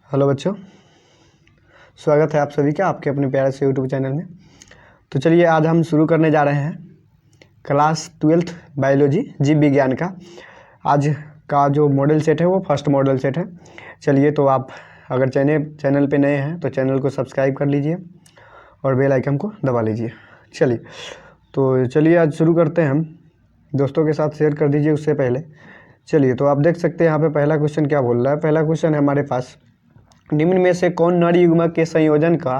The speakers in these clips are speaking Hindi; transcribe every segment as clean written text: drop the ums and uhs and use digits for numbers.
हेलो बच्चों, स्वागत है आप सभी का आपके अपने प्यारे से यूट्यूब चैनल में। तो चलिए आज हम शुरू करने जा रहे हैं क्लास 12th बायोलॉजी जीव विज्ञान का। आज का जो मॉडल सेट है वो फर्स्ट मॉडल सेट है। चलिए तो आप अगर चैनल पे नए हैं तो चैनल को सब्सक्राइब कर लीजिए और बेल आइकन को दबा लीजिए। चलिए आज शुरू करते हैं। हम दोस्तों के साथ शेयर कर दीजिए उससे पहले। चलिए तो आप देख सकते हैं यहाँ पे पहला क्वेश्चन क्या बोल रहा है। पहला क्वेश्चन है हमारे पास, निम्न में से कौन नर युग्मक के संयोजन का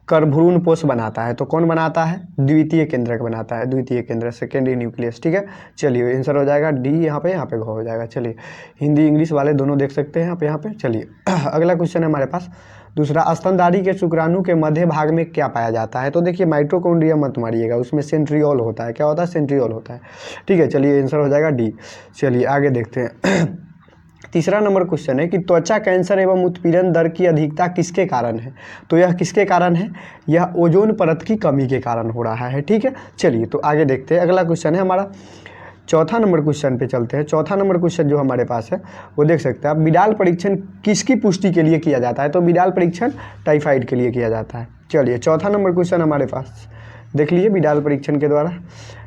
कर भ्रूणपोष बनाता है? तो कौन बनाता है? द्वितीय केंद्रक बनाता है, द्वितीय केंद्र सेकेंडरी न्यूक्लियस। ठीक है, चलिए आंसर हो जाएगा डी, यहाँ पे घ हो जाएगा। चलिए हिंदी इंग्लिश वाले दोनों देख सकते हैं आप यहाँ पे। चलिए अगला क्वेश्चन है हमारे पास दूसरा, स्तनधारी के शुक्राणु के मध्य भाग में क्या पाया जाता है? तो देखिए माइटोकॉन्ड्रिया मत मारिएगा, उसमें सेंट्रियोल होता है। क्या होता है? सेंट्रियोल होता है। ठीक है, चलिए आंसर हो जाएगा डी। चलिए आगे देखते हैं। तीसरा नंबर क्वेश्चन है कि त्वचा कैंसर एवं उत्पीड़न दर की अधिकता किसके कारण है? तो यह किसके कारण है? यह ओजोन परत की कमी के कारण हो रहा है। ठीक है, चलिए तो आगे देखते हैं। अगला क्वेश्चन है हमारा चौथा नंबर क्वेश्चन पे चलते हैं। चौथा नंबर क्वेश्चन जो हमारे पास है वो देख सकते हैं आप, बिडाल परीक्षण किसकी पुष्टि के लिए किया जाता है? तो बिडाल परीक्षण टाइफाइड के लिए किया जाता है। चलिए चौथा नंबर क्वेश्चन हमारे पास देख लीजिए, बिडाल परीक्षण के द्वारा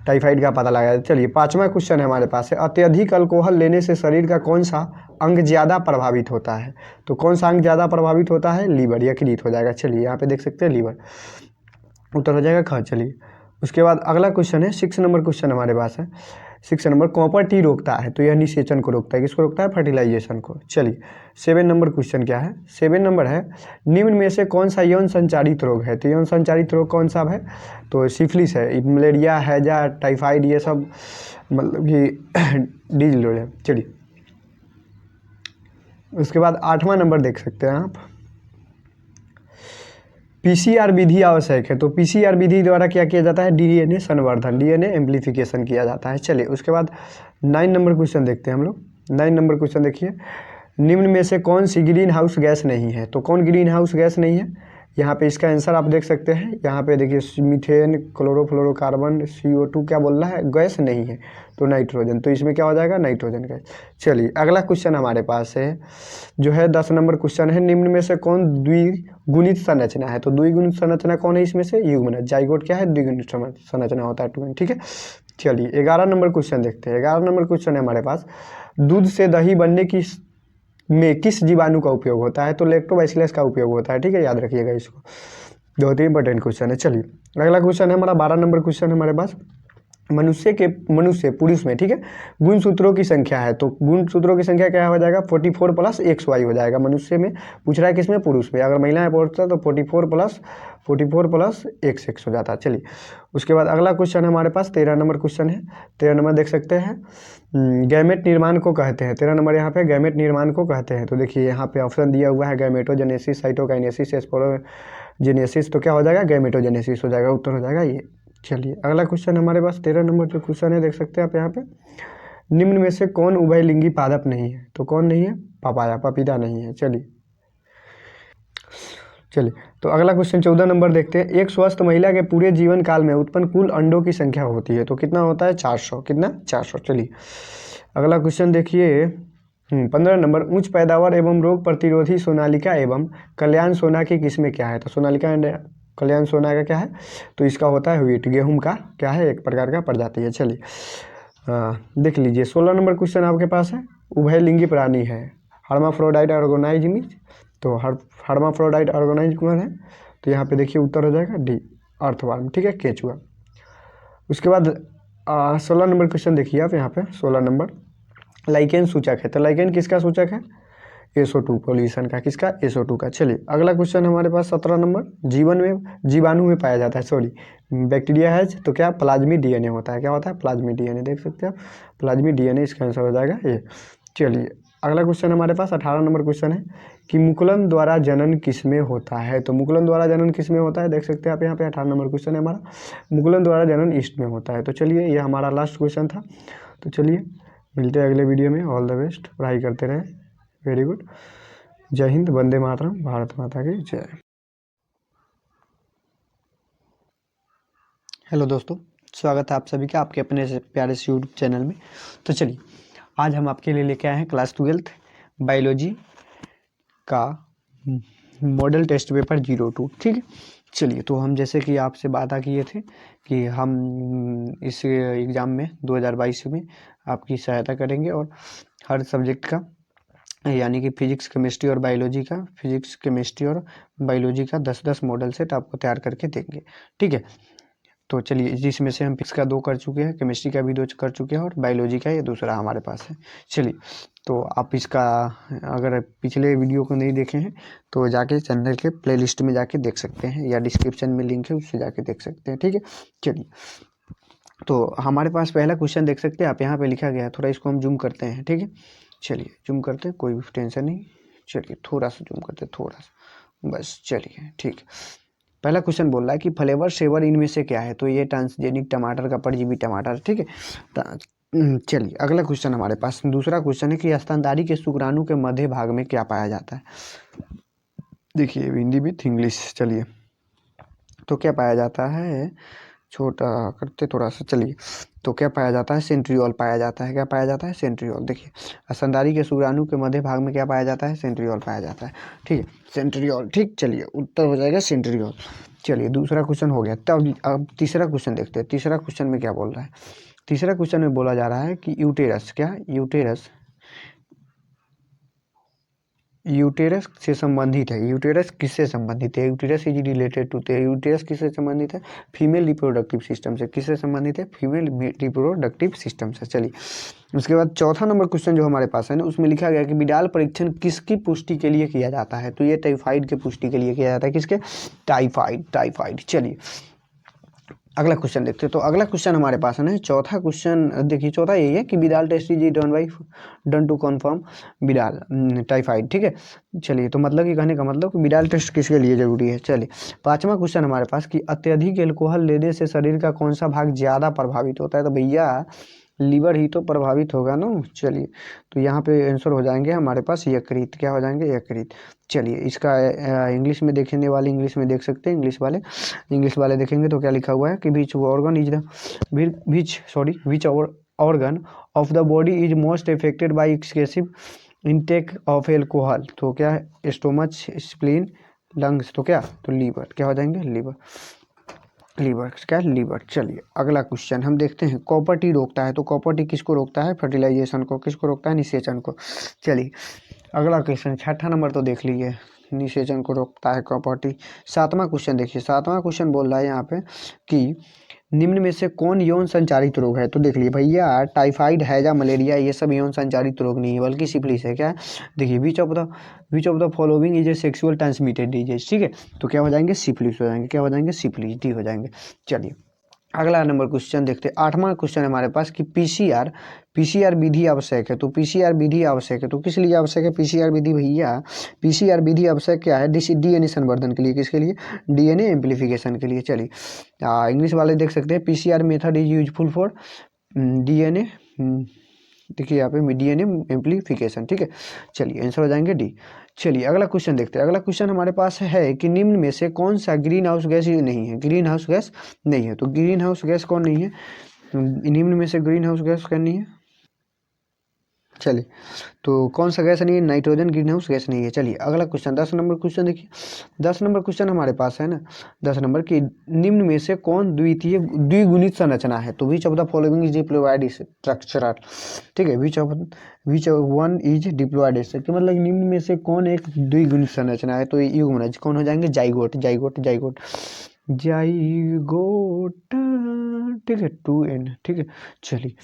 टाइफाइड का पता लगाया। चलिए पांचवा क्वेश्चन है हमारे पास है, अत्यधिक अल्कोहल लेने से शरीर का कौन सा अंग ज़्यादा प्रभावित होता है? तो कौन सा अंग ज़्यादा प्रभावित होता है? लीवर, यकृत हो जाएगा। चलिए यहाँ पे देख सकते हैं लीवर, उत्तर हो जाएगा ख। चलिए उसके बाद अगला क्वेश्चन है 6 नंबर क्वेश्चन हमारे पास है। 6 नंबर, कॉपर टी रोकता है तो यह निषेचन को रोकता है। किसको रोकता है? फर्टिलाइजेशन को। चलिए 7 नंबर क्वेश्चन क्या है? 7 नंबर है, निम्न में से कौन सा यौन संचारित रोग है? तो यौन संचारित रोग कौन सा है? तो सिफिलिस है, मलेरिया, हैजा, टाइफाइड, ये सब मतलब कि डिजीज है। चलिए उसके बाद 8वां नंबर देख सकते हैं आप, पीसीआर विधि आवश्यक है। तो पीसीआर विधि द्वारा क्या किया जाता है? डीएनए संवर्धन, डीएनए एम्प्लीफिकेशन किया जाता है। चलिए उसके बाद 9 नंबर क्वेश्चन देखते हैं हम लोग। 9 नंबर क्वेश्चन देखिए, निम्न में से कौन सी ग्रीन हाउस गैस नहीं है? तो कौन ग्रीन हाउस गैस नहीं है? यहाँ पे इसका आंसर आप देख सकते हैं। यहाँ पे देखिए मीथेन, क्लोरोफ्लोरोकार्बन, CO2 क्या बोल रहा है? गैस नहीं है, तो नाइट्रोजन। तो इसमें क्या हो जाएगा? Nitrogen gas. चलिए अगला क्वेश्चन हमारे पास है जो है 10 नंबर क्वेश्चन है, निम्न में से कौन द्विगुणित संरचना है? तो द्विगुणित संरचना कौन है इसमें से? युग्मनज। जाइगोट क्या है? द्विगुणित संरचना होता है, ट्विन। ठीक है, चलिए 11 नंबर क्वेश्चन देखते हैं। 11 नंबर क्वेश्चन है हमारे पास, दूध से दही बनने की में किस जीवाणु का उपयोग होता है? तो लैक्टोबैसिलस का उपयोग होता है। ठीक है, याद रखिएगा इसको, बहुत ही इंपॉर्टेंट क्वेश्चन है। चलिए अगला क्वेश्चन है हमारा 12 नंबर क्वेश्चन हमारे पास, मनुष्य पुरुष में, ठीक है, गुणसूत्रों की संख्या है। तो गुणसूत्रों की संख्या क्या हो जाएगा? 44 प्लस XY हो जाएगा। मनुष्य में पूछ रहा है, किसमें? पुरुष में। अगर महिलाएं पढ़ता है तो 44 प्लस XX हो जाता है। चलिए उसके बाद अगला क्वेश्चन हमारे पास 13 नंबर क्वेश्चन है। 13 नंबर देख सकते हैं, गैमेट निर्माण को कहते हैं। 13 नंबर यहाँ पे गैमेट निर्माण को कहते हैं। तो देखिए यहाँ पे ऑप्शन दिया हुआ है, गैमेटोजेनेसिस, साइटोकाइनेसिस, स्पोरोजेनेसिस। तो क्या हो जाएगा? गैमेटोजेनेसिस हो जाएगा, उत्तर हो जाएगा ये। चलिए अगला क्वेश्चन हमारे पास 13 नंबर जो क्वेश्चन है देख सकते हैं आप यहाँ पे, निम्न में से कौन उभयलिंगी पादप नहीं है? तो कौन नहीं है? पपाया, पपीता नहीं है। चलिए तो अगला क्वेश्चन 14 नंबर देखते हैं, एक स्वस्थ महिला के पूरे जीवन काल में उत्पन्न कुल अंडों की संख्या होती है। तो कितना होता है? 400। कितना? 400। चलिए अगला क्वेश्चन देखिए 15 नंबर, उच्च पैदावार एवं रोग प्रतिरोधी सोनालिका एवं कल्याण सोना की किस्में क्या है? तो सोनालिका एंड कल्याण सोना का क्या है? तो इसका होता है व्हीट, गेहूं का क्या है? एक प्रकार का प्रजाति है। चलिए देख लीजिए 16 नंबर क्वेश्चन आपके पास है, उभयलिंगी प्राणी है, हर्माफ्रोडाइट ऑर्गेनाइज्म। तो हर्माफ्रोडाइट ऑर्गेनाइज्म है, तो यहाँ पे देखिए उत्तर हो जाएगा डी, अर्थवर्म। ठीक है, केचुआ। उसके बाद 16 नंबर क्वेश्चन देखिए आप यहाँ पे 16 नंबर, लाइकेन सूचक है। तो लाइकेन किसका सूचक है? SO2 पॉल्यूशन का। किसका? SO2 का। चलिए अगला क्वेश्चन हमारे पास 17 नंबर, जीवाणु में पाया जाता है, सॉरी बैक्टीरिया है, तो क्या? प्लाज्मिड DNA होता है। क्या होता है? Plasmid DNA। देख सकते हैं आप, प्लाज्मिड DNA इसका आंसर हो जाएगा ये। चलिए अगला क्वेश्चन हमारे पास 18 नंबर क्वेश्चन है कि मुकुलन द्वारा जनन किसमें होता है? तो मुकुलन द्वारा जनन किसमें होता है? देख सकते हैं आप यहाँ पे 18 नंबर क्वेश्चन है हमारा, मुकुलन द्वारा जनन ईस्ट में होता है। तो चलिए ये हमारा लास्ट क्वेश्चन था। तो चलिए मिलते हैं अगले वीडियो में। ऑल द बेस्ट, पढ़ाई करते रहें। Very good. जय हिंद, वंदे मातरम, भारत माता की जय। हेलो दोस्तों, स्वागत है आप सभी का आपके अपने से प्यारे से यूट्यूब चैनल में। तो चलिए आज हम आपके लिए लेके आए हैं क्लास 12th बायोलॉजी का मॉडल टेस्ट पेपर 02, ठीक है। चलिए, तो हम जैसे कि आपसे वादा किए थे कि हम इस एग्ज़ाम में 2022 में आपकी सहायता करेंगे और हर सब्जेक्ट का, यानी कि फिजिक्स केमिस्ट्री और बायोलॉजी का, 10-10 मॉडल सेट आपको तैयार करके देंगे, ठीक है। तो चलिए, जिसमें से हम फिजिक्स का 2 कर चुके हैं, केमिस्ट्री का भी 2 कर चुके हैं और बायोलॉजी का ये दूसरा हमारे पास है। चलिए, तो आप इसका अगर पिछले वीडियो को नहीं देखे हैं तो जाके चैनल के प्लेलिस्ट में जाके देख सकते हैं, या डिस्क्रिप्शन में लिंक है उससे जाके देख सकते हैं, ठीक है। चलिए, तो हमारे पास पहला क्वेश्चन देख सकते हैं आप, यहाँ पे लिखा गया है, थोड़ा इसको हम जूम करते हैं, ठीक है। चलिए, जूम करते हैं, कोई भी टेंशन नहीं। चलिए, थोड़ा सा जूम करते हैं, थोड़ा सा बस। चलिए, ठीक है। पहला क्वेश्चन बोल रहा है कि फ्लेवर सेवर इनमें से क्या है, तो ये ट्रांसजेनिक टमाटर का परजीवी टमाटर, ठीक है। चलिए, अगला क्वेश्चन हमारे पास दूसरा क्वेश्चन है कि स्तनधारी के शुक्राणु के मध्य भाग में क्या पाया जाता है। देखिए, हिंदी विथ इंग्लिश। चलिए, तो क्या पाया जाता है, छोटा करते थोड़ा सा। चलिए, तो क्या पाया जाता है, सेंट्रियोल पाया जाता है। क्या पाया जाता है, सेंट्रियोल। देखिए, स्तनधारी के शुक्राणु के मध्य भाग में क्या पाया जाता है, सेंट्रियोल पाया जाता है, ठीक है, सेंट्रियोल, ठीक। चलिए, उत्तर हो जाएगा सेंट्रियोल। चलिए, दूसरा क्वेश्चन हो गया। तब अब तीसरा क्वेश्चन देखते हैं। तीसरा क्वेश्चन में क्या बोल रहा है, तीसरा क्वेश्चन में बोला जा रहा है कि यूटेरस, क्या यूटेरस से संबंधित है। यूटेरस किससे संबंधित है, uterus is related to, uterus किससे संबंधित है, फीमेल रिप्रोडक्टिव सिस्टम से। किससे संबंधित है, फीमेल रिप्रोडक्टिव सिस्टम से। चलिए, उसके बाद चौथा नंबर क्वेश्चन जो हमारे पास है ना, उसमें लिखा गया कि बिडाल परीक्षण किसकी पुष्टि के लिए किया जाता है, तो ये टाइफाइड की पुष्टि के लिए किया जाता है। किसके, टाइफाइड। चलिए, अगला क्वेश्चन देखते हैं। तो अगला क्वेश्चन हमारे पास है ना, चौथा क्वेश्चन देखिए, चौथा यही है कि Widal test is done to confirm Widal typhoid, ठीक है। चलिए, तो मतलब कि कहने का मतलब कि बिडाल टेस्ट किसके लिए जरूरी है। चलिए, पांचवा क्वेश्चन हमारे पास कि अत्यधिक एल्कोहल लेने से शरीर का कौन सा भाग ज़्यादा प्रभावित होता है, तो भैया लीवर ही तो प्रभावित होगा ना। चलिए, तो यहाँ पे आंसर हो जाएंगे हमारे पास यकृत। क्या हो जाएंगे, यकृत। चलिए, इसका इंग्लिश में देखने वाले इंग्लिश में देख सकते हैं, इंग्लिश वाले देखेंगे तो क्या लिखा हुआ है कि which organ is the which organ of the body is most affected by excessive intake of alcohol, तो क्या है, स्टोमच, स्प्लीन, लंग्स, तो क्या, तो लीवर। क्या हो जाएंगे, लीवर। क्या, लीवर। चलिए, अगला क्वेश्चन हम देखते हैं। कॉपर टी रोकता है, तो कॉपर टी किसको रोकता है, फर्टिलाइजेशन को। किसको रोकता है, निषेचन को। चलिए, अगला क्वेश्चन छठा नंबर तो देख लीजिए, निषेचन को रोकता है कॉपर टी। सातवां क्वेश्चन देखिए, सातवां क्वेश्चन बोल रहा है यहाँ पे कि निम्न में से कौन यौन संचारित रोग है, तो देख लीजिए भैया, टाइफाइड, हैजा, मलेरिया, ये सब यौन संचारित रोग नहीं है, बल्कि सिफिलिस है। क्या, देखिए, विच of the following is a sexual transmitted disease, ठीक है। तो क्या हो जाएंगे, सिफिलिस हो जाएंगे। क्या हो जाएंगे, सिफिलिस, डी हो जाएंगे। चलिए, अगला नंबर क्वेश्चन देखते हैं। आठवां क्वेश्चन हमारे पास कि पीसीआर विधि आवश्यक है, तो पीसीआर विधि आवश्यक है, तो किस लिए आवश्यक है पीसीआर विधि भैया, पीसीआर विधि आवश्यक क्या है, डीएनए संवर्धन के लिए। किसके लिए, डीएनए एम्प्लीफिकेशन के लिए। चलिए, इंग्लिश वाले देख सकते हैं, PCR method is useful for DNA, देखिए यहाँ पे डीएनए एम्प्लीफिकेशन, ठीक है। चलिए, आंसर हो जाएंगे डी। चलिए, अगला क्वेश्चन देखते हैं। अगला क्वेश्चन हमारे पास है कि निम्न में से कौन सा ग्रीन हाउस गैस नहीं है, ग्रीन हाउस गैस नहीं है, तो ग्रीन हाउस गैस कौन नहीं है, निम्न में से ग्रीन हाउस गैस कौन नहीं है। चलिए, तो कौन सा गैस नहीं है, नाइट्रोजन ग्रीन हाउस गैस नहीं है। चलिए, अगला क्वेश्चन 10 नंबर क्वेश्चन देखिए। 10 नंबर क्वेश्चन हमारे पास है ना, 10 नंबर की निम्न में से कौन द्विगुणित संरचना है, तो which of the following is diploid structural, ठीक है, which one is diploid structure, मतलब निम्न में से कौन एक द्विगुणित संरचना है, तो युग्मनज कौन हो जाएंगे, जाइगोट, ठीक है, 2n, ठीक है। चलिए,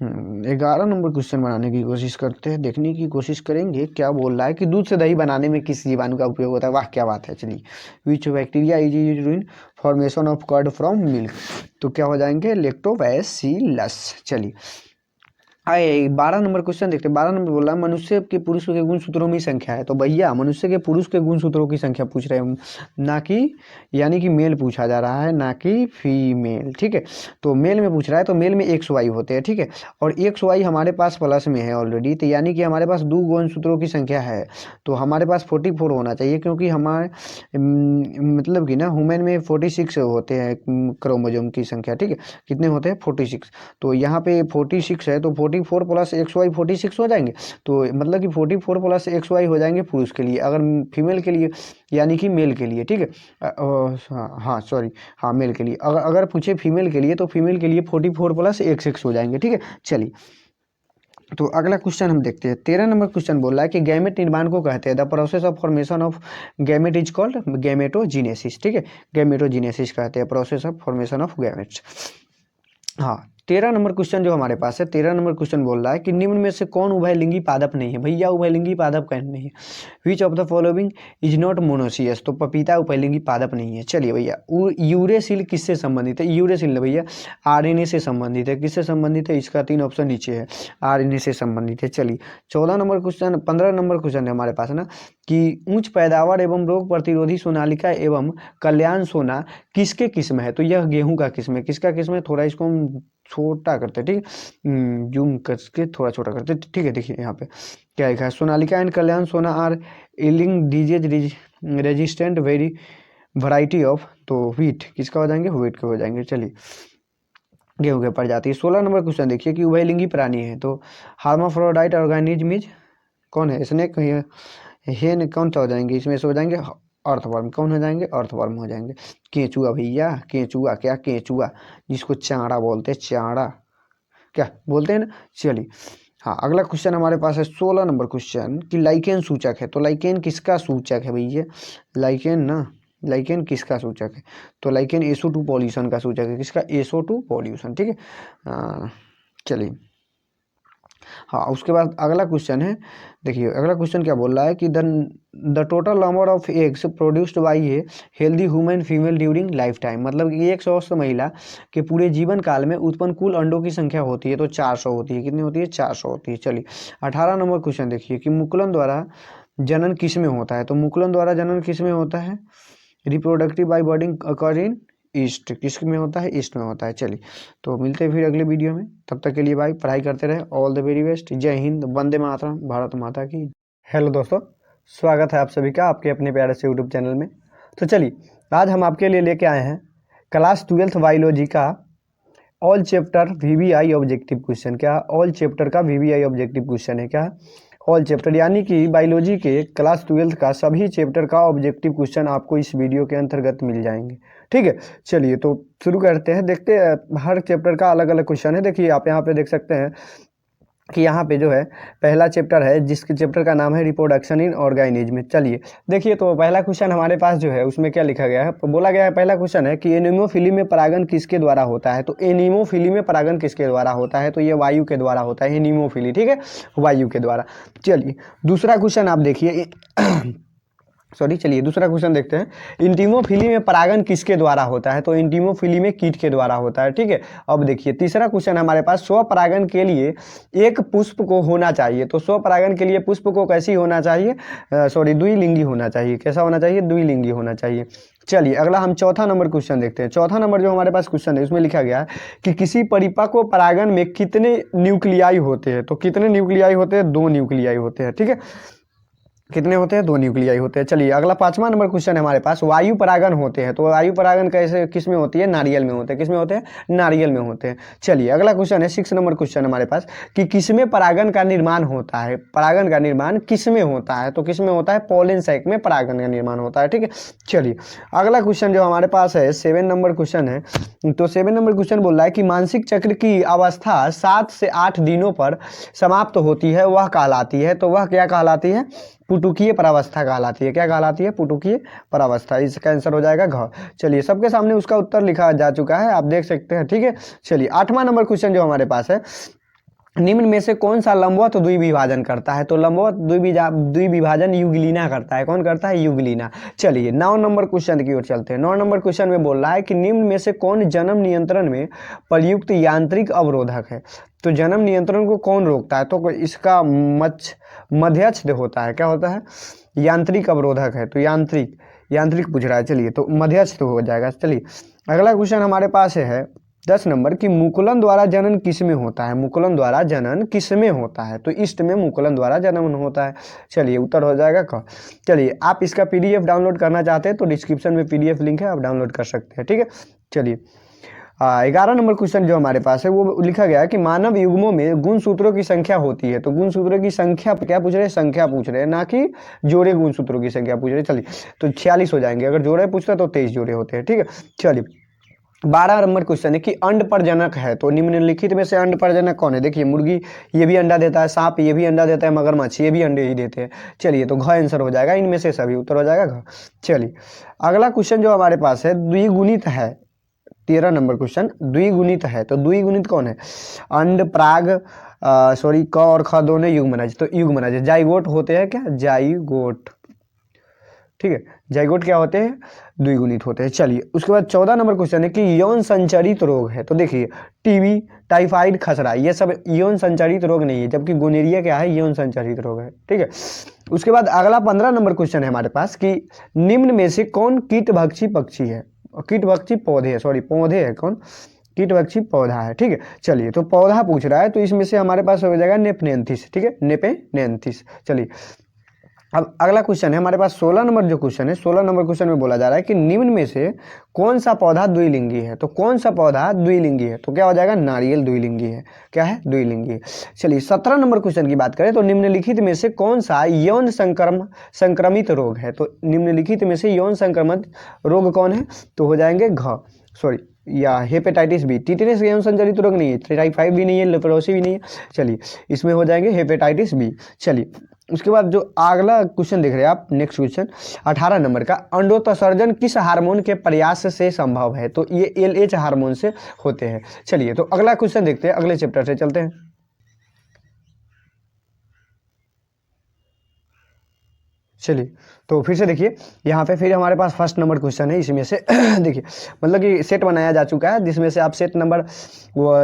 11 नंबर क्वेश्चन बनाने की कोशिश करते हैं, देखने की कोशिश करेंगे क्या बोल रहा है कि दूध से दही बनाने में किस जीवाणु का उपयोग होता है। वाह, क्या बात है। चलिए, which bacteria is used in formation of curd from milk, तो क्या हो जाएंगे, लैक्टोबैसिलस। चलिए, 12 नंबर क्वेश्चन देखते हैं। 12 नंबर बोल रहा है मनुष्य के पुरुष के गुणसूत्रों में संख्या है, तो भैया मनुष्य के पुरुष के गुणसूत्रों की संख्या पूछ रहे हैं, ना कि, यानी कि मेल पूछा जा रहा है, ना कि फीमेल, ठीक है। तो मेल में पूछ रहा है, तो मेल में XY होते हैं, ठीक है, और XY हमारे पास प्लस में है ऑलरेडी, तो यानी कि हमारे पास 2 गुणसूत्रों की संख्या है, तो हमारे पास 44 होना चाहिए, क्योंकि हमारे मतलब कि ना ह्यूमन में 46 होते हैं क्रोमोजोम की संख्या, ठीक है, कितने होते हैं, 46, तो यहाँ पे 46 है, तो 44 प्लस XY 46 हो जाएंगे। तो मतलब कि 44 प्लस XY हो जाएंगे पुरुष के लिए, अगर फीमेल के लिए यानी कि मेल के लिए, ठीक है। हाँ सॉरी, हाँ मेल के लिए, अगर पूछे फीमेल के लिए तो फीमेल के लिए 44 प्लस XX हो जाएंगे, ठीक है। चलिए तो अगला क्वेश्चन हम देखते हैं। 13 नंबर क्वेश्चन बोल रहा है कि गैमेट निर्माण को कहते हैं the process of formation of gamete is called gametogenesis, ठीक है। गैमेटोजीनेसिस कहते हैं process of formation of gametes. हाँ 13 नंबर क्वेश्चन जो हमारे पास है, 13 नंबर क्वेश्चन बोल रहा है कि निम्न में से कौन उभयलिंगी पादप नहीं है। भैया उभयलिंगी पादप कौन नहीं है? विच of the following is not monoecious, तो पपीता उभयलिंगी पादप नहीं है। चलिए भैया यूरेसिल किससे संबंधित है? यूरेसिल भैया RNA से संबंधित है। किससे संबंधित है? इसका 3 ऑप्शन नीचे है, RNA से संबंधित है। चलिए 14 नंबर क्वेश्चन, 15 नंबर क्वेश्चन है हमारे पास ना कि उच्च पैदावार एवं रोग प्रतिरोधी सोनालिका एवं कल्याण सोना किसके किस्म है? तो यह गेहूं का किस्म है। किसका किस्म है? थोड़ा इसको हम छोटा करते हैं, ठीक है, जूम करके थोड़ा छोटा करते हैं, ठीक है। देखिए यहाँ पे क्या लिखा है, Sonalika and Kalyan Sona are ailing disease resistant very variety of, तो व्हीट किसका हो जाएंगे? व्हीट के हो जाएंगे। चलिए गेहूं के प्रजाति। 16 नंबर क्वेश्चन देखिए कि उभयलिंगी प्राणी है तो हार्माफ्रोडाइट ऑर्गेनिज्म इज कौन है? स्नेक हेन कौन सा हो जाएंगे? इसमें से हो जाएंगे अर्थवर्म। कौन हो जाएंगे? अर्थवर्म हो जाएंगे। केंचुआ भैया, केंचुआ, क्या केंचुआ, जिसको चाड़ा बोलते हैं, चाड़ा क्या बोलते हैं ना। चलिए हाँ अगला क्वेश्चन हमारे पास है 16 नंबर क्वेश्चन कि लाइकेन सूचक है, तो लाइकेन किसका सूचक है भैया? लाइकेन ना, लाइकेन किसका सूचक है? तो लाइकेन SO2 पॉल्यूशन का सूचक है। किसका? SO2 पॉल्यूशन, ठीक है। चलिए हाँ उसके बाद अगला क्वेश्चन है, देखिए अगला क्वेश्चन क्या बोल रहा है कि the total number of eggs produced by a healthy human female during life time, मतलब कि एक स्वस्थ महिला के पूरे जीवन काल में उत्पन्न कुल अंडों की संख्या होती है तो 400 होती है। कितनी होती है? 400 होती है। चलिए 18 नंबर क्वेश्चन देखिए कि मुकुलन द्वारा जनन किस में होता है? तो मुकुलन द्वारा जनन किस में होता है? रिप्रोडक्टिव बाई बर्डिंग अकॉर्डिंग ईस्ट, किस में होता है? ईस्ट में होता है। चलिए तो मिलते हैं फिर अगले वीडियो में, तब तक के लिए भाई पढ़ाई करते रहे। All the very best. जय हिंद, वंदे मातरम, भारत माता की। हेलो दोस्तों, स्वागत है आप सभी का आपके अपने प्यारे से यूट्यूब चैनल में। तो चलिए आज हम आपके लिए लेके आए हैं क्लास 12th बायोलॉजी का all chapter VBI objective question. क्या? ऑल चैप्टर का VBI ऑब्जेक्टिव क्वेश्चन है। क्या? ऑल चैप्टर, यानी कि बायोलॉजी के क्लास 12th का सभी चैप्टर का ऑब्जेक्टिव क्वेश्चन आपको इस वीडियो के अंतर्गत मिल जाएंगे, ठीक है। चलिए तो शुरू करते हैं, देखते हैं हर चैप्टर का अलग अलग क्वेश्चन है। देखिए आप यहाँ पे देख सकते हैं कि यहाँ पे जो है पहला चैप्टर है जिसके चैप्टर का नाम है रिप्रोडक्शन इन ऑर्गेनिज्म। चलिए देखिए तो पहला क्वेश्चन हमारे पास जो है उसमें क्या लिखा गया है, बोला गया है पहला क्वेश्चन है कि एनिमोफिली में परागण किसके द्वारा होता है? तो एनिमोफिली में परागण किसके द्वारा होता है? तो ये वायु के द्वारा होता है, एनिमोफिली, ठीक है, वायु के द्वारा। चलिए दूसरा क्वेश्चन आप देखिए चलिए दूसरा क्वेश्चन देखते हैं। इंटीमोफिली में परागण किसके द्वारा होता है? तो इंटीमोफिली में कीट के द्वारा होता है, ठीक है। अब देखिए तीसरा क्वेश्चन हमारे पास, स्वपरागण के लिए एक पुष्प को होना चाहिए। तो स्वपरागण के लिए पुष्प को कैसी होना चाहिए? द्विलिंगी होना चाहिए। कैसा होना चाहिए? द्विलिंगी होना चाहिए। चलिए अगला हम चौथा नंबर क्वेश्चन देखते हैं। चौथा नंबर जो हमारे पास क्वेश्चन है उसमें लिखा गया है कि किसी परिपक्व परागण में कितने न्यूक्लियाई होते हैं? तो कितने न्यूक्लियाई होते हैं? 2 न्यूक्लियाई होते हैं, ठीक है। कितने होते हैं? 2 न्यूक्लियाई होते हैं। चलिए अगला 5वां नंबर क्वेश्चन है हमारे पास, वायु परागण होते हैं। तो वायु परागण कैसे किस में होती है? नारियल में होते हैं। किस में होते हैं? नारियल में होते हैं। चलिए अगला क्वेश्चन है 6 नंबर क्वेश्चन हमारे पास कि किसमें परागण का निर्माण होता है? परागण का निर्माण किसमें होता है? तो किसमें होता है? पॉलन सैक में परागण का निर्माण होता है, ठीक है। चलिए अगला क्वेश्चन जो हमारे पास है 7 नंबर क्वेश्चन है। तो 7 नंबर क्वेश्चन बोल रहा है कि मानसिक चक्र की अवस्था 7 से 8 दिनों पर समाप्त होती है, वह कहलाती है। तो वह क्या कहलाती है? पुटुकीय परावस्था कहलाती है। क्या कहलाती है? पुटुकीय परावस्था। इसका आंसर हो जाएगा घ। चलिए सबके सामने उसका उत्तर लिखा जा चुका है, आप देख सकते हैं, ठीक है। चलिए 8वां नंबर क्वेश्चन जो हमारे पास है, निम्न में से कौन सा लंबवत द्विविभाजन करता है? तो लंबवत द्विविभाजन यूग्लिना करता है। कौन करता है? यूग्लिना। चलिए 9 नंबर क्वेश्चन की ओर चलते हैं। 9 नंबर क्वेश्चन में बोल रहा है कि निम्न में से कौन जन्म नियंत्रण में प्रयुक्त यांत्रिक अवरोधक है? तो जन्म नियंत्रण को कौन रोकता है? तो इसका मध्यस्थ होता है। क्या होता है? यांत्रिक अवरोधक है, तो यांत्रिक पूछ रहा है। चलिए तो मध्यस्थ हो जाएगा। चलिए अगला क्वेश्चन हमारे पास है 10 नंबर की मुकुलन द्वारा जनन किस में होता है? मुकुलन द्वारा जनन किस में होता है? तो ईस्ट में मुकुलन द्वारा जनन होता है। चलिए उत्तर हो जाएगा क। चलिए आप इसका PDF डाउनलोड करना चाहते हैं तो डिस्क्रिप्शन में PDF लिंक है, आप डाउनलोड कर सकते हैं, ठीक है। चलिए 11 नंबर क्वेश्चन जो हमारे पास है वो लिखा गया है कि मानव युग्मों में गुणसूत्रों की संख्या होती है। तो गुणसूत्रों की संख्या क्या पूछ रहे हैं, संख्या पूछ रहे हैं, ना कि जोड़े गुणसूत्रों की संख्या पूछ रहे हैं। चलिए तो 46 हो जाएंगे, अगर जोड़े पूछता तो 23 जोड़े होते हैं। ठीक है, चलिए 12 नंबर क्वेश्चन है कि अंड प्रजनक है। तो निम्नलिखित में से अंड प्रजनक कौन है। देखिए मुर्गी ये भी अंडा देता है, सांप ये भी अंडा देता है, मगरमच्छ ये भी अंडे ही देते हैं। चलिए तो घ आंसर हो जाएगा, इनमें से सभी उत्तर हो जाएगा घ। चलिए अगला क्वेश्चन जो हमारे पास है द्विगुणित है। 13 नंबर क्वेश्चन द्विगुणित है। तो द्विगुणित कौन है, अंड प्राग सॉरी क और ख दोनों युग्मनज। तो युग्मनज जाइगोट होते हैं क्या, जाइगोट। ठीक है, जाइगोट क्या होते हैं, द्विगुणित होते हैं। चलिए उसके बाद 14 नंबर क्वेश्चन है कि यौन संचारित रोग है। तो देखिए टीबी, टाइफाइड, खसरा ये सब यौन संचारित रोग नहीं है, जबकि गोनेरिया क्या है, यौन संचारित रोग है। ठीक है, उसके बाद अगला 15 नंबर क्वेश्चन है हमारे पास कि निम्न में से कौन कीटभक्षी पक्षी है, कीटभक्षी पौधे है, सॉरी पौधे है कौन, कीटभक्षी पौधा है। ठीक है, चलिए तो पौधा पूछ रहा है, तो इसमें से हमारे पास हो जाएगा नेपनेंथिस। ठीक है, नेपेनेंथिस। चलिए अब अगला क्वेश्चन है हमारे पास 16 नंबर जो क्वेश्चन है, 16 नंबर क्वेश्चन में बोला जा रहा है कि निम्न में से कौन सा पौधा द्विलिंगी है। तो कौन सा पौधा द्विलिंगी है, तो क्या हो जाएगा, नारियल द्विलिंगी है। क्या है, द्विलिंगी है। चलिए 17 नंबर क्वेश्चन की बात करें तो निम्नलिखित में से कौन सा यौन संक्रमित रोग है। तो निम्नलिखित में से यौन संक्रमित रोग कौन है, तो हो जाएंगे घ सॉरी या हेपेटाइटिस बी। टीटेनस यौन संचालित रोग नहीं है, टाइफाइड भी नहीं है, लेप्रोसी भी नहीं है। चलिए इसमें हो जाएंगे हेपेटाइटिस बी। चलिए उसके बाद जो अगला क्वेश्चन देख रहे हैं आप, नेक्स्ट क्वेश्चन 18 नंबर का, अंडोत्सर्जन किस हार्मोन के प्रयास से संभव है। तो ये LH हार्मोन से होते हैं। चलिए तो अगला क्वेश्चन देखते हैं, अगले चैप्टर से चलते हैं। चलिए तो फिर से देखिए यहाँ पे फिर हमारे पास फर्स्ट नंबर क्वेश्चन है, इसमें से देखिए मतलब कि सेट बनाया जा चुका है, जिसमें से आप सेट नंबर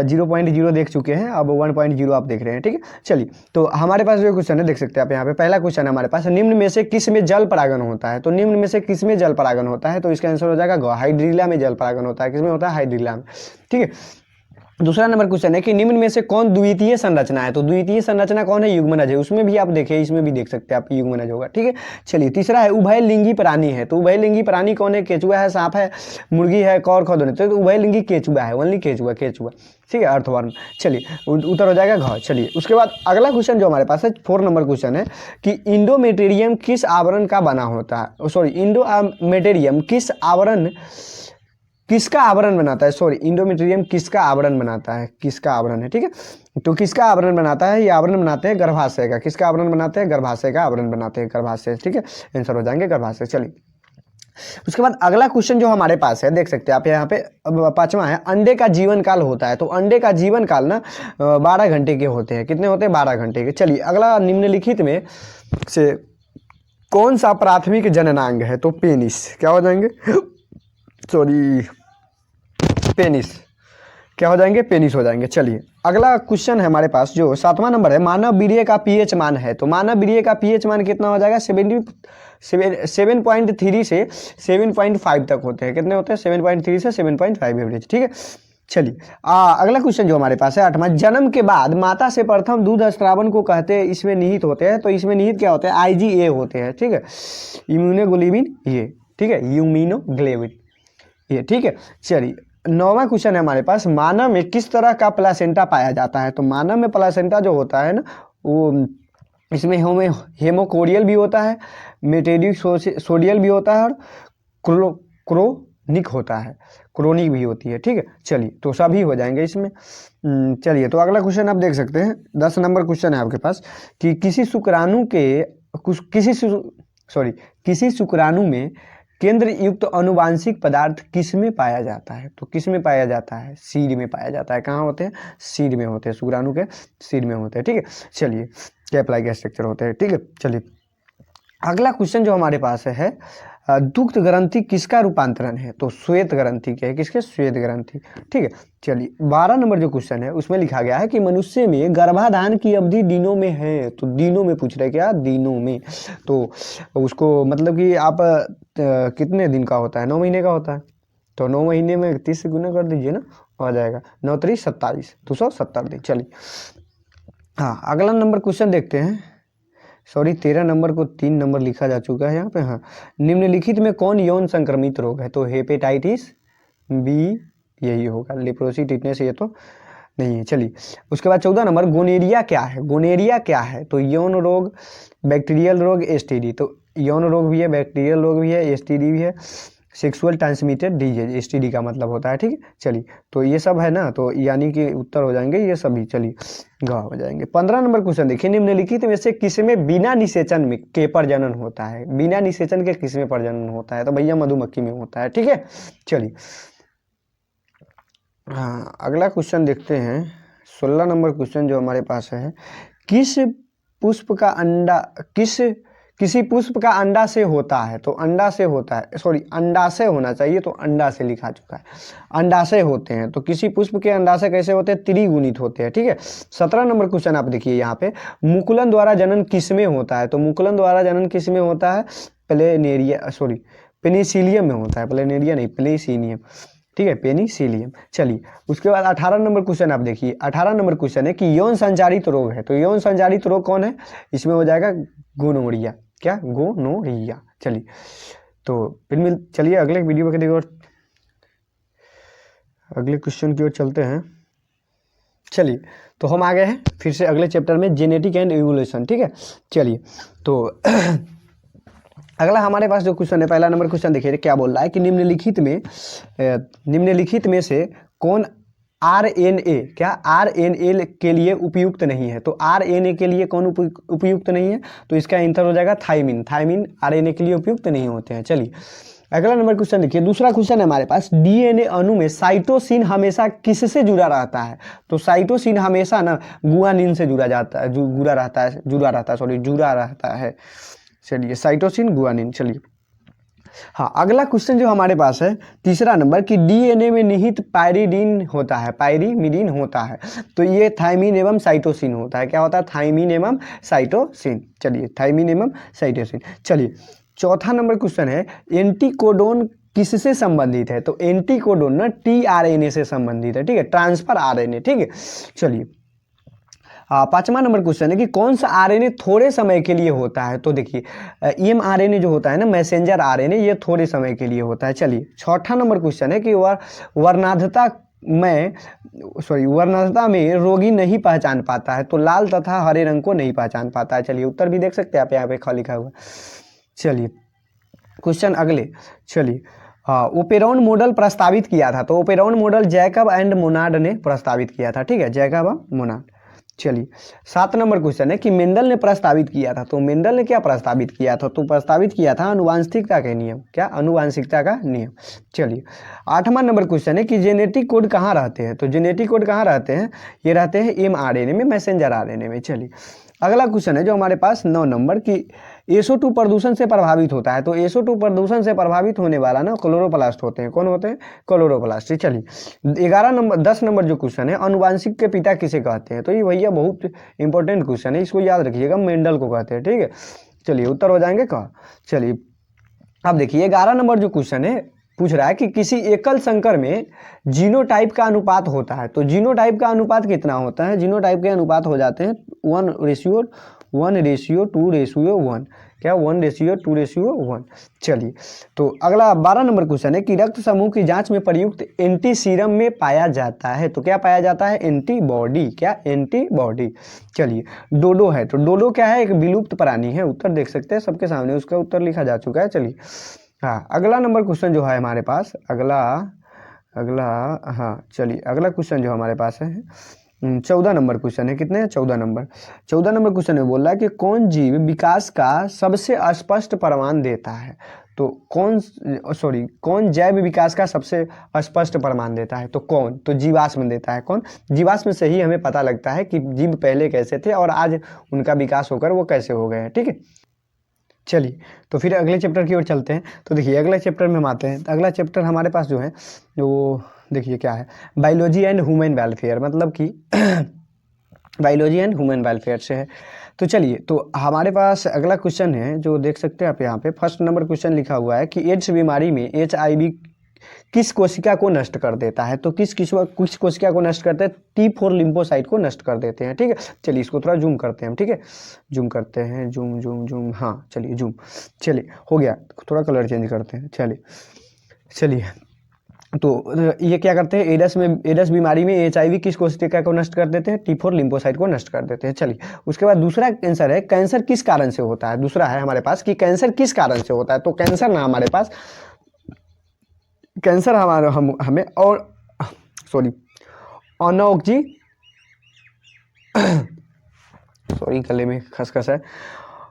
0.0 देख चुके हैं, अब 1.0 आप देख रहे हैं। ठीक है, चलिए तो हमारे पास जो क्वेश्चन है देख सकते हैं आप यहाँ पे। पहला क्वेश्चन है हमारे पास, निम्न में से किस में जल परागन होता है। तो निम्न में से किस में जल परागन होता है, तो इसका आंसर हो जाएगा हाइड्रिला में जल परागन होता है। किसमें होता है, हाइड्रिला में। ठीक है, दूसरा नंबर क्वेश्चन है कि निम्न में से कौन द्वितीय संरचना है। तो द्वितीय संरचना कौन है, युग्मनज है। उसमें भी आप देखिए, इसमें भी देख सकते हैं आप, युग्मनज होगा। ठीक है, चलिए तीसरा है उभयलिंगी प्राणी है। तो उभयलिंगी प्राणी कौन है, केचुआ है, सांप है, मुर्गी है, कौर खदोने। तो उभयलिंगी केचुआ है, ओनली केचुआ। ठीक है, अर्थवर्म। चलिए उत्तर हो जाएगा घ। चलिए उसके बाद अगला क्वेश्चन जो हमारे पास है 4 नंबर क्वेश्चन है कि इंडोमेटेरियम किस आवरण का बना होता है। सॉरी इंडोमेटेरियम किसका आवरण बनाता है, सॉरी इंडोमेट्रियम किसका आवरण बनाता है, किसका आवरण है। ठीक है, तो किसका आवरण बनाता है, ये आवरण बनाते हैं गर्भाशय का। किसका आवरण बनाते हैं, गर्भाशय का आवरण बनाते हैं, गर्भाशय। ठीक है, आंसर हो जाएंगे गर्भाशय। चलिए उसके बाद अगला क्वेश्चन जो हमारे पास है देख सकते हैं आप यहाँ पे, 5वां है, अंडे का जीवन काल होता है। तो अंडे का जीवन काल ना 12 घंटे के होते हैं। कितने होते हैं, 12 घंटे के। चलिए अगला, निम्नलिखित में से कौन सा प्राथमिक जननांग है। तो पेनिस। क्या हो जाएंगे, सॉरी पेनिस। क्या हो जाएंगे, पेनिस हो जाएंगे। चलिए अगला क्वेश्चन है हमारे पास जो 7वां नंबर है, मानव वीर्य का पीएच मान है। तो मानव वीर्य का पीएच मान कितना हो जाएगा, 7.3 से 7.5 तक होते हैं। कितने होते हैं, 7.3 से 7.5 एवरेज। ठीक है, चलिए अगला क्वेश्चन जो हमारे पास है 8वां, जन्म के बाद माता से प्रथम दूध स्रावन को कहते हैं, इसमें निहित होते हैं। तो इसमें निहित क्या होते हैं, IgA होते हैं। ठीक है, इम्यूनोग्लोबिन ये। ठीक है, इम्यूनोग्लोबिन ये। ठीक है, चलिए 9वां क्वेश्चन है हमारे पास, मानव में किस तरह का प्लासेंटा पाया जाता है। तो मानव में प्लासेंटा जो होता है ना, वो इसमें हेमोकोरियल भी होता है, मेटेरिक सोडियल भी होता है, और क्रोनिक होता है, क्रोनिक भी होती है। ठीक है, चलिए तो सभी हो जाएंगे इसमें। चलिए तो अगला क्वेश्चन आप देख सकते हैं, 10 नंबर क्वेश्चन है आपके पास कि किसी शुक्राणु में केंद्र युक्त अनुवांशिक पदार्थ किस में पाया जाता है। तो किस में पाया जाता है, सीड में पाया जाता है। कहाँ होते हैं, सीड में होते हैं, शुक्राणु के सीड में होते हैं। ठीक है, चलिए कैप्लाई के स्ट्रक्चर होते हैं। ठीक है, चलिए अगला क्वेश्चन जो हमारे पास है, दुग्ध ग्रंथि किसका रूपांतरण है। तो श्वेत ग्रंथि के है, किसके, श्वेत ग्रंथि। ठीक है, चलिए 12 नंबर जो क्वेश्चन है उसमें लिखा गया है कि मनुष्य में गर्भाधान की अवधि दिनों में है। तो दिनों में पूछ रहे, क्या दिनों में। तो उसको मतलब कि आप कितने दिन का होता है, 9 महीने का होता है। तो 9 महीने में 30 से गुना कर दीजिए ना, आ जाएगा 9 3 27, 270 दिन। चलिए हाँ अगला नंबर क्वेश्चन देखते हैं, सॉरी 13 नंबर को 3 नंबर लिखा जा चुका है यहाँ पे। हाँ, निम्नलिखित में कौन यौन संक्रमित रोग है। तो हेपेटाइटिस बी यही होगा, लेप्रोसी टिटनेस ये तो नहीं है। चलिए उसके बाद 14 नंबर, गोनेरिया क्या है? गोनेरिया क्या है? तो यौन रोग, बैक्टीरियल रोग, एसटीडी। तो यौन रोग भी है, बैक्टीरियल रोग भी है, एसटीडी भी है, सेक्सुअल ट्रांसमिटेड डिजीज, एसटीडी का मतलब होता है। ठीक है, चलिए तो ये सब है ना, तो यानी कि उत्तर हो जाएंगे ये सभी। चलिए गवाह हो जाएंगे। 15 नंबर क्वेश्चन देखिए, निम्नलिखित में से किसमें बिना निषेचन में के प्रजनन होता है? बिना निषेचन के किसमें प्रजनन होता है? तो भैया मधुमक्खी में होता है। ठीक है, चलिए हाँ अगला क्वेश्चन देखते हैं। 16 नंबर क्वेश्चन जो हमारे पास है, किस पुष्प का अंडा किसी पुष्प का अंडा से होता है? तो अंडा से होता है, सॉरी अंडाशय होना चाहिए, तो अंडा से लिखा चुका है, अंडाशय होते हैं। तो किसी पुष्प के अंडाशय कैसे होते हैं? त्रिगुणित होते हैं। ठीक है, 17 नंबर क्वेश्चन आप देखिए यहाँ पे, मुकुलन द्वारा जनन किसमें होता है? तो मुकुलन द्वारा जनन किसमें होता है? प्लेनेरिया, सॉरी पेनिसिलियम में होता है, प्लेनेरिया नहीं, प्लेसिनियम। ठीक है, पेनिसिलियम। चलिए उसके बाद 18 नंबर क्वेश्चन आप देखिए, 18 नंबर क्वेश्चन है कि यौन संचारित रोग है। तो यौन संचारित रोग कौन है? इसमें हो जाएगा गोनोरिया। क्या? गोनोरिया। चलिए तो फिर चलिए अगले वीडियो की ओर, अगले क्वेश्चन की ओर चलते हैं। चलिए तो हम आ गए हैं फिर से अगले चैप्टर में, जेनेटिक एंड इवोल्यूशन। ठीक है, चलिए तो अगला हमारे पास जो क्वेश्चन है, पहला नंबर क्वेश्चन देखिए क्या बोल रहा है कि निम्नलिखित में से कौन आरएनए, क्या आरएनए के लिए उपयुक्त नहीं है? तो आरएनए के लिए कौन उपयुक्त नहीं है? तो इसका आंसर हो जाएगा थायमिन। थायमिन आरएनए के लिए उपयुक्त नहीं होते हैं। चलिए अगला नंबर क्वेश्चन देखिए, दूसरा क्वेश्चन है हमारे पास, डीएनए अणु में साइटोसिन हमेशा किससे जुड़ा रहता है? तो साइटोसिन हमेशा ना गुआनिन से जुड़ा रहता है। चलिए साइटोसिन गुआनिन। चलिए हाँ अगला क्वेश्चन जो हमारे पास है तीसरा नंबर, कि डीएनए में निहित पायरीडीन होता है, पायरीमिडीन होता है। तो ये थायमिन एवं साइटोसिन होता है। क्या होता है? थायमिन एवं साइटोसिन। चलिए थायमिन एवं साइटोसिन। चलिए चौथा नंबर क्वेश्चन है, एंटीकोडोन किससे संबंधित है? तो एंटीकोडोन ना टीआरएनए से संबंधित है। ठीक है, ट्रांसफर आरएनए। ठीक है, चलिए पांचवा नंबर क्वेश्चन है कि कौन सा आरएनए थोड़े समय के लिए होता है? तो देखिए एमआरएनए जो होता है ना, मैसेंजर आरएनए, ये थोड़े समय के लिए होता है। चलिए छठा नंबर क्वेश्चन है कि वर्णांधता में रोगी नहीं पहचान पाता है, तो लाल तथा हरे रंग को नहीं पहचान पाता है। चलिए उत्तर भी देख सकते हैं आप यहाँ पे खा लिखा हुआ। चलिए क्वेश्चन अगले, चलिए ओपेरॉन मॉडल प्रस्तावित किया था। तो operon model Jacob and Monod ने प्रस्तावित किया था। ठीक है, जैकब और मोनार्ड। चलिए 7 नंबर क्वेश्चन है कि मेंडल ने प्रस्तावित किया था। तो मेंडल ने क्या प्रस्तावित किया था? तो प्रस्तावित किया था अनुवांशिकता के नियम। क्या? अनुवांशिकता का नियम। चलिए 8वां नंबर क्वेश्चन है कि जेनेटिक कोड कहाँ रहते हैं? तो जेनेटिक कोड कहाँ रहते हैं? ये रहते हैं एमआरएनए में, मैसेंजर आरएनए में। चलिए अगला क्वेश्चन है जो हमारे पास 9 नंबर की SO2 प्रदूषण से प्रभावित होता है। तो SO2 प्रदूषण से प्रभावित होने वाला ना क्लोरोप्लास्ट होते हैं। कौन होते हैं? क्लोरोप्लास्ट। चलिए 10 नंबर जो क्वेश्चन है, अनुवांशिक के पिता किसे कहते हैं? तो ये भैया बहुत इंपॉर्टेंट क्वेश्चन है, इसको याद रखिएगा, मेंडल को कहते हैं। ठीक है, चलिए उत्तर हो जाएंगे कहाँ? चलिए अब देखिए 11 नंबर जो क्वेश्चन है पूछ रहा है कि किसी एकल संकर में जीनोटाइप का अनुपात होता है। तो जीनोटाइप का अनुपात कितना होता है? जीनोटाइप के अनुपात हो जाते हैं 1:1:2:1। क्या? 1:2:1। चलिए तो अगला 12 नंबर क्वेश्चन है कि रक्त समूह की जांच में प्रयुक्त एंटी सीरम में पाया जाता है। तो क्या पाया जाता है? एंटीबॉडी। क्या? एंटीबॉडी। चलिए डोडो है। तो डोडो क्या है? एक विलुप्त प्राणी है। उत्तर देख सकते हैं सबके सामने, उसका उत्तर लिखा जा चुका है। चलिए हाँ अगला नंबर क्वेश्चन जो है हमारे पास, अगला हाँ चलिए अगला क्वेश्चन जो हमारे पास है 14 नंबर क्वेश्चन है। कितने? 14 नंबर क्वेश्चन में बोल रहा है कि कौन जीव विकास का सबसे स्पष्ट प्रमाण देता है? तो कौन जैव विकास का सबसे स्पष्ट प्रमाण देता है? तो कौन? तो जीवाश्म देता है। कौन? जीवाश्म से ही हमें पता लगता है कि जीव पहले कैसे थे और आज उनका विकास होकर वो कैसे हो गए हैं। ठीक है, चलिए तो फिर अगले चैप्टर की ओर चलते हैं। तो देखिए अगले चैप्टर में हम आते हैं। अगला चैप्टर हमारे पास जो है वो देखिए क्या है, बायोलॉजी एंड ह्यूमन वेलफेयर, मतलब कि बायोलॉजी एंड ह्यूमन वेलफेयर से है। तो चलिए तो हमारे पास अगला क्वेश्चन है जो देख सकते हैं आप यहाँ पे, फर्स्ट नंबर क्वेश्चन लिखा हुआ है कि एड्स बीमारी में HIV किस कोशिका को नष्ट कर देता है? तो किस कोशिका को नष्ट करते हैं? T4 लिम्फोसाइट को नष्ट कर देते हैं। ठीक है, चलिए इसको थोड़ा जूम करते हैं हम। ठीक है, जूम करते हैं, जूम। हाँ चलिए जूम। चलिए हो गया, थोड़ा कलर चेंज करते हैं। चलिए तो ये क्या करते हैं, एडस बीमारी में एचआईवी किस कोशिका को नष्ट कर देते हैं, T4 लिम्फोसाइट को नष्ट कर देते हैं। चलिए उसके बाद दूसरा आंसर है कैंसर किस कारण से होता है। दूसरा है हमारे पास कि कैंसर किस कारण से होता है। तो कैंसर ना हमारे पास, कैंसर हमें और सॉरी ऑनोक्जी सॉरी गले में खसखस है,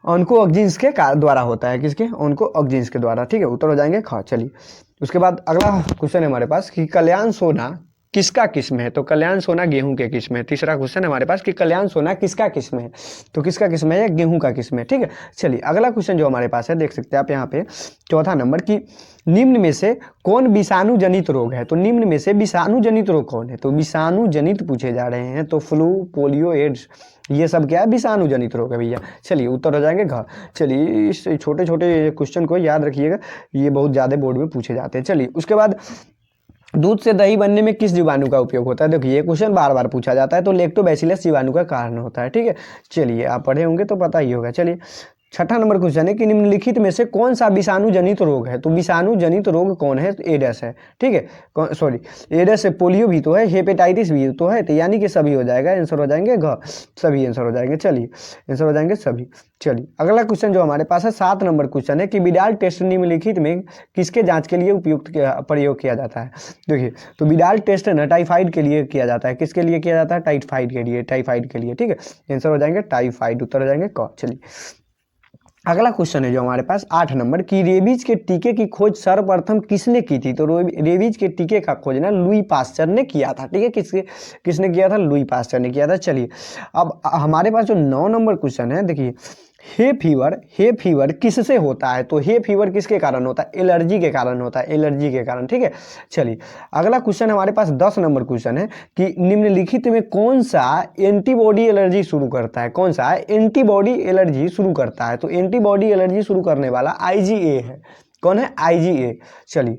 ऑनको ऑक्जीन्स के द्वारा होता है। किसके, ऑनको ऑक्जीन्स के द्वारा। ठीक है, उत्तर हो जाएंगे ख। चलिए उसके बाद अगला क्वेश्चन है हमारे पास कि कल्याण सोना किसका किस्म है। तो कल्याण सोना गेहूं के किस्म है। तीसरा क्वेश्चन है हमारे पास कि कल्याण सोना किसका किस्म है। तो किसका किस्म है, गेहूं का किस्म है। ठीक है, चलिए अगला क्वेश्चन जो हमारे पास है, देख सकते हैं आप यहाँ पे चौथा नंबर की निम्न में से कौन विषाणु जनित रोग है। तो निम्न में से विषाणु जनित रोग कौन है। तो विषाणु जनित पूछे जा रहे हैं। तो फ्लू, पोलियो, एड्स, ये सब क्या है, विषाणु जनित रोग है भैया। चलिए उत्तर हो जाएंगे घ। चलिए इस छोटे छोटे क्वेश्चन को याद रखिएगा, ये बहुत ज़्यादा बोर्ड में पूछे जाते हैं। चलिए उसके बाद दूध से दही बनने में किस जीवाणु का उपयोग होता है। देखिए ये क्वेश्चन बार बार पूछा जाता है। तो लैक्टोबैसिलस जीवाणु का कारण होता है। ठीक है, चलिए आप पढ़े होंगे तो पता ही होगा। चलिए छठा नंबर क्वेश्चन है कि निम्नलिखित में से कौन सा विषाणु जनित रोग है। तो विषाणु जनित रोग कौन है, एडस है। ठीक है, सॉरी एडस है, पोलियो भी तो है, हेपेटाइटिस भी तो है। तो यानी कि सभी हो जाएगा, आंसर हो जाएंगे घ, सभी आंसर हो जाएंगे। चलिए आंसर हो जाएंगे सभी। चलिए अगला क्वेश्चन जो हमारे पास है 7 नंबर क्वेश्चन है कि विडाल टेस्ट निम्नलिखित में किसके जांच के लिए उपयुक्त प्रयोग किया जाता है। देखिए तो विडाल टेस्ट है ना टाइफाइड के लिए किया जाता है। किसके लिए किया जाता है, टाइफाइड के लिए, टाइफाइड के लिए। ठीक है, आंसर हो जाएंगे टाइफाइड, उत्तर हो जाएंगे क। चलिए अगला क्वेश्चन है जो हमारे पास 8 नंबर की रेबीज के टीके की खोज सर्वप्रथम किसने की थी। तो रेबीज के टीके का खोज ना लुई पास्चर ने किया था। ठीक है, किसने किया था, लुई पास्चर ने किया था। चलिए अब हमारे पास जो 9 नंबर क्वेश्चन है, देखिए हे फीवर किससे होता है। तो हे फीवर किसके कारण होता है, एलर्जी के कारण होता है, एलर्जी के कारण। ठीक है, चलिए अगला क्वेश्चन हमारे पास 10 नंबर क्वेश्चन है कि निम्नलिखित में कौन सा एंटीबॉडी एलर्जी शुरू करता है। कौन सा एंटीबॉडी एलर्जी शुरू करता है। तो एंटीबॉडी एलर्जी शुरू करने वाला IgA है। कौन है, IgA। चलिए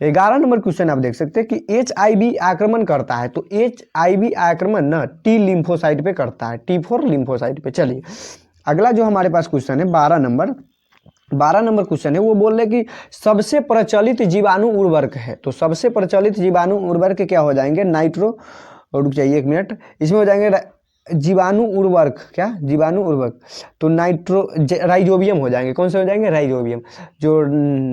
11 नंबर क्वेश्चन आप देख सकते हैं कि HIV आक्रमण करता है। तो HIV आक्रमण ना T लिम्फोसाइट पे करता है, T4 लिम्फोसाइट पे। चलिए अगला जो हमारे पास क्वेश्चन है 12 नंबर क्वेश्चन है, वो बोल रहे कि सबसे प्रचलित जीवाणु उर्वरक है। तो सबसे प्रचलित जीवाणु उर्वरक क्या हो जाएंगे, नाइट्रो, रुक जाइए एक मिनट, इसमें हो जाएंगे जीवाणु उर्वरक, क्या जीवाणु उर्वरक, तो राइजोबियम हो जाएंगे। कौन से हो जाएंगे, राइजोबियम, जो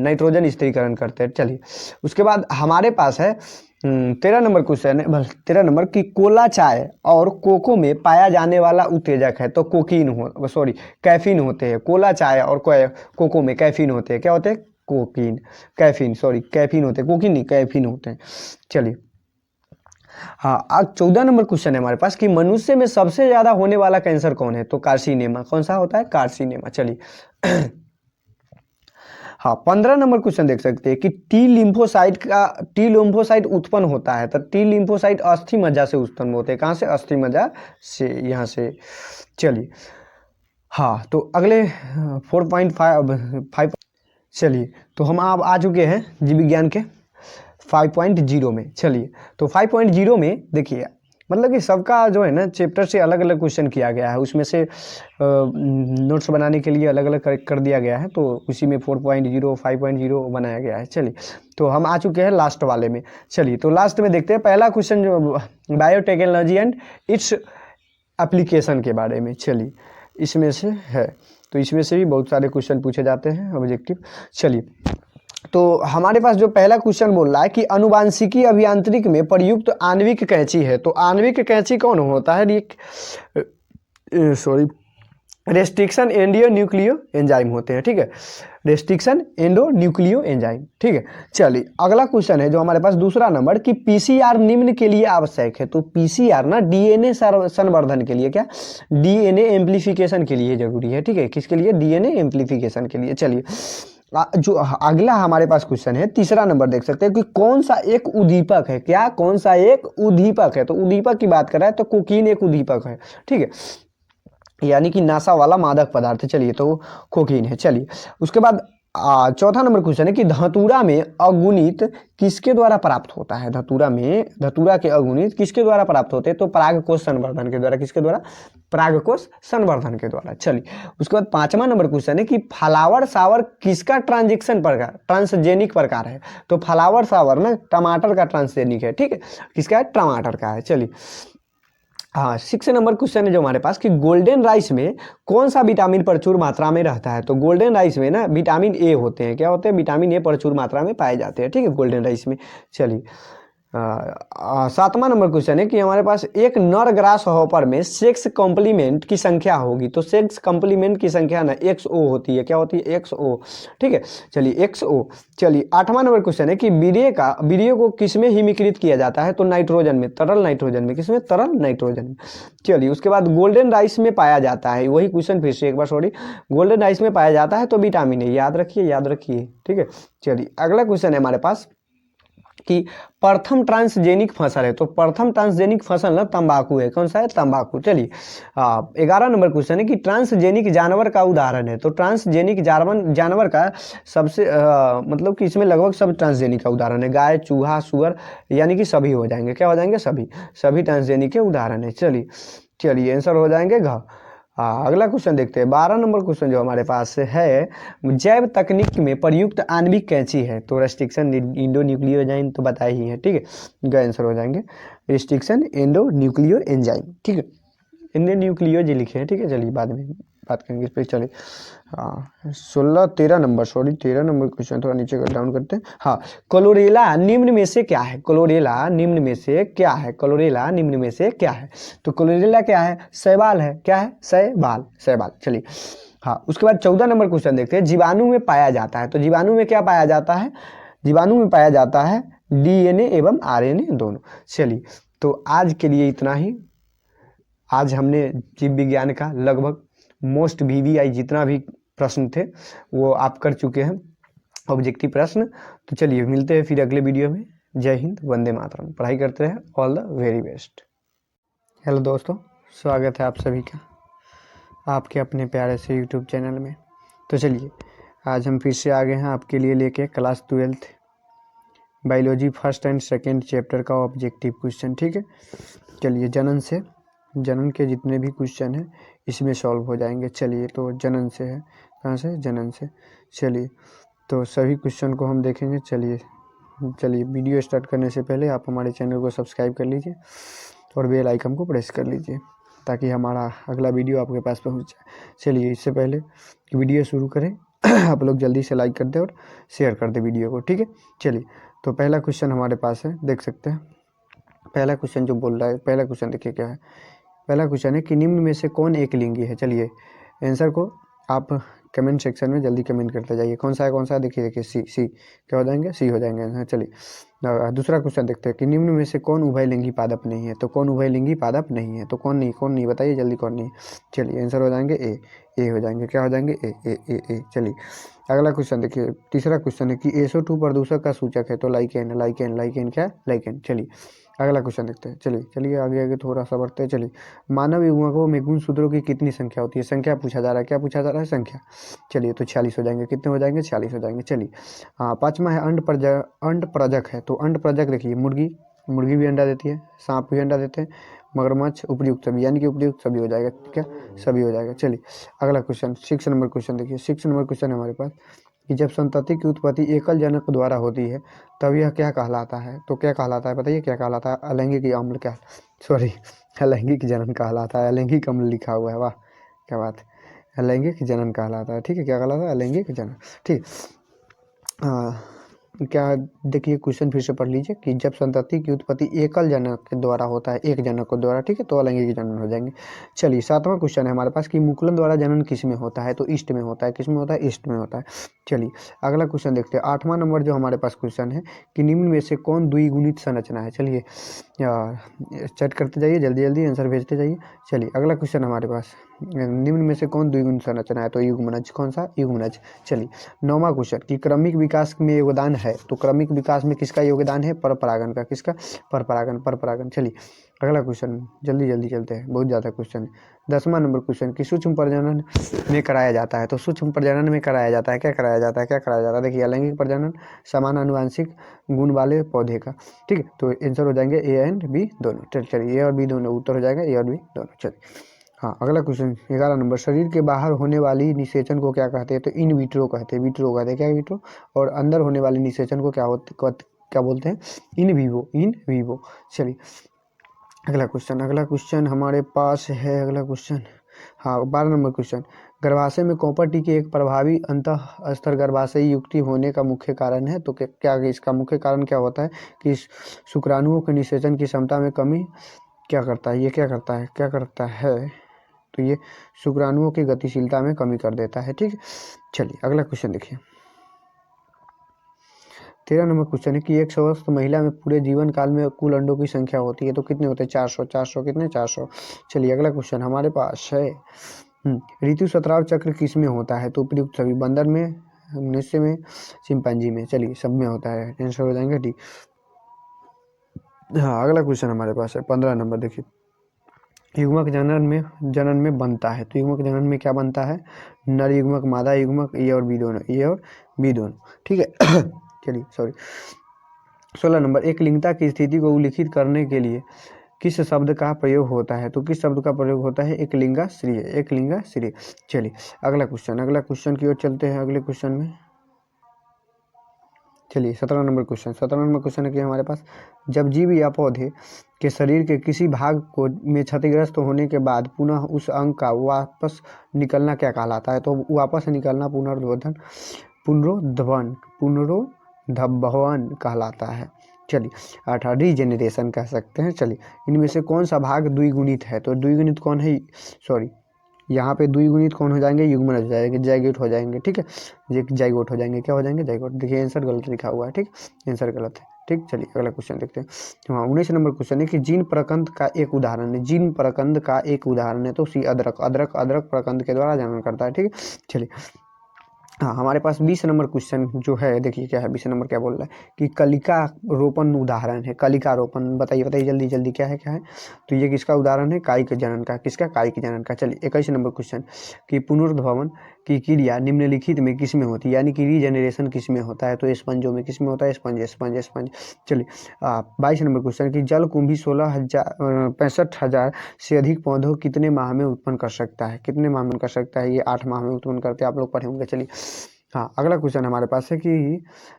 नाइट्रोजन स्थिरीकरण करते हैं। चलिए उसके बाद हमारे पास है 13 नंबर क्वेश्चन है, 13 नंबर की कोला चाय और कोको में पाया जाने वाला उत्तेजक है। तो कैफीन होते हैं। कोला चाय और कोको में कैफीन होते हैं। क्या होते हैं, कैफीन होते हैं, कोकीन नहीं, कैफीन होते हैं। चलिए हाँ, आज 14 नंबर क्वेश्चन है हमारे पास कि मनुष्य में सबसे ज्यादा होने वाला कैंसर कौन है। तो कार्सिनेमा। कौन सा होता है, कार्सिनेमा। चलिए हाँ 15 नंबर क्वेश्चन देख सकते हैं कि टी लिम्फोसाइट उत्पन्न होता है। तो टी लिम्फोसाइट अस्थि मज्जा से उत्पन्न होते हैं। कहाँ से, अस्थि मज्जा से, यहाँ से। चलिए हाँ तो अगले 4.5 चलिए तो हम आप आ चुके हैं जीव विज्ञान के 5.0 में। चलिए तो 5.0 में देखिए मतलब कि सबका जो है ना चैप्टर से अलग अलग क्वेश्चन किया गया है, उसमें से नोट्स बनाने के लिए अलग अलग कर दिया गया है। तो उसी में 4.0 5.0 बनाया गया है। चलिए तो हम आ चुके हैं लास्ट वाले में। चलिए तो लास्ट में देखते हैं पहला क्वेश्चन जो बायोटेक्नोलॉजी एंड इट्स एप्लीकेशन के बारे में। चलिए इसमें से है, तो इसमें से भी बहुत सारे क्वेश्चन पूछे जाते हैं ऑब्जेक्टिव। चलिए तो हमारे पास जो पहला क्वेश्चन बोल रहा है कि आनुवांशिकी अभियांत्रिक में प्रयुक्त आणविक कैंची है। तो आणविक कैंची कौन होता है, रेस्ट्रिक्शन एंडो न्यूक्लियो एंजाइम होते हैं। ठीक है, रेस्ट्रिक्शन एंडो न्यूक्लियो एंजाइम। ठीक है, चलिए अगला क्वेश्चन है जो हमारे पास दूसरा नंबर कि PCR निम्न के लिए आवश्यक है। तो PCR ना DNA संवर्धन के लिए, क्या DNA एम्प्लीफिकेशन के लिए जरूरी है। ठीक है, किसके लिए, DNA एम्प्लीफिकेशन के लिए। चलिए जो अगला हमारे पास क्वेश्चन है तीसरा नंबर देख सकते हैं कि कौन सा एक उद्दीपक है। क्या, कौन सा एक उद्दीपक है। तो उद्दीपक की बात कर रहा है तो कोकीन एक उद्दीपक है। ठीक है, यानी कि नशा वाला मादक पदार्थ। चलिए तो कोकीन है। चलिए उसके बाद चौथा नंबर क्वेश्चन है कि धतूरा में अगुणित किसके द्वारा प्राप्त होता है। धतूरा के अगुणित किसके द्वारा प्राप्त होते हैं, तो परागकोश संवर्धन के द्वारा। किसके द्वारा, परागकोश संवर्धन के द्वारा। चलिए उसके बाद पांचवा नंबर क्वेश्चन है कि फ्लावर सावर किसका ट्रांसजेनिक प्रकार है। तो फ्लावर सावर ना टमाटर का ट्रांसजेनिक है, ठीक है, किसका है, टमाटर का है। चलिए हाँ, 6 नंबर क्वेश्चन है जो हमारे पास कि गोल्डन राइस में कौन सा विटामिन प्रचुर मात्रा में रहता है। तो गोल्डन राइस में ना विटामिन ए होते हैं। क्या होते हैं, विटामिन ए प्रचुर मात्रा में पाए जाते हैं, ठीक है, गोल्डन राइस में। चलिए 7वां नंबर क्वेश्चन है कि हमारे पास एक नर ग्रास हॉपर में सेक्स कॉम्प्लीमेंट की संख्या होगी। तो सेक्स कॉम्प्लीमेंट की संख्या ना XO होती है। क्या होती है, XO, ठीक है। चलिए XO। चलिए 8वां नंबर क्वेश्चन है कि वीर्य को किसमें हिमीकृत किया जाता है। तो नाइट्रोजन में, तरल नाइट्रोजन में। किसमें, तरल नाइट्रोजन में। चलिए उसके बाद गोल्डन राइस में पाया जाता है, वही क्वेश्चन फिर से एक बार सॉरी, गोल्डन राइस में पाया जाता है तो विटामिन ए, याद रखिए, ठीक है। चलिए अगला क्वेश्चन है हमारे पास कि प्रथम ट्रांसजेनिक फसल है। तो प्रथम ट्रांसजेनिक फसल ना तंबाकू है। कौन सा है, तंबाकू। चलिए 11 नंबर क्वेश्चन है कि ट्रांसजेनिक जानवर का उदाहरण है। तो ट्रांसजेनिक जानवर का सबसे मतलब कि इसमें लगभग सब ट्रांसजेनिक का उदाहरण है। गाय, चूहा, सुअर, यानी कि सभी हो जाएंगे। क्या हो जाएंगे, सभी ट्रांसजेनिक के उदाहरण है। चलिए आंसर हो जाएंगे घ। अगला क्वेश्चन देखते हैं 12 नंबर क्वेश्चन जो हमारे पास है, जैव तकनीक में प्रयुक्त आणविक कैंची है। तो रेस्ट्रिक्शन इंडो न्यूक्लियो एंजाइम तो बताया ही है, ठीक है, इसका आंसर हो जाएंगे रेस्ट्रिक्शन इंडो न्यूक्लियो एंजाइम, ठीक है, इंडो न्यूक्लियो जी लिखे हैं, ठीक है। चलिए बाद में बात करेंगे इस पर। चलिए 13 नंबर क्वेश्चन थोड़ा नीचे डाउन करते हैं। हाँ, क्लोरेला निम्न में से क्या है। क्लोरेला निम्न में से क्या है। तो क्लोरेला क्या है, शैवाल है। क्या है, शैवाल। चलिए हाँ, उसके बाद 14 नंबर क्वेश्चन देखते हैं, जीवाणु में पाया जाता है। तो जीवाणु में क्या पाया जाता है, जीवाणु में पाया जाता है DNA एवं RNA दोनों। चलिए तो आज के लिए इतना ही। आज हमने जीव विज्ञान का लगभग मोस्ट VVI जितना भी प्रश्न थे वो आप कर चुके हैं, ऑब्जेक्टिव प्रश्न। तो चलिए मिलते हैं फिर अगले वीडियो में। जय हिंद, वंदे मातरम। पढ़ाई करते रहे, all the very best. Hello दोस्तों, स्वागत है आप सभी का आपके अपने प्यारे से यूट्यूब चैनल में। तो चलिए आज हम फिर से आ गए हैं आपके लिए लेके class 12th biology first and second chapter का ऑब्जेक्टिव क्वेश्चन, ठीक है। चलिए जनन के जितने भी क्वेश्चन हैं इसमें सॉल्व हो जाएंगे। चलिए तो जनन से है, कहाँ से, जनन से। चलिए तो सभी क्वेश्चन को हम देखेंगे। चलिए वीडियो स्टार्ट करने से पहले आप हमारे चैनल को सब्सक्राइब कर लीजिए और बेल आइकन को प्रेस कर लीजिए ताकि हमारा अगला वीडियो आपके पास पहुंच जाए। चलिए इससे पहले कि वीडियो शुरू करें आप लोग जल्दी से लाइक कर दें और शेयर कर दें वीडियो को, ठीक है। चलिए तो पहला क्वेश्चन हमारे पास है, देख सकते हैं। पहला क्वेश्चन जो बोल रहा है, पहला क्वेश्चन देखिए क्या है। पहला क्वेश्चन है कि निम्न में से कौन एक लिंगी है। चलिए आंसर को आप कमेंट सेक्शन में जल्दी कमेंट करते जाइए। कौन सा है, देखिए सी क्या हो जाएंगे, सी हो जाएंगे आंसर। चलिए दूसरा क्वेश्चन देखते हैं कि निम्न में से कौन उभयलिंगी पादप नहीं है। तो कौन उभयलिंगी पादप नहीं है, तो कौन नहीं बताइए जल्दी, कौन नहीं। चलिए आंसर हो जाएंगे ए हो जाएंगे। क्या हो जाएंगे, ए। चलिए अगला क्वेश्चन देखिए, तीसरा क्वेश्चन है कि SO2 प्रदूषक का सूचक है। तो लाइकेन क्या है, लाइकेन। चलिए अगला क्वेश्चन देखते हैं। चलिए आगे थोड़ा सा बढ़ते हैं। चलिए मानव युग्मकों में गुणसूत्रों की कितनी संख्या होती है। संख्या पूछा जा रहा है, क्या पूछा जा रहा है, संख्या। चलिए तो 46 हो जाएंगे। कितने हो जाएंगे, 46 हो जाएंगे। चलिए हाँ, पाँचवा है अंड प्रजक है। तो अंड प्रजक देखिए, मुर्गी भी अंडा देती है, सांप भी अंडा देते हैं, मगरमच्छ, उपयुक्त सभी, यानी कि उपयुक्त सभी हो जाएगा। क्या, सभी हो जाएगा। चलिए अगला क्वेश्चन 6 नंबर क्वेश्चन देखिए। 6 नंबर क्वेश्चन है हमारे पास कि जब संतति की उत्पत्ति एकल जनक द्वारा होती है तब यह क्या कहलाता है। तो क्या कहलाता है, बताइए क्या कहलाता है। अलैंगिक अम्ल, क्या सॉरी अलैंगिक जनन कहलाता है। अलैंगिक अम्ल लिखा हुआ है, वाह क्या बात है, अलैंगिक जनन कहलाता है, ठीक है। क्या कहलाता है, अलैंगिक जनन, ठीक। क्या देखिए क्वेश्चन फिर से पढ़ लीजिए कि जब संतति की उत्पत्ति एकल जनक के द्वारा होता है, एक जनक को द्वारा, ठीक है, तो अलैंगिक जनन हो जाएंगे। चलिए 7वां क्वेश्चन है हमारे पास कि मुकुलन द्वारा जनन किस में होता है। तो ईस्ट में होता है। किस में होता है, ईस्ट में होता है। चलिए अगला क्वेश्चन देखते हैं। 8वां नंबर जो हमारे पास क्वेश्चन है कि निम्न में से कौन द्विगुणित संरचना है। चलिए चैट करते जाइए, जल्दी आंसर भेजते जाइए। चलिए अगला क्वेश्चन हमारे पास, निम्न में से कौन द्विगुणित संरचना है। तो युग्मनज, कौन सा, युग्मनज। चलिए 9वां क्वेश्चन कि क्रमिक विकास में योगदान है। तो क्रमिक विकास में किसका योगदान है, परपरागण का। किसका, परपरागण। चलिए अगला क्वेश्चन जल्दी जल्दी चलते हैं, बहुत ज़्यादा क्वेश्चन है। 10वां नंबर क्वेश्चन कि सूक्ष्म प्रजनन में कराया जाता है, तो सूक्ष्म प्रजनन में कराया जाता है, क्या कराया जाता है, क्या कराया जाता है, देखिए अलैंगिक प्रजनन समान आनुवंशिक गुण वाले पौधे का, ठीक है। तो आंसर हो जाएंगे ए एंड बी दोनों। चलिए ए और बी दोनों उत्तर हो जाएगा, ए और बी दोनों। चलिए हाँ, अगला क्वेश्चन 11 नंबर, शरीर के बाहर होने वाली निषेचन को क्या कहते हैं, तो इन विट्रो कहते हैं, विट्रो कहते हैं, क्या विट्रो। और अंदर होने वाले निषेचन को क्या बोलते हैं, इन विवो, इन विवो। चलिए अगला क्वेश्चन हमारे पास है, अगला क्वेश्चन हाँ 12 नंबर क्वेश्चन, गर्भाशय में कॉपर टी के एक प्रभावी अंतः स्तर गर्भाशय युक्ति होने का मुख्य कारण है, तो क्या इसका मुख्य कारण क्या होता है कि शुक्राणुओं के निषेचन की क्षमता में कमी क्या करता है, ये क्या करता है, तो ये शुक्राणुओं की गतिशीलता में कमी कर देता है, ठीक है। चलिए अगला क्वेश्चन देखिए, 13 नंबर क्वेश्चन है कि एक स्वस्थ महिला में पूरे जीवन काल में कुल अंडों की संख्या होती है, तो कितने होते हैं, 400 कितने 400। चलिए अगला क्वेश्चन हमारे पास है, ऋतुस्राव चक्र किस में होता है, तो उपयुक्त सभी, बंदर में, मनुष्य में, चिंपांजी में, चलिए सब में होता है, आंसर हो जाएंगे डी। हाँ अगला क्वेश्चन हमारे पास है 15 नंबर, देखिए युग्मक जनन में बनता है, तो युग्मक जनन में क्या बनता है, नर युग्मक, मादा युग्मक, ए और बी दोनों, ए और बी दोनों, ठीक है। चलिए 16 नंबर, एक लिंगता की स्थिति को उल्लिखित करने के लिए किस शब्द का प्रयोग होता है, तो किस शब्द का प्रयोग होता है, एक लिंगा श्री। चलिए अगला क्वेश्चन की ओर चलते हैं, अगले क्वेश्चन में चलिए 17 नंबर क्वेश्चन है कि हमारे पास जब जीव या पौधे के शरीर के किसी भाग को में क्षतिग्रस्त होने के बाद पुनः उस अंग का वापस निकलना क्या कहलाता है, तो वापस निकलना पुनरुद्भवन कहलाता है। चलिए 18 रीजेनरेशन कह सकते हैं। चलिए इनमें से कौन सा भाग द्विगुणित है, तो द्विगुणित कौन है, यहाँ पे द्विगुणित कौन हो जाएंगे, युग्मनज हो जाएंगे, जाइगोट हो जाएंगे, ठीक है, जाइगोट हो जाएंगे, क्या हो जाएंगे, जाइगोट। देखिए आंसर गलत लिखा हुआ है, ठीक, आंसर गलत है, ठीक। चलिए अगला क्वेश्चन देखते हैं। हाँ 19 नंबर क्वेश्चन है कि जीन प्रकंद का एक उदाहरण है, तो सी अदरक प्रकंद के द्वारा जनन करता है, ठीक है। चलिए हाँ हमारे पास 20 नंबर क्वेश्चन जो है, देखिए क्या है 20 नंबर, क्या बोल रहा है कि कलिका रोपण उदाहरण है, कलिका रोपण, बताइए जल्दी जल्दी क्या है, तो ये किसका उदाहरण है, कायिक जनन का, किसका, कायिक जनन का। चलिए 21 नंबर क्वेश्चन कि पुनर्भवन की क्रिया निम्नलिखित में किस में होती है, यानी कि रीजनरेशन किस में होता है, तो स्पंजों में, किस में होता है, स्पंज। चलिए 22 नंबर क्वेश्चन कि जल कुंभी 65,000 से अधिक पौधों कितने माह में उत्पन्न कर सकता है, कितने माह में कर सकता है, ये 8 माह में उत्पन्न करते हैं, आप लोग पढ़े होंगे। चलिए हाँ अगला क्वेश्चन हमारे पास है कि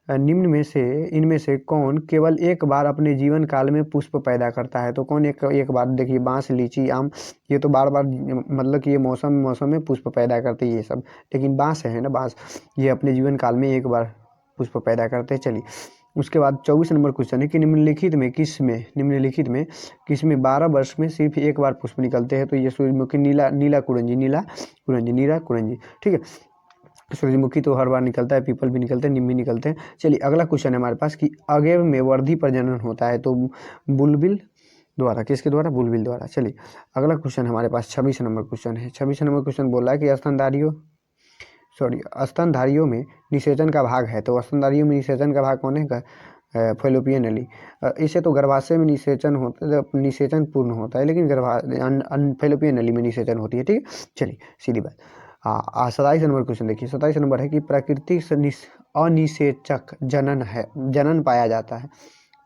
इनमें से कौन केवल एक बार अपने जीवन काल में पुष्प पैदा करता है, तो कौन एक बार, देखिए बांस, लीची, आम, ये तो बार मतलब कि ये मौसम में पुष्प पैदा करते हैं ये सब, लेकिन बांस है ना, बांस ये अपने जीवन काल में एक बार पुष्प पैदा करते हैं। चलिए उसके बाद 24 नंबर क्वेश्चन है कि निम्नलिखित में किसमें 12 वर्ष में सिर्फ एक बार पुष्प निकलते हैं, तो ये सूर्यमुखी, नीला कुरंजी, ठीक है। सूर्यमुखी तो हर बार निकलता है, पीपल भी निकलते हैं, नीम भी निकलते हैं। चलिए अगला क्वेश्चन है हमारे पास कि अगेव में वर्धी प्रजनन होता है, तो बुलबिल द्वारा, किसके द्वारा, बुलबिल द्वारा। चलिए अगला क्वेश्चन हमारे पास 26 नंबर क्वेश्चन है। 26 नंबर क्वेश्चन बोल रहा है कि स्तनधारियों में निषेचन का भाग है, तो स्तनधारियों में निषेचन का भाग कौन है, फैलोपियन नली। इसे तो गर्भाशय में निषेचन पूर्ण होता है, लेकिन फैलोपियन नली में निषेचन होती है, ठीक है। चलिए सीधी बात। हाँ 27 नंबर क्वेश्चन देखिए, 27 नंबर है कि प्राकृतिक अनिषेचक जनन पाया जाता है,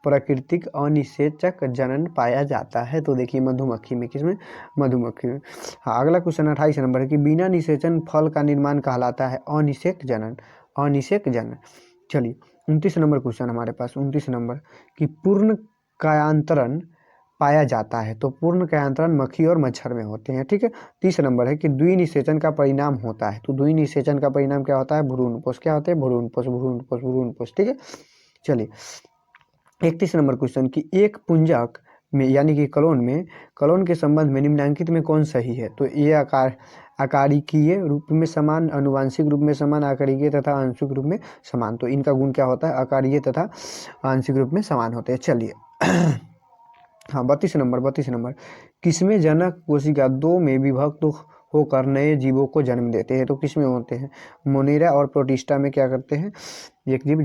प्राकृतिक अनिषेचक जनन पाया जाता है, तो देखिए मधुमक्खी में, किसमें, मधुमक्खी में। हाँ अगला क्वेश्चन 28 नंबर है कि बिना निषेचन फल का निर्माण कहलाता है अनिषेक जनन। चलिए 29 नंबर क्वेश्चन हमारे पास, 29 नंबर कि पूर्ण कायांतरण पाया जाता है, तो पूर्ण कायांतरण मक्खी और मच्छर में होते हैं, ठीक है। 30 नंबर है कि द्विनिषेचन का परिणाम होता है, तो द्विनिषेचन का परिणाम क्या होता है, भ्रूणपोष, क्या होते हैं, भ्रूणपोष, ठीक है। चलिए 31 नंबर क्वेश्चन कि एक पुंजक में यानी कि कलोन के संबंध में निम्नलिखित में कौन सही है, तो ये आकारिकीय रूप में समान, अनुवांशिक रूप में समान, आकारिकीय तथा आंशिक रूप में समान, तो इनका गुण क्या होता है, आकारीय तथा आंशिक रूप में समान होते हैं। चलिए हाँ 32 नंबर किसमें जनक कोशिका 2 में विभक्त होकर नए जीवों को जन्म देते हैं, तो किसमें होते हैं, मोनेरा और प्रोटिस्टा में क्या करते हैं, एक जीव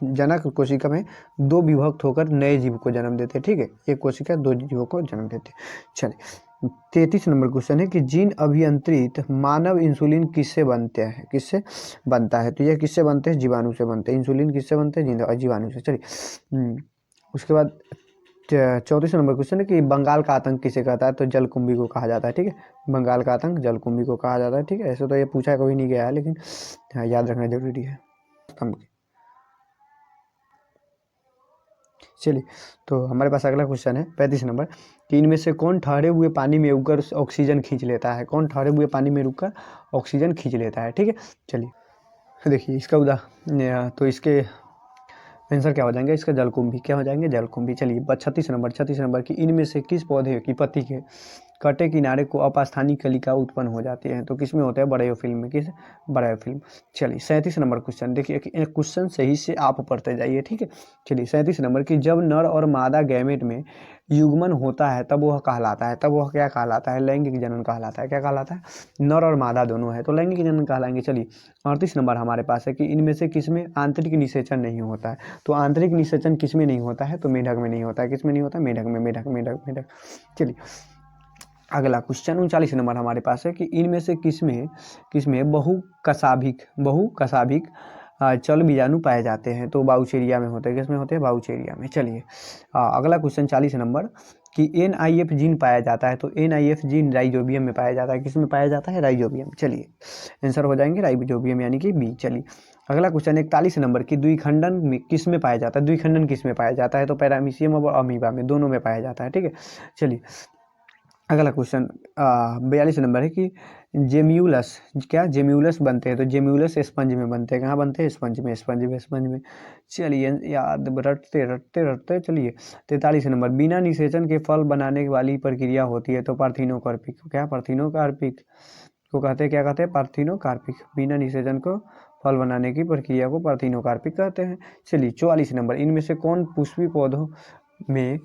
जनक कोशिका में 2 विभक्त होकर नए जीव को जन्म देते हैं। ठीक है, एक कोशिका 2 जीवों को जन्म देते हैं। चलिए 33 नंबर क्वेश्चन है कि जीन अभियंत्रित मानव इंसुलिन किससे बनते हैं, किससे बनता है? तो यह किससे बनते हैं? जीवाणु से बनते हैं। इंसुलिन किससे बनते हैं? जीवाणु से। चलिए उसके बाद 34 नंबर क्वेश्चन है कि बंगाल का आतंक किसे कहता है? तो जलकुंभी को कहा जाता है। ठीक है, बंगाल का आतंक जलकुंभी को कहा जाता है। ठीक है, ऐसे तो ये पूछा कभी नहीं गया है, लेकिन हाँ, याद रखना जरूरी है। चलिए तो हमारे पास अगला क्वेश्चन है 35 नंबर कि इनमें से कौन ठहरे हुए पानी में उगकर ऑक्सीजन खींच लेता है? कौन ठहरे हुए पानी में रुककर ऑक्सीजन खींच लेता है? ठीक है, चलिए देखिए इसका तो इसके आंसर क्या हो जाएंगे? इसका जलकुंभी। क्या हो जाएंगे? जलकुंभी। चलिए 36 नंबर कि इनमें से किस पौधे की पत्ती के कटे किनारे को अपस्थानी कलिका उत्पन्न हो जाती है? तो किस में होता है? बड़ायोफिल्म में। किस? बड़ायोफिल्म। चलिए 37 नंबर क्वेश्चन देखिए, क्वेश्चन सही से आप पढ़ते जाइए। ठीक है, चलिए 37 नंबर कि जब नर और मादा गैमेट में युग्मन होता है तब वह कहलाता है, तब वह क्या कहलाता है? लैंगिक जनन कहलाता है। क्या कहलाता है? नर और मादा दोनों है तो लैंगिक जनन कहलाएंगे। चलिए 38 नंबर हमारे पास है कि इनमें से किसमें आंतरिक निषेचन नहीं होता है? तो आंतरिक निषेचन किसमें नहीं होता है? तो मेढक में नहीं होता है। किसमें नहीं होता है? मेढक में। मेढक। चलिए अगला क्वेश्चन 39 नंबर हमारे पास है कि इनमें से किसमें बहुकशाभिक चल बीजाणु पाए जाते हैं? तो बाउचेरिया में होते हैं। किसमें होते हैं? बाउचेरिया में। चलिए अगला क्वेश्चन 40 नंबर कि NIF जीन पाया जाता है? तो NIF जीन राइजोबियम में पाया जाता है। किसमें पाया जाता है? राइजोबियम। चलिए आंसर हो जाएंगे राइजोबियम यानी कि बी। चलिए अगला क्वेश्चन 41 नंबर की द्विखंडन में किस में पाया जाता है? द्विखंडन किस में पाया जाता है? तो पैरामीशियम और अमीबा में, दोनों में पाया जाता है। ठीक है, चलिए अगला क्वेश्चन 42 नंबर है कि जेम्यूलस बनते हैं? तो जेम्यूलस स्पंज में बनते हैं। कहाँ बनते हैं? स्पंज में। चलिए याद रटते चलिए 43 नंबर बिना निषेचन के फल बनाने वाली प्रक्रिया होती है? तो पार्थिनोकार्पिक। क्या? पार्थिनोकार्पिक को कहते हैं। क्या कहते हैं? पार्थिनोकार्पिक। बिना निषेचन को फल बनाने की प्रक्रिया को पार्थिनोकार्पिक कहते हैं। चलिए 44 नंबर इनमें से कौन पुष्पी पौधों में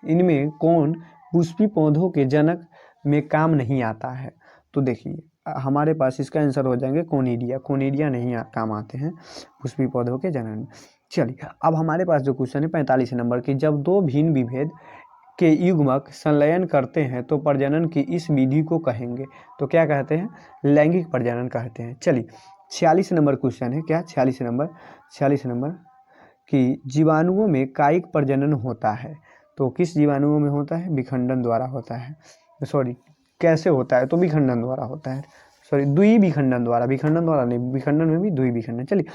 इनमें कौन पुष्पी पौधों के जनक में काम नहीं आता है? तो देखिए हमारे पास इसका आंसर हो जाएंगे कोनिडिया नहीं काम आते हैं पुष्पी पौधों के जनन में। चलिए अब हमारे पास जो क्वेश्चन है 45 नंबर की जब 2 भिन्न विभेद के युग्मक संलयन करते हैं तो प्रजनन की इस विधि को कहेंगे? तो क्या कहते हैं? लैंगिक प्रजनन कहते हैं। चलिए 46 नंबर क्वेश्चन है। क्या? 46 नंबर कि जीवाणुओं में कायिक प्रजनन होता है? तो किस जीवाणुओं में होता है? विखंडन द्वारा होता है। सॉरी कैसे होता है? तो विखंडन द्वारा होता है। सॉरी द्विविखंडन द्वारा, विखंडन द्वारा नहीं, विखंडन में भी द्विविखंडन। चलिए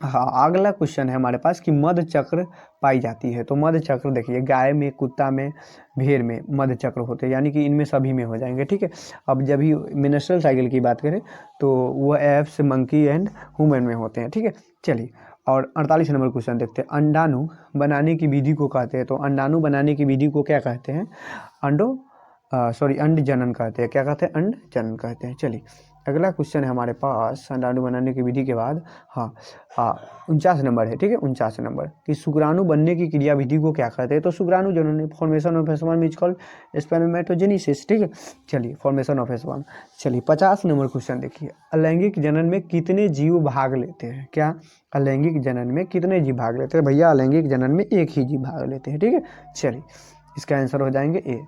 हाँ अगला क्वेश्चन है हमारे पास कि मध चक्र पाई जाती है? तो मध चक्र देखिए गाय में, कुत्ता में, भेड़ में मध चक्र होते हैं, यानी कि इनमें सभी में हो जाएंगे। ठीक है, अब जब भी मेंस्ट्रुअल साइकिल की बात करें तो वह एप्स, मंकी एंड ह्यूमन में होते हैं। ठीक है, चलिए और 48 नंबर क्वेश्चन देखते हैं अंडाणु बनाने की विधि को कहते हैं? तो अंडाणु बनाने की विधि को क्या कहते हैं? अंड जनन कहते हैं। क्या कहते हैं? अंड जनन कहते हैं। चलिए अगला क्वेश्चन है हमारे पास अंडाणु बनाने की विधि के बाद 49 नंबर है। ठीक है, 49 नंबर कि शुक्राणु बनने की क्रिया विधि को क्या कहते हैं? तो शुक्राणु जनन, formation of sperm is called spermatogenesis. ठीक है, चलिए फॉर्मेशन ऑफ स्पर्म। चलिए 50 नंबर क्वेश्चन देखिए अलैंगिक जनन में कितने जीव भाग लेते हैं? क्या? अलैंगिक जनन में कितने जीव भाग लेते हैं? भैया अलैंगिक जनन में एक ही जीव भाग लेते हैं। ठीक है, चलिए इसका आंसर हो जाएंगे ए।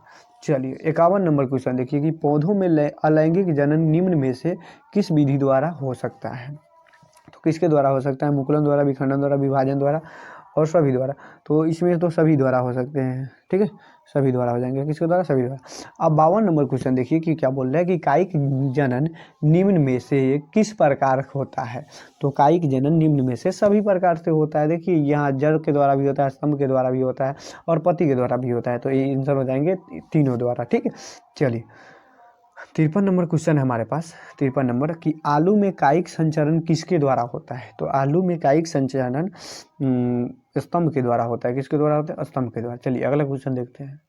चलिए 51 नंबर क्वेश्चन देखिए कि पौधों में अलैंगिक जनन निम्न में से किस विधि द्वारा हो सकता है? तो किसके द्वारा हो सकता है? मुकुलन द्वारा, विखंडन द्वारा, विभाजन द्वारा और सभी द्वारा। तो इसमें तो सभी द्वारा हो सकते हैं। ठीक है, सभी द्वारा हो जाएंगे। किसके द्वारा? सभी द्वारा। अब 52 नंबर क्वेश्चन देखिए कि क्या बोल रहा है कि कायिक जनन निम्न में से किस प्रकार होता है? तो कायिक जनन निम्न में से सभी प्रकार से होता है। देखिए यहाँ जड़ के द्वारा भी होता है, स्तंभ के द्वारा भी होता है और पत्ती के द्वारा भी होता है। तो ये आंसर हो जाएंगे तीनों द्वारा। ठीक है, चलिए 53 नंबर क्वेश्चन है हमारे पास 53 नंबर कि आलू में कायिक संचरण किसके द्वारा होता है? तो आलू में कायिक संचरण स्तंभ के द्वारा होता है। किसके द्वारा होता है? स्तंभ के द्वारा। चलिए अगला क्वेश्चन देखते हैं।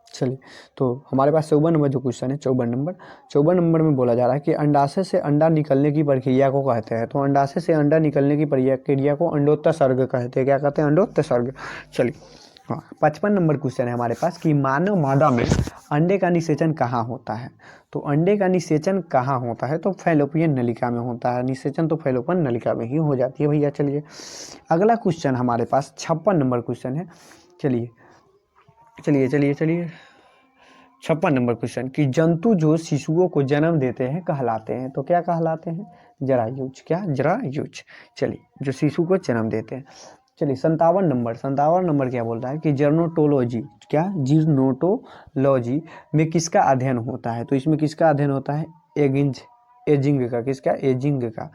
चलिए तो हमारे पास 54 नंबर जो क्वेश्चन है 54 नंबर में बोला जा रहा है कि अंडाशय से अंडा निकलने की प्रक्रिया को कहते हैं? तो अंडाशय से अंडा निकलने की प्रक्रिया को अंडोत्सर्ग कहते हैं। क्या कहते हैं? अंडोत्सर्ग। चलिए हाँ 55 नंबर क्वेश्चन है हमारे पास कि मानव मादा में अंडे का निषेचन कहाँ होता है। तो अंडे का निषेचन कहाँ होता है, तो फैलोपियन नलिका में होता है। निषेचन तो फैलोपियन नलिका में ही हो जाती है भैया। चलिए अगला क्वेश्चन हमारे पास 56 नंबर क्वेश्चन है। चलिए चलिए चलिए चलिए 56 नंबर क्वेश्चन कि जंतु जो शिशुओं को जन्म देते हैं कहलाते हैं। तो क्या कहलाते हैं, जरायुज। क्या, जरायुज। चलिए जो शिशु को जन्म देते हैं। चलिए 57 नंबर क्या बोल रहा है कि जर्नोटोलॉजी, क्या, जीर्नोटोलॉजी में किसका अध्ययन होता है। तो इसमें किसका अध्ययन होता है, एजिंग का। किसका, एजिंग का।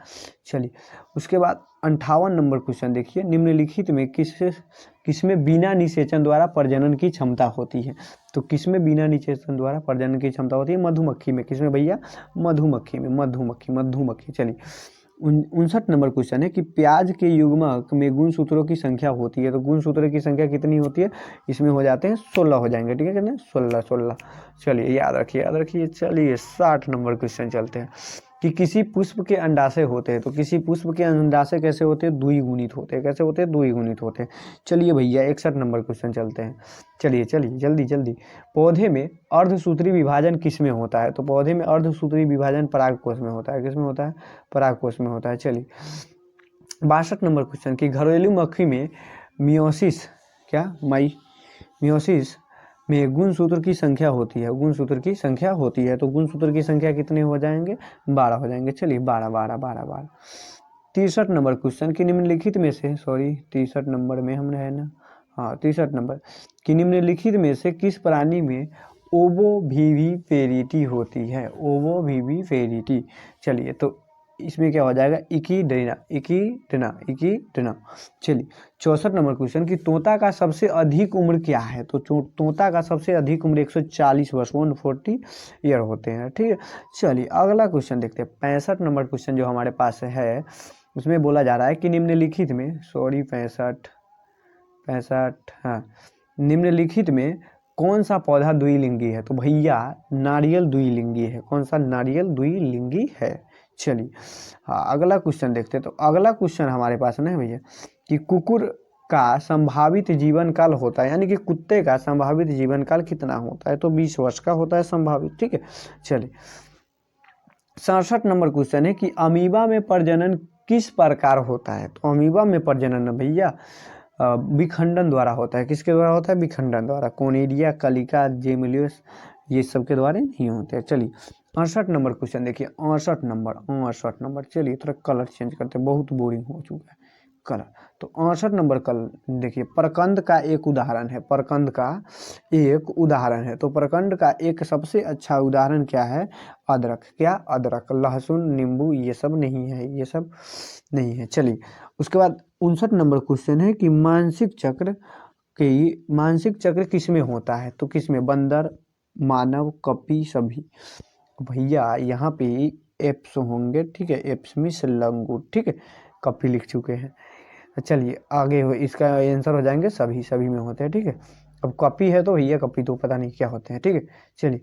चलिए उसके बाद 58 नंबर क्वेश्चन देखिए, निम्नलिखित में किसमें बिना निषेचन द्वारा प्रजनन की क्षमता होती है। तो किसमें बिना निषेचन द्वारा प्रजनन की क्षमता होती है, मधुमक्खी में। किसमें भैया, मधुमक्खी में। मधुमक्खी। चलिए 59 नंबर क्वेश्चन है कि प्याज के युग्मक में गुणसूत्रों की संख्या होती है। तो गुणसूत्रों की संख्या कितनी होती है, इसमें हो जाते हैं 16 हो जाएंगे। ठीक है कितने, 16। चलिए याद रखिए। चलिए 60 नंबर क्वेश्चन चलते हैं कि किसी पुष्प के अंडाशय होते हैं। तो किसी पुष्प के अंडाशय कैसे होते हैं, द्विगुणित होते हैं। कैसे होते हैं, द्विगुणित होते हैं। चलिए भैया 61 नंबर क्वेश्चन चलते हैं। चलिए जल्दी। पौधे में अर्धसूत्री विभाजन किस में होता है। तो पौधे में अर्धसूत्री विभाजन परागकोश में होता है। किस में होता है, परागकोश में होता है। चलिए 62 नंबर क्वेश्चन कि घरेलू मक्खी में मियोसिस, क्या, मियोसिस में गुणसूत्र की संख्या होती है। गुणसूत्र की संख्या होती है। तो गुणसूत्र की संख्या कितने हो जाएंगे, 12 हो जाएंगे। चलिए 12। 63 नंबर क्वेश्चन कि निम्नलिखित में से, 63 नंबर में हमने है ना, हाँ 63 नंबर कि निम्नलिखित में से किस प्राणी में ओवोविविपेरिटी होती है। ओवोविविपेरिटी। चलिए तो इसमें क्या हो जाएगा, इकीडेना। चलिए 64 नंबर क्वेश्चन कि तोता का सबसे अधिक उम्र क्या है। तो तोता का सबसे अधिक उम्र 140 वर्ष 140 ईयर होते हैं। ठीक है। चलिए अगला क्वेश्चन देखते हैं 65 नंबर क्वेश्चन जो हमारे पास है, उसमें बोला जा रहा है कि निम्नलिखित में, 65, हाँ, निम्नलिखित में कौन सा पौधा द्विलिंगी है। तो भैया नारियल द्विलिंगी है। कौन सा, नारियल द्विलिंगी है। चलिए हाँ अगला क्वेश्चन देखते हैं। तो अगला क्वेश्चन हमारे पास ना है भैया कि कुकुर का संभावित जीवन काल होता है, यानी कि कुत्ते का संभावित जीवन काल कितना होता है। तो 20 वर्ष का होता है संभावित। ठीक है। चलिए 67 नंबर क्वेश्चन है कि अमीबा में प्रजनन किस प्रकार होता है। तो अमीबा में प्रजनन भैया विखंडन द्वारा होता है। किसके द्वारा होता है, विखंडन द्वारा। कोनिडिया, कलिका, जेमिलियस, ये सब के द्वारा नहीं होते हैं। चलिए 68 नंबर क्वेश्चन देखिए, 68 नंबर। चलिए थोड़ा कलर चेंज करते हैं, बहुत बोरिंग हो चुका है कलर। तो 68 नंबर कल देखिए, प्रकंद का एक उदाहरण है। प्रकंद का एक उदाहरण है। तो प्रकंद का एक सबसे अच्छा उदाहरण क्या है, अदरक। क्या, अदरक। लहसुन, नींबू ये सब नहीं है। चलिए उसके बाद 59 नंबर क्वेश्चन है कि मानसिक चक्र किस में होता है। तो किस में, बंदर, मानव, कपी, सभी। भैया यहाँ पे एप्स होंगे। ठीक है, एप्स में लंगूर। ठीक है, कपी लिख चुके हैं। चलिए आगे इसका आंसर हो जाएंगे सभी में होते हैं। ठीक है, अब कपी है तो भैया कपी तो पता नहीं क्या होते हैं। ठीक है। चलिए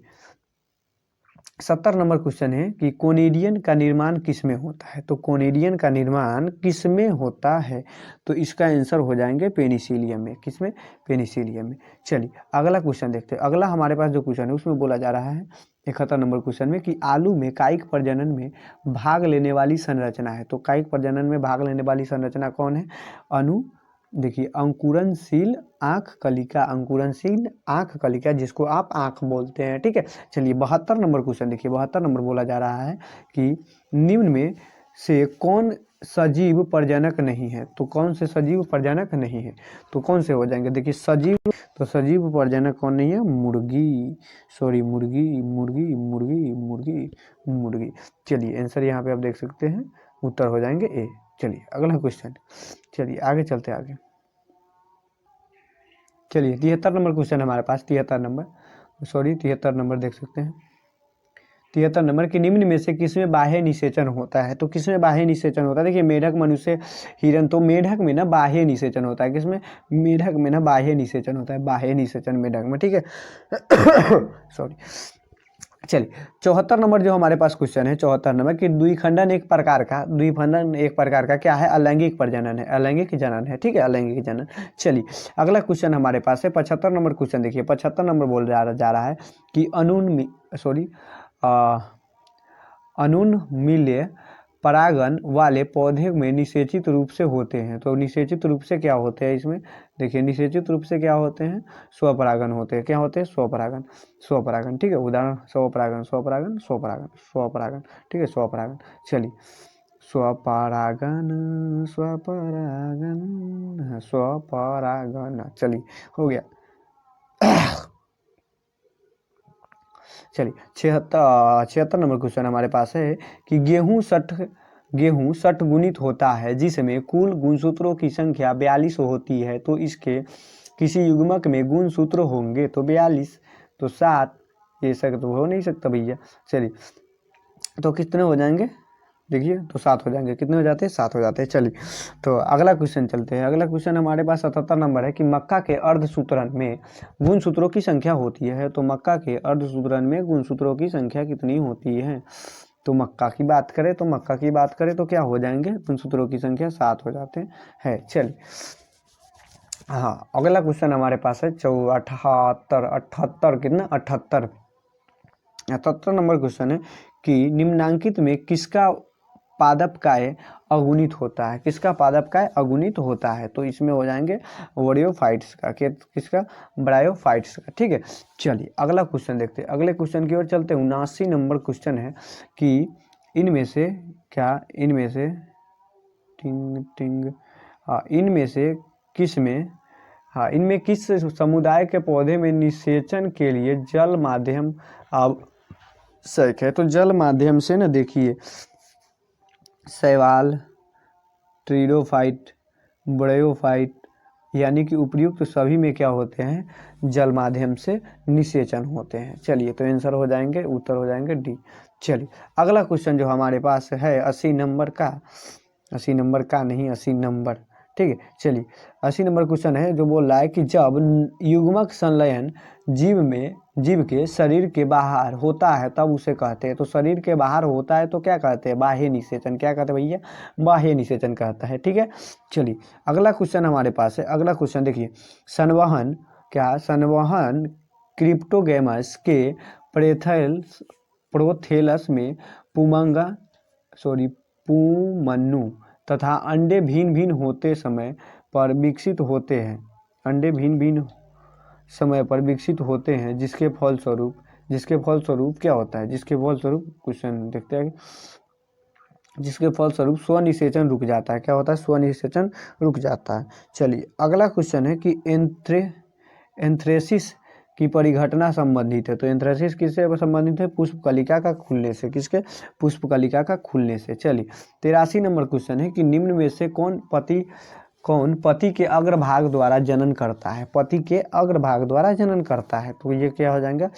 70 नंबर क्वेश्चन है कि कोनिडियन का निर्माण किस में होता है। तो कोनिडियन का निर्माण किस में होता है। तो इसका आंसर हो जाएंगे पेनिसिलियम में। किसमें, पेनिसिलियम में। चलिए अगला क्वेश्चन देखते हैं। अगला हमारे पास जो क्वेश्चन है उसमें बोला जा रहा है 71 नंबर क्वेश्चन में कि आलू में कायिक प्रजनन में भाग लेने वाली संरचना है। तो कायिक प्रजनन में भाग लेने वाली संरचना कौन है, देखिए अंकुरनशील आँख कलिका, जिसको आप आँख बोलते हैं। ठीक है। चलिए 72 नंबर क्वेश्चन देखिए, 72 नंबर बोला जा रहा है कि निम्न में से कौन सजीव प्रजनक नहीं है। तो कौन से सजीव प्रजनक नहीं है, तो कौन से हो जाएंगे, देखिए सजीव, तो सजीव प्रजनक कौन नहीं है, मुर्गी। चलिए आंसर यहाँ पे आप देख सकते हैं, उत्तर हो जाएंगे ए। चलिए अगला क्वेश्चन, चलिए आगे चलते आगे। चलिए 73 नंबर क्वेश्चन हमारे पास, 73 नंबर देख सकते हैं। 73 नंबर कि निम्न में से किसमें बाह्य निषेचन होता है। तो किसमें बाह्य निषेचन होता है, देखिए मेढक, मनुष्य, हिरन। तो मेढक में ना बाह्य निषेचन होता है। किसमें, मेढक में ना बाह्य निषेचन होता है। बाह्य निषेचन मेढक में। ठीक है। चलिए 74 नंबर जो हमारे पास क्वेश्चन है, 74 नंबर कि द्विखंडन एक प्रकार का क्या है, अलैंगिक प्रजनन है, अलैंगिक जनन है, ठीक है, अलैंगिक जनन। चलिए अगला क्वेश्चन हमारे पास है 75 नंबर क्वेश्चन। देखिए 75 नंबर बोल जा रहा है कि अनुन्मील्य परागन वाले पौधे में निषेचित रूप से होते हैं। तो निषेचित रूप से क्या होते हैं इसमें, देखिए निषेचित रूप से क्या होते हैं, स्वपरागन होते हैं। क्या होते हैं, स्वपरागन, स्वपरागन, ठीक है। उदाहरण स्वपरागन, स्वपरागन, स्वपरागन, स्वपरागन, ठीक है, स्वपरागन। चलिए स्वपरागन, स्वपरागन, स्वपरागन, चलिए हो गया। चलिए 76 नंबर क्वेश्चन हमारे पास है कि गेहूं 60 गुणित होता है जिसमें कुल गुणसूत्रों की संख्या 42 होती है, तो इसके किसी युग्मक में गुणसूत्र होंगे। तो 42 तो 7, ये सब तो हो नहीं सकता भैया। चलिए तो कितने हो जाएंगे, देखिए तो 7 हो जाएंगे। कितने हो जाते हैं, 7 हो जाते हैं। चलिए तो अगला क्वेश्चन चलते हैं। अगला क्वेश्चन हमारे पास 77 नंबर है कि मक्का के अर्धसूत्रण में गुणसूत्रों की संख्या होती है। तो मक्का के अर्धसूत्रण में गुणसूत्रों की संख्या कितनी होती है। तो मक्का की बात करें तो क्या हो जाएंगे, गुणसूत्रों की संख्या 7 हो जाते हैं। चलिए हाँ अगला क्वेश्चन हमारे पास है 78 नंबर क्वेश्चन है कि निम्नांकित में किसका पादपकाय अगुणित होता है, किसका पादपकाय अगुणित होता है। तो इसमें हो जाएंगे ब्रायोफाइट्स का, किसका, ब्रायोफाइट्स का, ठीक है। चलिए अगला क्वेश्चन देखते हैं, अगले क्वेश्चन की ओर चलते हैं। 79 नंबर क्वेश्चन है कि इनमें से क्या, इनमें से इनमें किस समुदाय के पौधे में निषेचन के लिए जल माध्यम आवश्यक है। तो जल माध्यम से ना देखिए शैवाल, ट्रिडोफाइट, ब्रायोफाइट, यानी कि उपयुक्त सभी में क्या होते हैं, जल माध्यम से निषेचन होते हैं। चलिए तो आंसर हो जाएंगे, उत्तर हो जाएंगे डी। चलिए अगला क्वेश्चन जो हमारे पास है 80 नंबर का, ठीक है। चलिए 80 नंबर क्वेश्चन है जो बोल रहा है कि जब युग्मक संलयन जीव के शरीर के बाहर होता है तब उसे कहते हैं। तो शरीर के बाहर होता है तो क्या कहते हैं, बाह्य निषेचन। क्या कहते हैं भैया, बाह्य निषेचन कहता है, ठीक है। चलिए अगला क्वेश्चन हमारे पास है। अगला क्वेश्चन देखिए संवहन क्रिप्टोगैमस के प्रोथेलस में पुमन्नु तथा अंडे भिन्न भिन्न होते समय पर विकसित होते हैं। अंडे भिन्न भिन्न समय पर विकसित होते हैं जिसके फलस्वरूप क्या होता है, जिसके फलस्वरूप क्वेश्चन देखते हैं, जिसके फलस्वरूप स्वनिषेचन रुक जाता है। क्या होता है, स्वनिषेचन रुक जाता है। चलिए अगला क्वेश्चन है कि एंथ्रेसिस की परिघटना संबंधित है। तो एंथ्रेसिस किससे संबंधित है, पुष्पकलिका का खुलने से, किसके, पुष्पकलिका का खुलने से। चलिए 83 नंबर क्वेश्चन है कि निम्न में से कौन पति के अग्रभाग द्वारा जनन करता है, पति के अग्रभाग द्वारा जनन करता है। तो ये क्या हो जाएगा,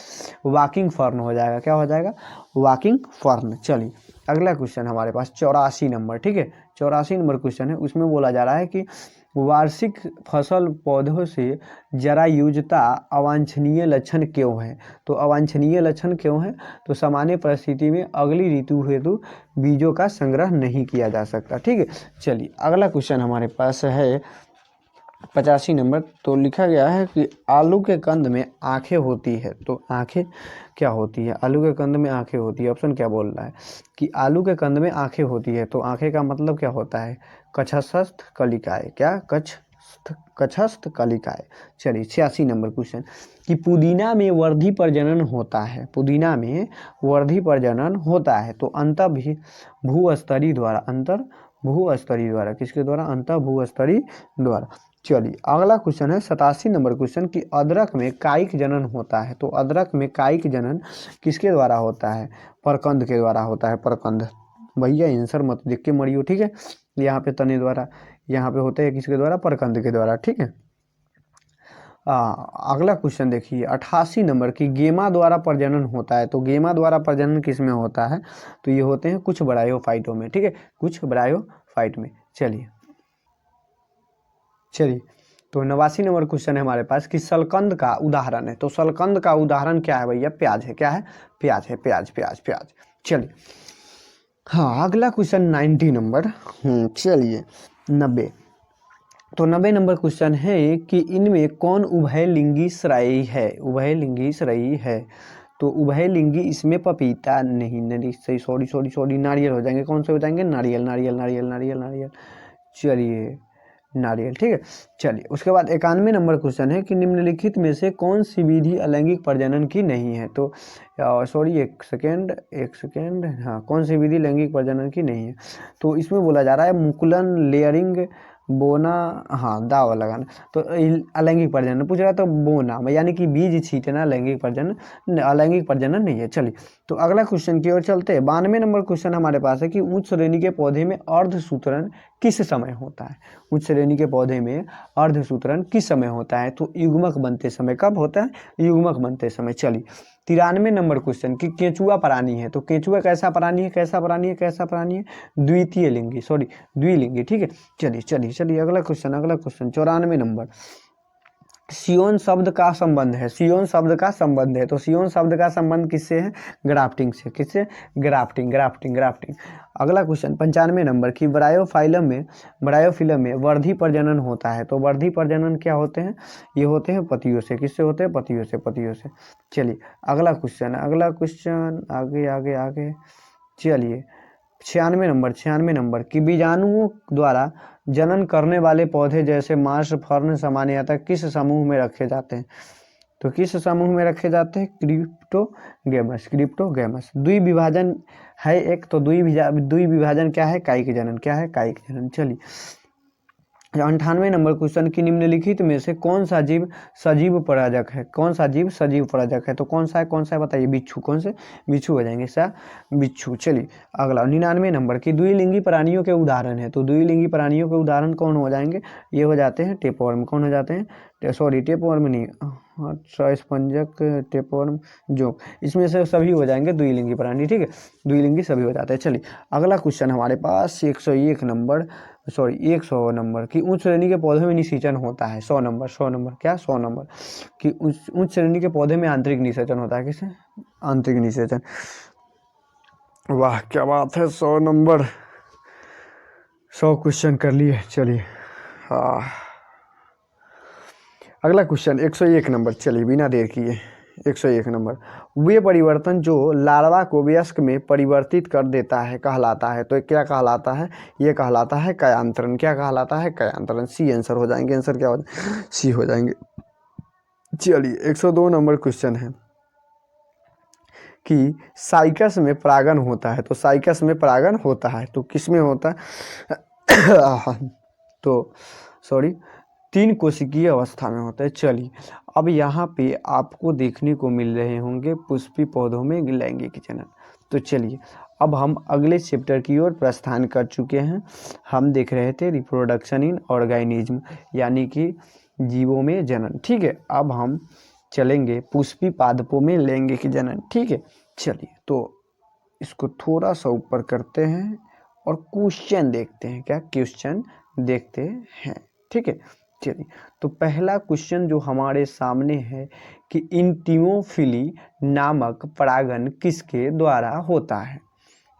वॉकिंग फर्न हो जाएगा। क्या हो जाएगा, वॉकिंग फर्न। चलिए अगला क्वेश्चन हमारे पास 84 नंबर, ठीक है, 84 नंबर क्वेश्चन है। उसमें बोला जा रहा है कि वार्षिक फसल पौधों से जरायुजता अवांछनीय लक्षण क्यों है। तो अवांछनीय लक्षण क्यों है, तो सामान्य परिस्थिति में अगली ऋतु हेतु बीजों का संग्रह नहीं किया जा सकता, ठीक है। चलिए अगला क्वेश्चन हमारे पास है 85 नंबर। तो लिखा गया है कि आलू के कंद में आंखें होती है। तो आंखें क्या होती है, आलू के कंद में आंखें होती है। ऑप्शन क्या बोल रहा है कि आलू के कंद में आंखें होती है। तो आंखें का मतलब क्या होता है, कक्षस्थ कलिकाएं। क्या, कक्षस्थ कलिकाएं। चलिए 86 नंबर क्वेश्चन कि पुदीना में वर्धी प्रजनन होता है। पुदीना में वर्धी प्रजनन होता है तो अंतर भूस्तरीय द्वारा, किसके द्वारा, अंतर भूस्तरीय द्वारा। चलिए अगला क्वेश्चन है 87 नंबर क्वेश्चन कि अदरक में कायिक जनन होता है। तो अदरक में कायिक जनन किसके द्वारा होता है, परकंद के द्वारा होता है, परकंद। भैया आंसर मत देख के मरियो, ठीक है। यहाँ पे तने द्वारा, यहाँ पे होते हैं किसके द्वारा, परकंद के द्वारा, ठीक है। अगला क्वेश्चन देखिए 88 नंबर की गेमा द्वारा प्रजनन होता है। तो गेमा द्वारा प्रजनन किस में होता है, तो ये होते हैं कुछ ब्रायोफाइटों में, ठीक है, कुछ ब्रायोफाइट में। चलिए तो 89 नंबर क्वेश्चन है हमारे पास कि सलकंद का उदाहरण है। तो सलकंद का उदाहरण क्या है भैया? प्याज है। क्या है? प्याज है। प्याज प्याज प्याज। चलिए हाँ, अगला क्वेश्चन 90 नंबर। चलिए 90। तो 90 नंबर क्वेश्चन है कि इनमें कौन उभयलिंगी श्रेयी है? उभयलिंगी श्रेयी है। तो उभयलिंगी इसमें पपीता नहीं, नहीं सही, सॉरी सॉरी सॉरी, नारियल हो जाएंगे। कौन से हो जाएंगे? नारियल नारियल नारियल नारियल नारियल। चलिए नारियल, ठीक है। चलिए उसके बाद 91 नंबर क्वेश्चन है कि निम्नलिखित में से कौन सी विधि अलैंगिक प्रजनन की नहीं है? तो सॉरी एक सेकेंड, हाँ, कौन सी विधि लैंगिक प्रजनन की नहीं है? तो इसमें बोला जा रहा है मुकुलन, लेयरिंग, बोना, हाँ दावा लगाना। तो अलैंगिक प्रजनन पूछ रहा है, तो बोना यानी कि बीज छींटना लैंगिक प्रजनन, अलैंगिक प्रजनन नहीं है। चलिए तो अगला क्वेश्चन की ओर चलते हैं। 92 नंबर क्वेश्चन हमारे पास है कि उच्च श्रेणी के पौधे में अर्धसूत्रण किस समय होता है? उच्च श्रेणी के पौधे में अर्धसूत्रण किस समय होता है? तो युग्मक बनते समय। कब होता है? युग्मक बनते समय। चलिए 93 नंबर क्वेश्चन कि केंचुआ प्राणी है। तो केंचुआ कैसा प्राणी है? कैसा प्राणी है? कैसा प्राणी है? द्वितीय लिंगी, सॉरी द्विलिंगी, ठीक है। चलिए चलिए चलिए अगला क्वेश्चन 94 नंबर। सियोन शब्द का संबंध है। सियोन शब्द का संबंध है। तो सियोन शब्द का संबंध किससे है? ग्राफ्टिंग से। किससे? Grafting grafting grafting. अगला क्वेश्चन 95 नंबर की ब्रायोफिलम में वर्धी प्रजनन होता है। तो वर्धी प्रजनन क्या होते हैं? ये होते हैं पतियों से। किससे होते हैं? पतियों से, पतियों से। चलिए अगला क्वेश्चन आगे आगे आगे। चलिए 96 नंबर कि बीजाणुओं द्वारा जनन करने वाले पौधे जैसे मार्श, फर्न सामान्यतः किस समूह में रखे जाते हैं? तो किस समूह में रखे जाते हैं? Cryptogams, cryptogams. द्विविभाजन है एक, तो द्विविभाजन क्या है? कायिक जनन। क्या है? कायिक जनन। चलिए 98 नंबर क्वेश्चन की निम्नलिखित में से कौन सा जीव सजीव पराजक है? कौन सा जीव सजीव पराजक है? तो कौन सा है? कौन सा है बताइए? बिच्छू। कौन से? बिच्छू हो जाएंगे सा, बिच्छू। चलिए अगला 99 नंबर की द्विलिंगी प्राणियों के उदाहरण है। तो द्विलिंगी प्राणियों के उदाहरण कौन हो जाएंगे? ये हो जाते हैं टेपवर्म। कौन हो जाते हैं? सॉरी टेपवर्म नहीं, अच्छा स्पंजक, टेपवर्म, जोंक, इसमें से सभी हो जाएंगे द्विलिंगी प्राणी, ठीक है। द्विलिंगी सभी हो जाते हैं। चलिए अगला क्वेश्चन हमारे पास 101 नंबर, सॉरी 100 नंबर की उच्च श्रेणी के पौधे में निषेचन होता है। 100 नंबर क्या? 100 नंबर कि उच्च श्रेणी के पौधे में आंतरिक निषेचन होता है। किसे? आंतरिक निषेचन। वाह क्या बात है, 100 नंबर, 100 क्वेश्चन कर लिए। चलिए हाँ, अगला क्वेश्चन 101 नंबर। चलिए बिना देर किए 101 नंबर। वे परिवर्तन जो लार्वा को वयस्क में परिवर्तित कर देता है कहलाता है। तो क्या कहलाता है? ये कहलाता है कायांतरण। क्या कहलाता है? कायांतरण। सी आंसर हो जाएंगे। आंसर क्या हो जाएंगे? सी हो जाएंगे। चलिए 102 नंबर क्वेश्चन है कि साइकस में परागन होता है। तो साइकस में परागन होता है तो किस में होता है? तो सॉरी 3 कोशिकीय अवस्था में होता है। चलिए अब यहाँ पे आपको देखने को मिल रहे होंगे पुष्पी पौधों में लैंगिक जनन। तो चलिए अब हम अगले चैप्टर की ओर प्रस्थान कर चुके हैं। हम देख रहे थे रिप्रोडक्शन इन ऑर्गेनिज्म, यानी कि जीवों में जनन, ठीक है। अब हम चलेंगे पुष्पी पादपों में लैंगिक जनन, ठीक है। चलिए तो इसको थोड़ा सा ऊपर करते हैं और क्वेश्चन देखते हैं। क्या? क्वेश्चन देखते हैं, ठीक है। चलिए तो पहला क्वेश्चन जो हमारे सामने है कि इंटिमोफिली नामक परागन किसके द्वारा होता है?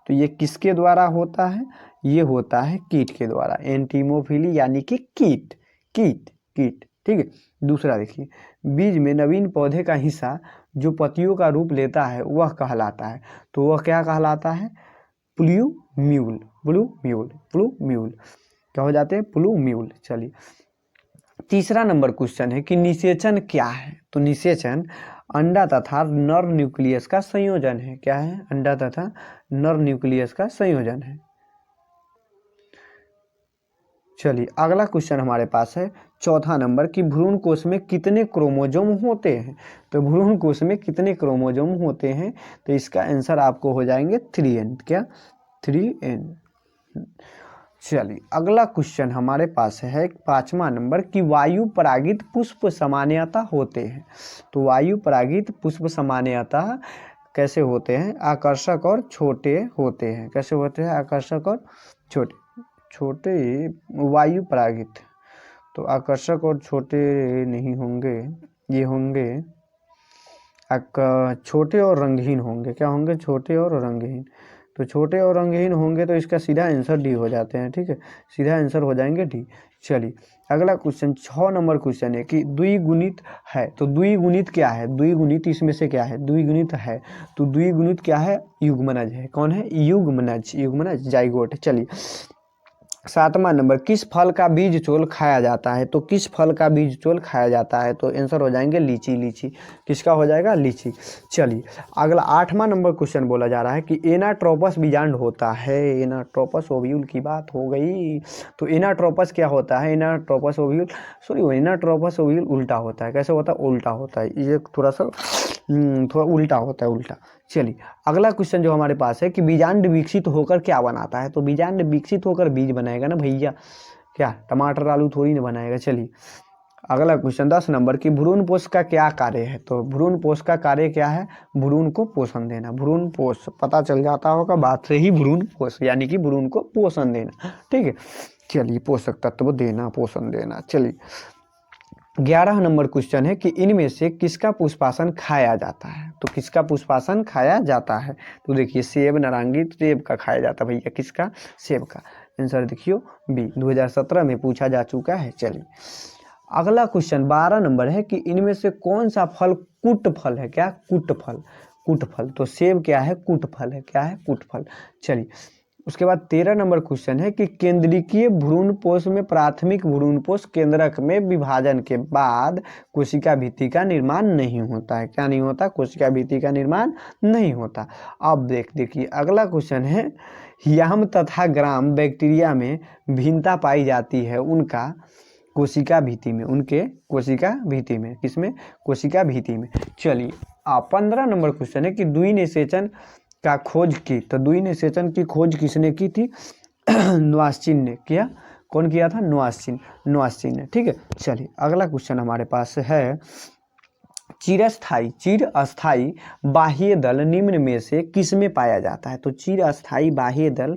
तो ये किसके द्वारा होता है? ये होता है कीट के द्वारा। एंटीमोफिली यानी कि कीट, कीट कीट, ठीक है। दूसरा देखिए, बीज में नवीन पौधे का हिस्सा जो पतियों का रूप लेता है वह कहलाता है। तो वह क्या कहलाता है? प्लूम्यूल, प्लूम्यूल, प्लूम्यूल क्या हो जाते हैं? प्लूम्यूल। चलिए तीसरा नंबर क्वेश्चन है कि निषेचन क्या है? तो निषेचन अंडा तथा नर न्यूक्लियस का संयोजन है। क्या है? अंडा तथा नर न्यूक्लियस का संयोजन है। चलिए अगला क्वेश्चन हमारे पास है चौथा नंबर कि भ्रूण कोश में कितने क्रोमोजोम होते हैं? तो भ्रूण कोश में कितने क्रोमोजोम होते हैं? तो इसका आंसर आपको हो जाएंगे 3n। क्या? 3n। चलिए अगला क्वेश्चन हमारे पास है 5वां नंबर कि वायु परागित पुष्प सामान्यतः होते हैं। तो वायु परागित पुष्प सामान्यतः कैसे होते हैं? आकर्षक और छोटे होते हैं। कैसे होते हैं? आकर्षक और छोटे, छोटे वायु परागित। तो आकर्षक और छोटे नहीं होंगे, ये होंगे छोटे और रंगहीन होंगे। क्या होंगे? छोटे और रंगहीन। तो छोटे और रंगहीन होंगे तो इसका सीधा आंसर डी हो जाते हैं। ठीक है, सीधा आंसर हो जाएंगे डी। चलिए अगला क्वेश्चन 6 नंबर क्वेश्चन है कि द्विगुणित है। तो द्विगुणित क्या है? द्विगुणित इसमें से क्या है? द्विगुणित है। तो द्विगुणित क्या है? युग्मनज है। कौन है? युग्मनज, युग्मनज, जाइगोट। चलिए 7वां नंबर, किस फल का बीज चोल खाया जाता है? तो किस फल का बीज चोल खाया जाता है? तो आंसर हो जाएंगे लीची, लीची। किसका हो जाएगा? लीची। चलिए अगला 8वां नंबर क्वेश्चन बोला जा रहा है कि एनाट्रोपस बीजांड होता है। एनाट्रोपस ओव्यूल की बात हो गई। तो एनाट्रोपस क्या होता है? Anatropous ovule, sorry anatropous ovule उल्टा होता है। कैसे होता है? उल्टा होता है। ये थोड़ा सा थोड़ा उल्टा होता है, उल्टा। चलिए अगला क्वेश्चन जो हमारे पास है कि बीजांड विकसित होकर क्या बनाता है? तो बीजांड विकसित होकर बीज बनाएगा ना भैया, क्या टमाटर आलू थोड़ी ना बनाएगा। चलिए अगला क्वेश्चन 10 नंबर की भ्रूण पोष का क्या कार्य है? तो भ्रूण पोष का कार्य क्या है? भ्रूण को पोषण देना। भ्रूण पोष पता चल जाता होगा बात से ही, भ्रूण पोष यानी कि भ्रूण को पोषण देना। ठीक है, चलिए पोषक तत्व देना, पोषण देना। चलिए 11 नंबर क्वेश्चन है कि इनमें से किसका पुष्पासन खाया जाता है? तो किसका पुष्पासन खाया जाता है? तो देखिए सेब, नारंगी, सेब का खाया जाता है भैया। किसका? सेब का। आंसर देखियो बी, 2017 में पूछा जा चुका है। चलिए अगला क्वेश्चन 12 नंबर है कि इनमें से कौन सा फल कुट फल है? क्या? कुट फल, कुट फल। तो सेब क्या है? कुट फल है। क्या है? कुट फल। चलिए उसके बाद 13 नंबर क्वेश्चन है कि केंद्रीय भ्रूणपोष में प्राथमिक भ्रूणपोष केंद्रक में विभाजन के बाद कोशिका भित्ति का निर्माण नहीं होता है। क्या नहीं होता? कोशिका भित्ति का निर्माण नहीं होता। अब देखिए अगला क्वेश्चन है, याम तथा ग्राम बैक्टीरिया में भिन्नता पाई जाती है उनका कोशिका भित्ति में, उनके कोशिका भित्ति में। किसमें? कोशिका भित्ति में। चलिए 15 नंबर क्वेश्चन है कि द्विनिषेचन का खोज की। तो द्विनिषेचन की खोज किसने की थी? नोआस्चिन ने किया। कौन किया था? नोआस्चिन, नोआस्चिन ने। ठीक है, चलिए अगला क्वेश्चन हमारे पास है चिरस्थायी बाह्य दल निम्न में से किस में पाया जाता है? तो चिरस्थायी बाह्य दल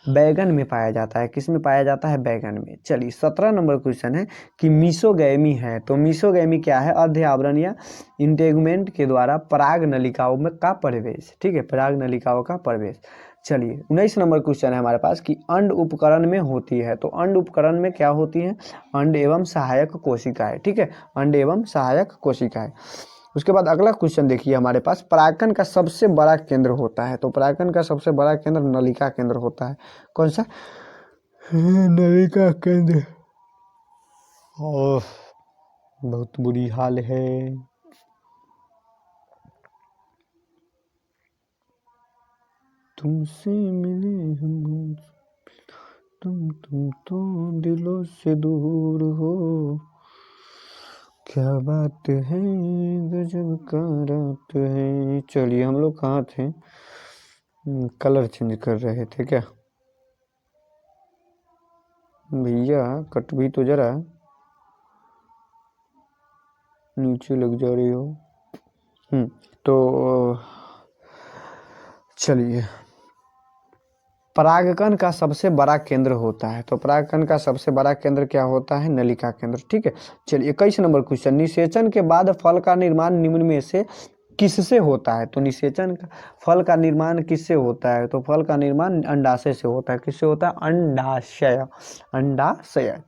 बैगन में पाया जाता है। किस में पाया जाता है? बैगन में। चलिए 17 नंबर क्वेश्चन है कि मीसोगैमी है। तो मीसोगैमी क्या है? अर्ध आवरण या इंटेगुमेंट के द्वारा पराग नलिकाओं में का प्रवेश। ठीक है, पराग नलिकाओं का प्रवेश। चलिए 19 नंबर क्वेश्चन है हमारे पास कि अंड उपकरण में होती है। तो अंड उपकरण में क्या होती है? अंड एवं सहायक कोशिकाएं। ठीक है, अंड एवं सहायक कोशिकाएं। उसके बाद अगला क्वेश्चन देखिए हमारे पास, परागकण का सबसे बड़ा केंद्र होता है। तो परागकण का सबसे बड़ा केंद्र नलिका केंद्र होता है। कौन सा? नलिका केंद्र। ओह बहुत बुरी हाल है। तुमसे मिले हम, तुम तो दिलों से दूर हो, क्या बात है गजब का रात है। चलिए हम लोग कहाँ थे? कलर चेंज कर रहे थे क्या भैया? कट भी तो जरा नीचे लग जा रही हो। तो चलिए परागकण का सबसे बड़ा केंद्र होता है। तो परागकण का सबसे बड़ा केंद्र क्या होता है? नलिका केंद्र। ठीक है, चलिए 21 नंबर क्वेश्चन, निषेचन के बाद फल का निर्माण निम्न में से किससे होता है? तो निषेचन का फल का निर्माण किससे होता है? तो फल का निर्माण अंडाशय से होता है। किससे होता है? अंडाशय, अंडाशय।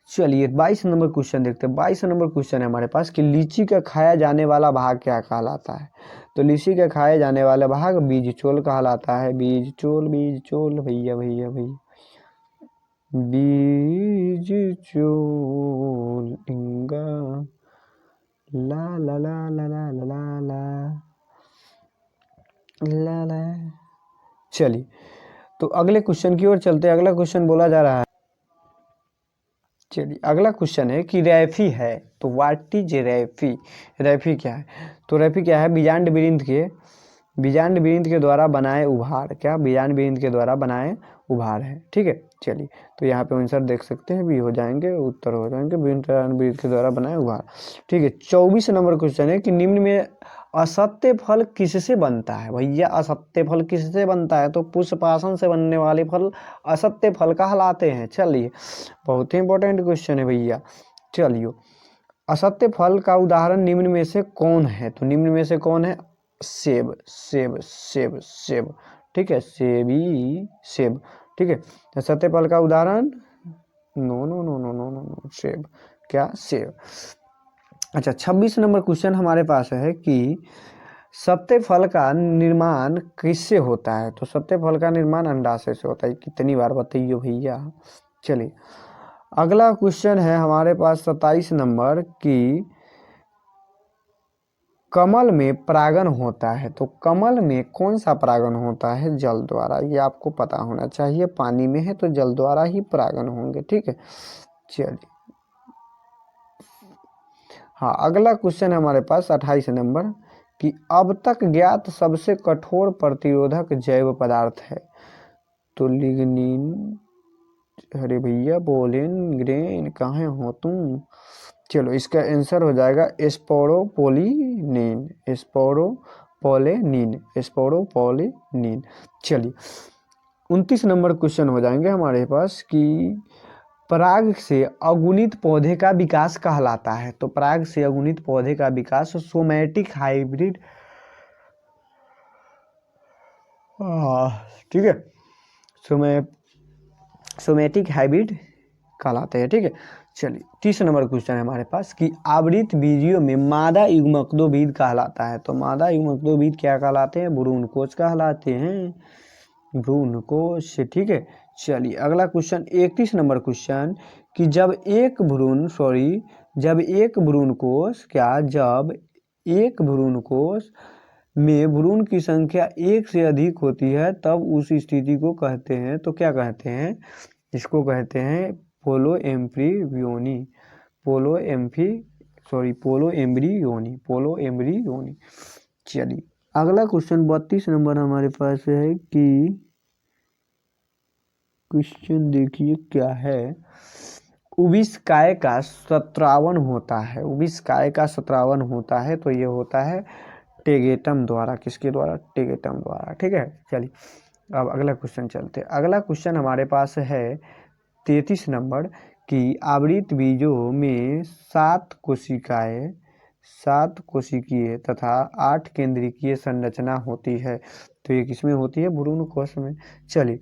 चलिए 22 नंबर क्वेश्चन देखते हैं। 22 नंबर क्वेश्चन है हमारे पास कि लीची का खाया जाने वाला भाग क्या कहलाता है? तो लीची का खाए जाने वाला भाग बीज चोल कहलाता है। बीज चोल, बीज चोल भैया भैया भैया, बीज चोल इंगा ला ला ला ला ला ला ला ला ला। चलिए तो अगले क्वेश्चन की ओर चलते हैं। अगला क्वेश्चन बोला जा रहा है, चलिए अगला क्वेश्चन है कि रैफी है। तो व्हाट इज रैफी? रैफी क्या है? तो रैफी क्या है? बीजांड वृंत के द्वारा बनाए उभार। क्या? बीजांड वृंत के द्वारा बनाए उभार है। ठीक है, चलिए तो यहाँ पे आंसर देख सकते हैं, भी हो जाएंगे, उत्तर हो जाएंगे, बीजांड वृंत के द्वारा बनाए उभार। ठीक है 24 नंबर क्वेश्चन है कि निम्न में असत्य फल किससे बनता है भैया? असत्य फल किससे बनता है? तो पुष्पासन से बनने वाले फल असत्य फल कहलाते हैं। चलिए, बहुत ही इंपॉर्टेंट क्वेश्चन है भैया। चलिए, असत्य फल का उदाहरण निम्न में से कौन है? तो निम्न में से कौन है? सेब, सेब, सेब, सेब, ठीक है, सेबी, सेब, ठीक है। असत्य फल का उदाहरण no no no no no no no सेब, क्या? सेब। अच्छा, 26 नंबर क्वेश्चन हमारे पास है कि सत्य फल का निर्माण किससे होता है? तो सत्य फल का निर्माण अंडाशय से होता है। कितनी बार बताइए भैया। चलिए, अगला क्वेश्चन है हमारे पास 27 नंबर की कमल में परागन होता है। तो कमल में कौन सा परागन होता है? जल द्वारा। ये आपको पता होना चाहिए। पानी में है तो जल द्वारा ही परागन होंगे, ठीक है। चलिए, हाँ, अगला क्वेश्चन है हमारे पास 28 नंबर कि अब तक ज्ञात सबसे कठोर प्रतिरोधक जैव पदार्थ है। तो लिग्निन, अरे भैया बोलेन ग्रेन कहाँ हो तुम? चलो, इसका आंसर हो जाएगा स्पोरोपोलिनिन, स्पोरोपोलिनिन, स्पोरोपोलिनिन। चलिए, 29 नंबर क्वेश्चन हो जाएंगे हमारे पास कि पराग से अगुणित पौधे का विकास कहलाता है। तो पराग से अगुणित पौधे का विकास सोमैटिक हाइब्रिड, ठीक है, सोमैटिक हाइब्रिड कहलाते हैं, ठीक है। चलिए, 30 नंबर क्वेश्चन है हमारे पास कि आवृत बीजियों में मादा युग्मकोद्भीद कहलाता है। तो मादा युग्मकोद्भीद क्या कहलाते हैं? भ्रूणकोश कहलाते हैं, भ्रूणकोश, ठीक है। चलिए, अगला क्वेश्चन 31 नंबर क्वेश्चन कि जब एक भ्रूणकोश में भ्रूण की संख्या 1 से अधिक होती है तब उस स्थिति को कहते हैं, तो क्या कहते हैं? इसको कहते हैं पोलो एम्ब्रियोनी, पोलो एम्ब्रियोनी। चलिए, अगला क्वेश्चन 32 नंबर हमारे पास है कि क्वेश्चन देखिए क्या है। उबिस्काय का सत्रावन होता है, उबिस्काय का सत्रावन होता है तो ये होता है टेगेटम द्वारा। किसके द्वारा? टेगेटम द्वारा, ठीक है। चलिए, अब अगला क्वेश्चन चलते हैं। अगला क्वेश्चन हमारे पास है 33 नंबर कि आवृत बीजों में 7 कोशिकीय तथा 8 केंद्रीय संरचना होती है। तो ये किसमें होती है? भ्रूणकोश में। चलिए,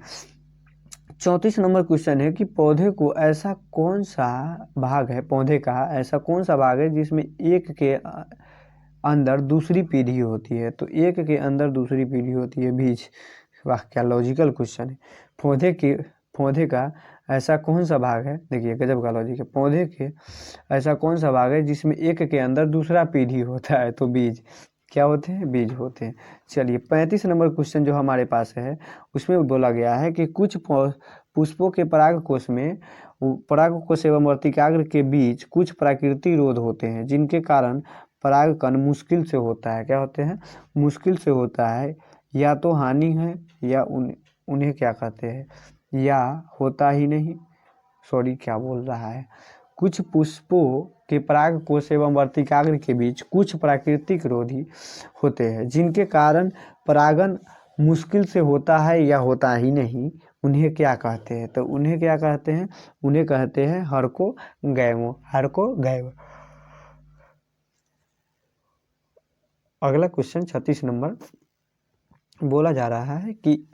34 नंबर क्वेश्चन है कि पौधे का ऐसा कौन सा भाग है जिसमें एक के अंदर दूसरी पीढ़ी होती है? तो एक के अंदर दूसरी पीढ़ी होती है, बीज। वाह, क्या लॉजिकल क्वेश्चन है। पौधे का ऐसा कौन सा भाग है? देखिए, गजब का लॉजिक है। पौधे के ऐसा कौन सा भाग है जिसमें एक के अंदर दूसरा पीढ़ी होता है? तो बीज। क्या होते हैं? बीज होते हैं। चलिए, 35 नंबर क्वेश्चन जो हमारे पास है उसमें बोला गया है कि कुछ पुष्पों के परागकोश एवं वर्तिकाग्र के बीच कुछ प्राकृतिक रोध होते हैं जिनके कारण परागकण मुश्किल से होता है। क्या होते हैं? मुश्किल से होता है, या तो हानि है या उन्हें क्या कहते हैं, या होता ही नहीं। क्या बोल रहा है? कुछ पुष्पों के परागकोश एवं वर्तिकाग्र के बीच कुछ प्राकृतिक रोधी होते हैं जिनके कारण परागन मुश्किल से होता है या होता ही नहीं। उन्हें क्या कहते हैं? तो उन्हें क्या कहते हैं? उन्हें कहते हैं हर्कोगैम। अगला क्वेश्चन 36 नंबर बोला जा रहा है कि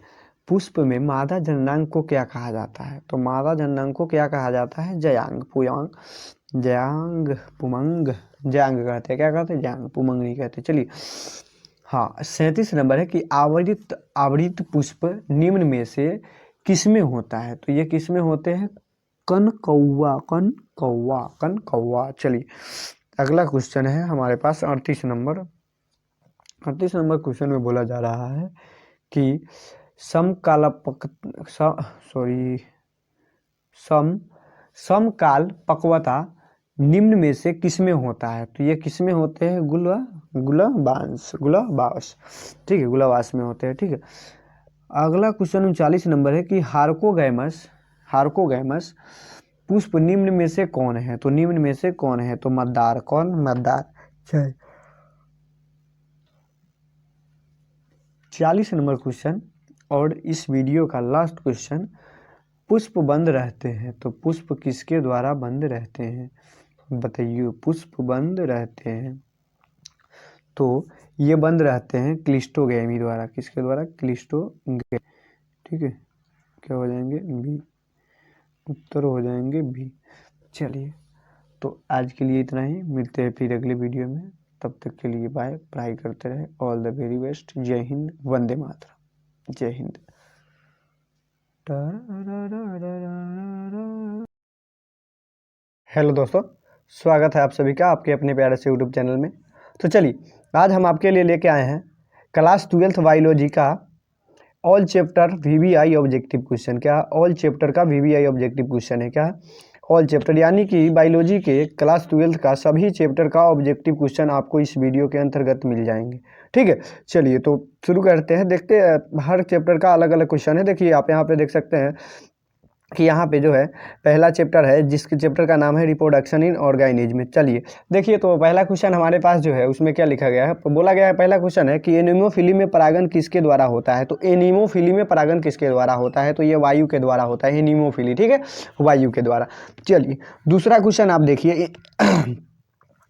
पुष्प में मादा जननांग को क्या कहा जाता है? तो मादा जननांग को क्या कहा जाता है? जयांग, पुयांग, जयांग, पुमंग, जयांग कहते हैं। क्या कहते हैं? जयांग, पुमंग नहीं कहते। चलिए, हाँ, 37 नंबर है कि आवृत पुष्प निम्न में से किसमें होता है? तो ये किसमें होते हैं? कनकौवा। चलिए, अगला क्वेश्चन है हमारे पास 38 नंबर क्वेश्चन में बोला जा रहा है कि समकाल पक्वता निम्न में से किसमें होता है? तो ये किसमें होते हैं? गुलाबास, ठीक है, गुलाबास में होते हैं, ठीक है। अगला क्वेश्चन 39 नंबर है कि हार्कोगैमस पुष्प निम्न में से कौन है? तो निम्न में से कौन है? तो मतदार। कौन? मतदार। 40 नंबर क्वेश्चन और इस वीडियो का लास्ट क्वेश्चन, पुष्प बंद रहते हैं तो पुष्प किसके द्वारा बंद रहते हैं? बताइए। पुष्प बंद रहते हैं तो ये बंद रहते हैं क्लिस्टोगैमी द्वारा। किसके द्वारा? क्लिस्टोगैमी। ठीक है, क्या हो जाएंगे? बी। उत्तर हो जाएंगे बी। चलिए, तो आज के लिए इतना ही, मिलते हैं फिर अगले वीडियो में। तब तक के लिए बाय, पढ़ाई करते रहे। All the very best. जय हिंद, वंदे मातरम। जय हिंद। हेलो दोस्तों, स्वागत है आप सभी का आपके अपने प्यारे से यूट्यूब चैनल में। तो चलिए, आज हम आपके लिए लेके आए हैं क्लास 12th बायोलॉजी का all chapter VBI objective question. क्या? ऑल चैप्टर का VBI ऑब्जेक्टिव क्वेश्चन है। क्या? ऑल चैप्टर, यानी कि बायोलॉजी के क्लास 12th का सभी चैप्टर का ऑब्जेक्टिव क्वेश्चन आपको इस वीडियो के अंतर्गत मिल जाएंगे। ठीक है, चलिए तो शुरू करते हैं। देखते हैं, हर चैप्टर का अलग अलग क्वेश्चन है। देखिए, आप यहाँ पे देख सकते हैं कि यहाँ पे जो है पहला चैप्टर है, जिसके चैप्टर का नाम है रिप्रोडक्शन इन ऑर्गेनिज्म। चलिए देखिए, तो पहला क्वेश्चन हमारे पास जो है उसमें क्या लिखा गया है, तो बोला गया है, पहला क्वेश्चन है कि एनीमोफिली में परागण किसके द्वारा होता है? तो एनीमोफिली में परागण किसके द्वारा होता है? तो ये वायु के द्वारा होता है। एनीमोफिली, ठीक है, वायु के द्वारा। चलिए दूसरा क्वेश्चन आप देखिए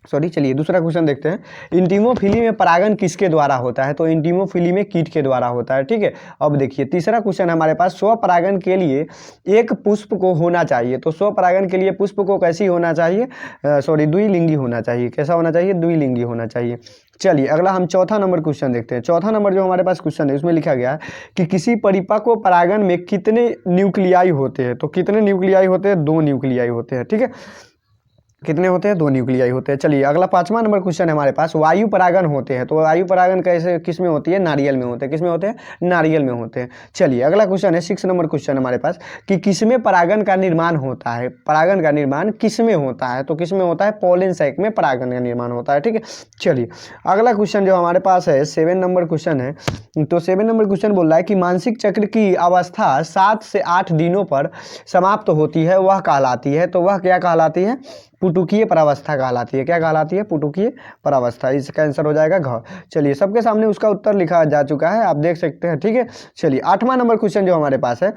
चलिए दूसरा क्वेश्चन देखते हैं। इंटीमोफिली में परागण किसके द्वारा होता है? तो इंटीमोफिली में कीट के द्वारा होता है। ठीक है, अब देखिए तीसरा क्वेश्चन हमारे पास, स्वपरागण के लिए एक पुष्प को होना चाहिए। तो स्वपरागण के लिए पुष्प को कैसी होना चाहिए? द्विलिंगी होना चाहिए। कैसा होना चाहिए? द्विलिंगी होना चाहिए। चलिए अगला हम चौथा नंबर क्वेश्चन देखते हैं। चौथा नंबर जो हमारे पास क्वेश्चन है उसमें लिखा गया है कि किसी परिपक्व परागण में कितने न्यूक्लियाई होते हैं? तो कितने न्यूक्लियाई होते हैं? 2 न्यूक्लियाई होते हैं। ठीक है, कितने होते हैं? 2 न्यूक्लियाई होते हैं। चलिए अगला 5वां नंबर क्वेश्चन है हमारे पास, वायु परागण होते हैं। तो वायु परागण कैसे, किस में होती है? नारियल में होते हैं। किस में होते हैं? नारियल में होते हैं। चलिए अगला क्वेश्चन है 6 नंबर क्वेश्चन हमारे पास कि किसमें परागण का निर्माण होता है? परागण का निर्माण किसमें होता है? तो किसमें होता है? पॉलन सैक में परागण का निर्माण होता है। ठीक है, चलिए अगला क्वेश्चन जो हमारे पास है 7 नंबर क्वेश्चन है। तो 7 नंबर क्वेश्चन बोल रहा है कि मानसिक चक्र की अवस्था 7 से 8 दिनों पर समाप्त होती है, वह कहलाती है। तो वह क्या कहलाती है? पुटुकीय परावस्था कहलाती है। क्या कहलाती है? पुटुकीय परावस्था। इसका आंसर हो जाएगा घ। चलिए सबके सामने उसका उत्तर लिखा जा चुका है, आप देख सकते हैं। ठीक है, चलिए 8वां नंबर क्वेश्चन जो हमारे पास है,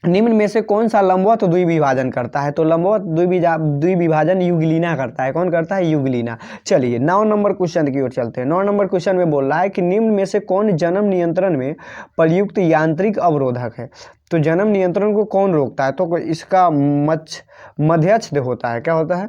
निम्न में से कौन सा लंबवत द्विविभाजन करता है? तो लंबवत द्विविभाजन यूग्लिना करता है। कौन करता है? यूग्लिना। चलिए 9 नंबर क्वेश्चन की ओर चलते हैं। 9 नंबर क्वेश्चन में बोल रहा है कि निम्न में से कौन जन्म नियंत्रण में प्रयुक्त यांत्रिक अवरोधक है? तो जन्म नियंत्रण को कौन रोकता है? तो इसका मध्यस्थ होता है। क्या होता है?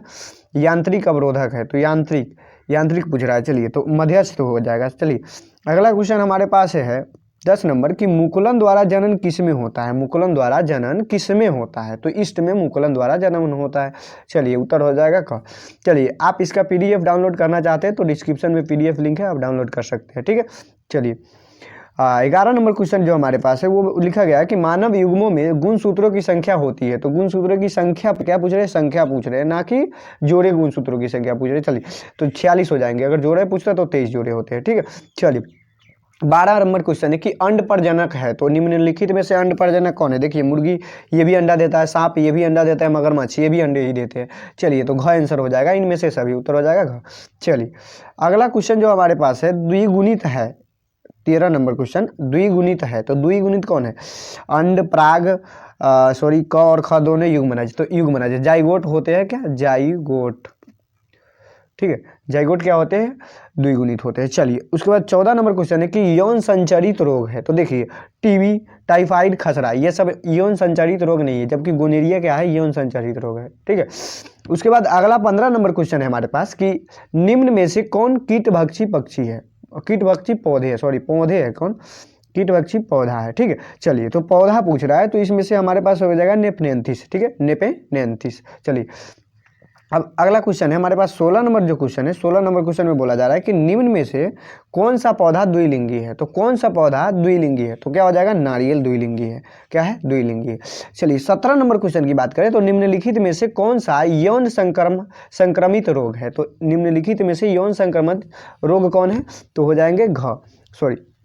यांत्रिक अवरोधक है। तो यांत्रिक पूछ रहा है। चलिए तो मध्यस्थ हो जाएगा। चलिए अगला क्वेश्चन हमारे पास है 10 नंबर की मुकुलन द्वारा जनन किस में होता है? मुकुलन द्वारा जनन किस में होता है? तो ईस्ट में मुकुलन द्वारा जनन होता है। चलिए उत्तर हो जाएगा क। चलिए आप इसका PDF डाउनलोड करना चाहते हैं तो डिस्क्रिप्शन में PDF लिंक है, आप डाउनलोड कर सकते हैं। ठीक है, चलिए 11 नंबर क्वेश्चन जो हमारे पास है वो लिखा गया है कि मानव युग्मों में गुणसूत्रों की संख्या होती है। तो गुणसूत्रों की संख्या क्या पूछ रहे हैं? संख्या पूछ रहे हैं, ना कि जोड़े गुणसूत्रों की संख्या पूछ रहे हैं। चलिए तो 46 हो जाएंगे। अगर जोड़े पूछता तो 23 जोड़े होते हैं। ठीक है, चलिए 12 नंबर क्वेश्चन है कि अंड प्रजनक है। तो निम्नलिखित में से अंड प्रजनक कौन है? देखिए मुर्गी ये भी अंडा देता है, सांप ये भी अंडा देता है, मगरमच्छ ये भी अंडे ही देते हैं। चलिए तो घ आंसर हो जाएगा, इनमें से सभी उत्तर हो जाएगा घ। चलिए अगला क्वेश्चन जो हमारे पास है, द्विगुणित है। 13 नंबर क्वेश्चन, द्विगुणित है। तो द्विगुणित कौन है? अंड, पराग, क और ख दोनों युग्मनज। तो युग्मनज जाइगोट होते हैं। क्या? जाइगोट। ठीक है, जाइगोट क्या होते हैं? द्विगुणित होते हैं। चलिए उसके बाद 14 नंबर क्वेश्चन है कि यौन संचारित रोग है। तो देखिए टीबी, टाइफाइड, खसरा ये सब यौन संचारित रोग नहीं है, जबकि गोनेरिया क्या है? यौन संचारित रोग है। ठीक है, उसके बाद अगला 15 नंबर क्वेश्चन है हमारे पास कि निम्न में से कौन कीटभक्षी पक्षी है? कीटभक्षी पौधे है, पौधे है। कौन? कीटभक्षी पौधा है। ठीक है, चलिए तो पौधा पूछ रहा है तो इसमें से हमारे पास हो जाएगा नेपेनेंथिस। ठीक है, नेपेनेंथिस। चलिए अब अगला क्वेश्चन है हमारे पास 16 नंबर जो क्वेश्चन है, 16 नंबर क्वेश्चन में बोला जा रहा है कि निम्न में से कौन सा पौधा द्विलिंगी है? तो कौन सा पौधा द्विलिंगी है? तो क्या हो जाएगा? नारियल द्विलिंगी है। क्या है? द्विलिंगी है। चलिए 17 नंबर क्वेश्चन की बात करें तो निम्नलिखित में से कौन सा यौन संक्रमित रोग है? तो निम्नलिखित में से यौन संक्रमित रोग कौन है? तो हो जाएंगे घ।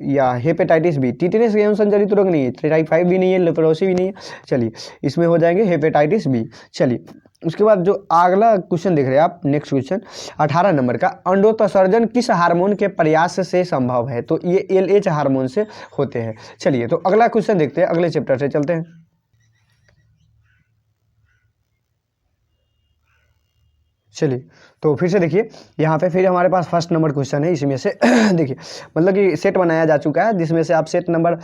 या हेपेटाइटिस बी, टिटेनस यौन संचालित रोग नहीं है, टाइफाइड भी नहीं है, लेप्रोसी भी नहीं है। चलिए इसमें हो जाएंगे हेपेटाइटिस बी। चलिए उसके बाद जो अगला क्वेश्चन देख रहे हैं आप, नेक्स्ट क्वेश्चन 18 नंबर का, अंडोत्सर्जन किस हार्मोन के प्रयास से संभव है? तो ये LH हार्मोन से होते हैं। चलिए तो अगला क्वेश्चन देखते हैं, अगले चैप्टर से चलते हैं। चलिए तो फिर से देखिए यहाँ पे फिर हमारे पास फर्स्ट नंबर क्वेश्चन है इसमें से देखिए मतलब कि सेट बनाया जा चुका है, जिसमें से आप सेट नंबर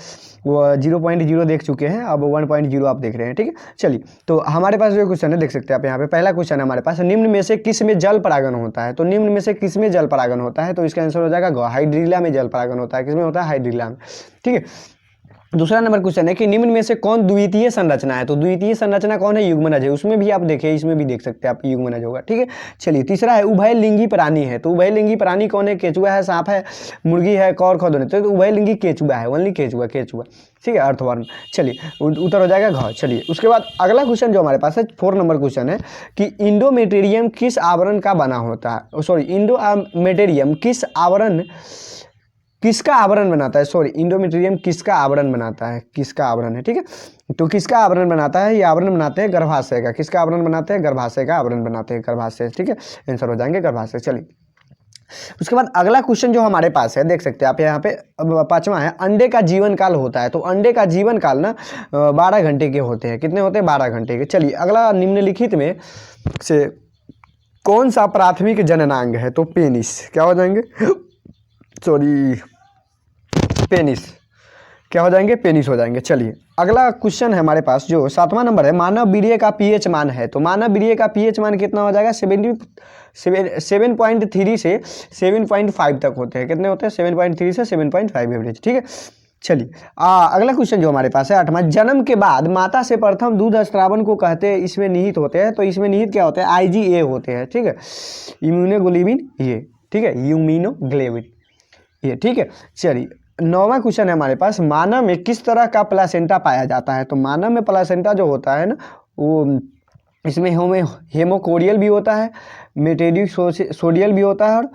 0.0 देख चुके हैं, अब 1.0 आप देख रहे हैं, ठीक है। चलिए तो हमारे पास जो क्वेश्चन है देख सकते हैं आप यहाँ पे, पहला क्वेश्चन है हमारे पास, निम्न में से किस में जल परागन होता है? तो निम्न में से किस में जल परागन होता है? तो इसका आंसर हो जाएगा हाइड्रिला में जल परागन होता है। किसमें होता है? हाइड्रिला में, ठीक है। दूसरा नंबर क्वेश्चन है कि निम्न में से कौन द्वितीय संरचना है? तो द्वितीय संरचना कौन है? युग्मनज है। उसमें भी आप देखिए, इसमें भी देख सकते हैं आप, युग्मनज होगा, ठीक है। चलिए तीसरा है उभयलिंगी प्राणी है। तो उभयलिंगी प्राणी कौन है? केचुआ है, सांप है, मुर्गी है, कौर खदोन है। तो उभयलिंगी केचुआ है, ओनली केचुआ, ठीक है, अर्थवर्म। चलिए उत्तर हो जाएगा घ। चलिए उसके बाद अगला क्वेश्चन जो हमारे पास है 4 नंबर क्वेश्चन है कि इंडोमेटेरियम किस आवरण का बना होता है? सॉरी, इंडोमेटेरियम किसका आवरण बनाता है? सॉरी, इंडोमेटेरियम किसका आवरण बनाता है? किसका आवरण है, ठीक है। तो किसका आवरण बनाता है? ये आवरण बनाते हैं गर्भाशय का। किसका आवरण बनाते हैं? गर्भाशय का आवरण बनाते हैं, गर्भाशय, ठीक है। आंसर हो जाएंगे गर्भाशय। चलिए उसके बाद अगला क्वेश्चन जो हमारे पास है देख सकते हैं आप यहाँ पे, 5वां है, अंडे का जीवन काल होता है। तो अंडे का जीवन काल ना 12 घंटे के होते हैं। कितने होते हैं? 12 घंटे के। चलिए अगला, निम्नलिखित में से कौन सा प्राथमिक जननांग है? तो पेनिस। क्या हो जाएंगे? Sorry, penis. क्या हो जाएंगे? पेनिस हो जाएंगे। चलिए अगला क्वेश्चन है हमारे पास जो 7वां नंबर है, मानव वीर्य का पीएच मान है। तो मानव वीर्य का पीएच मान कितना हो जाएगा? 7.3 से 7.5 तक होते हैं। कितने होते हैं? 7.3 से 7.5 एवरेज, ठीक है। चलिए अगला क्वेश्चन जो हमारे पास है 8वां, जन्म के बाद माता से प्रथम दूध स्रावन को कहते हैं, इसमें निहित होते हैं। तो इसमें निहित क्या होते हैं? IgA होते हैं, ठीक है। इम्यूनोग्लोबिन ये, ठीक है, इम्यूनोग्लोबिन ये, ठीक है। चलिए 9वां क्वेश्चन है हमारे पास, मानव में किस तरह का प्लासेंटा पाया जाता है? तो मानव में प्लासेंटा जो होता है ना, वो इसमें हेमोकोरियल भी होता है, मेटेरिक सोडियल भी होता है, और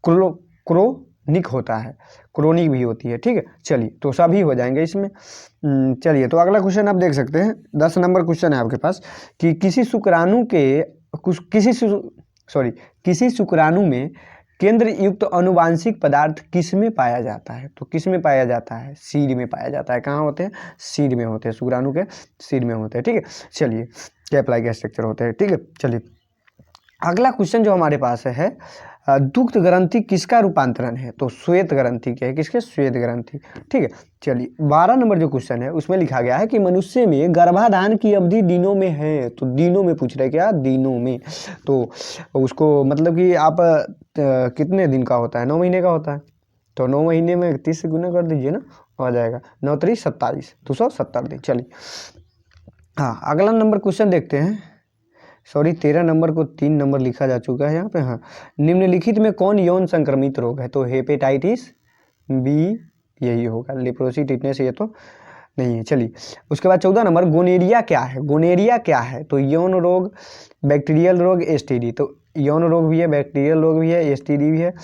क्रोनिक होता है, क्रोनिक भी होती है, ठीक है। चलिए तो सभी हो जाएंगे इसमें। चलिए तो अगला क्वेश्चन आप देख सकते हैं, 10 नंबर क्वेश्चन है आपके पास कि किसी शुक्राणु में केंद्र युक्त अनुवांशिक पदार्थ किस में पाया जाता है? तो किस में पाया जाता है? सीड में पाया जाता है। कहाँ होते हैं? सीड में होते हैं, शुक्राणु के सीड में होते हैं, ठीक है। चलिए कैप्लाई के स्ट्रक्चर होते हैं, ठीक है। चलिए अगला क्वेश्चन जो हमारे पास है, दुग्ध ग्रंथि किसका रूपांतरण है? तो श्वेत ग्रंथि के है। किसके? श्वेत ग्रंथि, ठीक है। चलिए 12 नंबर जो क्वेश्चन है उसमें लिखा गया है कि मनुष्य में गर्भाधान की अवधि दिनों में है। तो दिनों में पूछ रहे, क्या दिनों में? तो उसको मतलब कि आप कितने दिन का होता है? 9 महीने का होता है। तो 9 महीने में 30 से गुना कर दीजिए ना, हो जाएगा 9 3 27, 270 दिन। चलिए हाँ अगला नंबर क्वेश्चन देखते हैं। सॉरी 13 नंबर को 3 नंबर लिखा जा चुका है यहाँ पे। हाँ, निम्नलिखित में कौन यौन संक्रमित रोग है? तो हेपेटाइटिस बी यही होगा, लेप्रोसी, टिटनेस ये तो नहीं है। चलिए उसके बाद 14 नंबर, गोनेरिया क्या है? गोनेरिया क्या है? तो यौन रोग, बैक्टीरियल रोग, STD। तो यौन रोग भी है, बैक्टीरियल रोग भी है, STD भी है,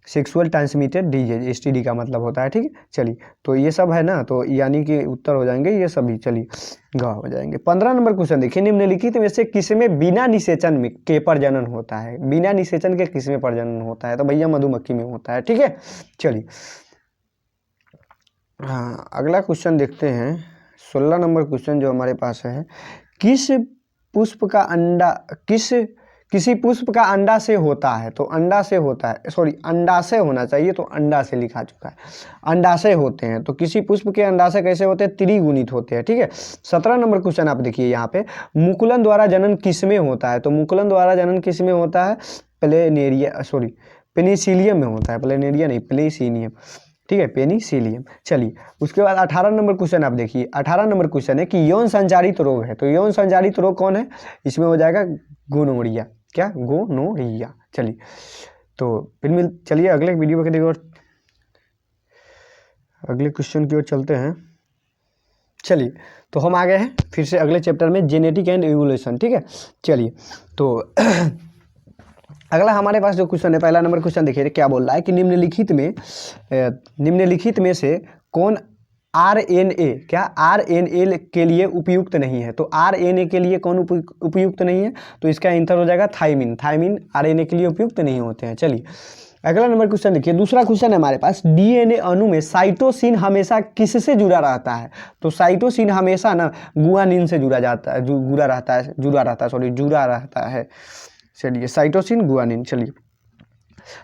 सेक्सुअल ट्रांसमिटेड डिजीज, STD का मतलब होता है, ठीक है। चलिए तो ये सब है ना, तो यानी कि उत्तर हो जाएंगे ये सभी। चलिए ग हो जाएंगे। 15 नंबर क्वेश्चन देखिए, निम्नलिखित में से किसमें बिना निषेचन में के प्रजनन होता है? बिना निषेचन के किसमें प्रजनन होता है? तो भैया मधुमक्खी में होता है, ठीक है। चलिए हाँ अगला क्वेश्चन देखते हैं, 16 नंबर क्वेश्चन जो हमारे पास है, किसी पुष्प का अंडा से होता है? तो अंडा से होता है, सॉरी अंडाशय होना चाहिए, तो अंडा से लिखा चुका है, अंडाशय होते हैं। तो किसी पुष्प के अंडाशय कैसे होते हैं? त्रिगुणित होते हैं, ठीक है। 17 नंबर क्वेश्चन आप देखिए यहाँ पे, मुकुलन द्वारा जनन किसमें होता है? तो मुकुलन द्वारा जनन किसमें होता है? पेनिसिलियम में होता है, प्लेनेरिया नहीं, पेनिसिलियम, ठीक है, पेनिसिलियम। चलिए उसके बाद 18 नंबर क्वेश्चन आप देखिए, 18 नंबर क्वेश्चन है कि यौन संचारित रोग है। तो यौन संचारित रोग कौन है? इसमें हो जाएगा गोनोरिया। क्या? गोनोरिया। चलिए तो फिर चलिए अगले वीडियो के और अगले क्वेश्चन की ओर चलते हैं। चलिए तो हम आ गए हैं फिर से अगले चैप्टर में, जेनेटिक एंड एवोल्यूशन, ठीक है। चलिए तो अगला हमारे पास जो क्वेश्चन है, पहला नंबर क्वेश्चन देखिए क्या बोल रहा है कि निम्नलिखित में से कौन RNA क्या RNA के लिए उपयुक्त नहीं है। तो RNA के लिए कौन उपयुक्त नहीं है, तो इसका आंसर हो जाएगा थायमिन। थायमिन RNA के लिए उपयुक्त नहीं होते हैं। चलिए अगला नंबर क्वेश्चन देखिए, दूसरा क्वेश्चन है हमारे पास, DNA अणु में साइटोसिन हमेशा किससे जुड़ा रहता है। तो साइटोसिन हमेशा ना गुआनिन से जुड़ा रहता है। चलिए साइटोसिन गुआनिन। चलिए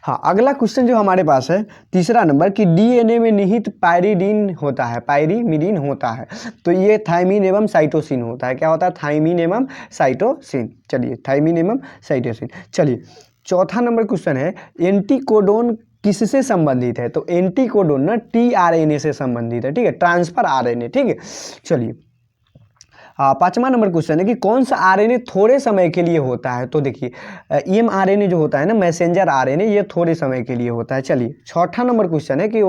हाँ, अगला क्वेश्चन जो हमारे पास है तीसरा नंबर कि DNA में निहित पायरीडीन होता है, पायरीमिडीन होता है। तो ये थायमिन एवं साइटोसिन होता है। क्या होता है, थायमिन एवं साइटोसिन। चलिए थायमिन एवं साइटोसिन। चलिए चौथा नंबर क्वेश्चन है, एंटीकोडोन किससे संबंधित है। तो एंटीकोडोन ना tRNA से संबंधित है, ठीक है, ट्रांसफर RNA, ठीक है। चलिए पांचवा नंबर क्वेश्चन है कि कौन सा RNA थोड़े समय के लिए होता है। तो देखिए mRNA जो होता है ना, मैसेंजर RNA, ये थोड़े समय के लिए होता है। चलिए छठा नंबर क्वेश्चन है कि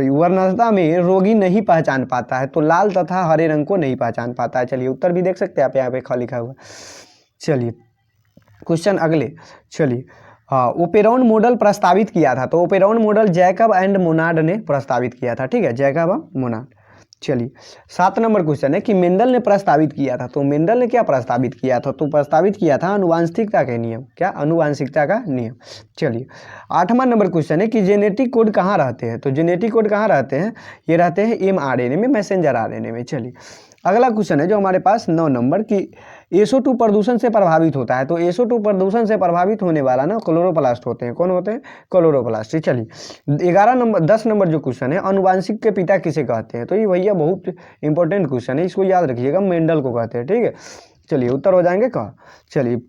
वर्णांधता में रोगी नहीं पहचान पाता है। तो लाल तथा हरे रंग को नहीं पहचान पाता है। चलिए उत्तर भी देख सकते हैं आप, यहाँ पे लिखा हुआ। चलिए क्वेश्चन अगले। चलिए ओपेरॉन मॉडल प्रस्तावित किया था। तो operon model Jacob and Monod ने प्रस्तावित किया था, ठीक है, जैकब और मोनार्ड। चलिए 7 नंबर क्वेश्चन है कि मेंडल ने प्रस्तावित किया था। तो मेंडल ने क्या प्रस्तावित किया था, तो प्रस्तावित किया था अनुवांशिकता के नियम। क्या, अनुवांशिकता का नियम। चलिए 8वां नंबर क्वेश्चन है कि जेनेटिक कोड कहाँ रहते हैं। तो जेनेटिक कोड कहाँ रहते हैं, ये रहते हैं mRNA में, मैसेंजर RNA में। चलिए अगला क्वेश्चन है जो हमारे पास 9 नंबर की SO2 प्रदूषण से प्रभावित होता है। तो SO2 प्रदूषण से प्रभावित होने वाला ना क्लोरोप्लास्ट होते हैं। कौन होते हैं, क्लोरोप्लास्ट। चलिए 10 नंबर जो क्वेश्चन है, अनुवांशिक के पिता किसे कहते हैं। तो ये भैया बहुत इंपॉर्टेंट क्वेश्चन है, इसको याद रखिएगा, मेंडल को कहते हैं, ठीक है। चलिए उत्तर हो जाएंगे कहाँ। चलिए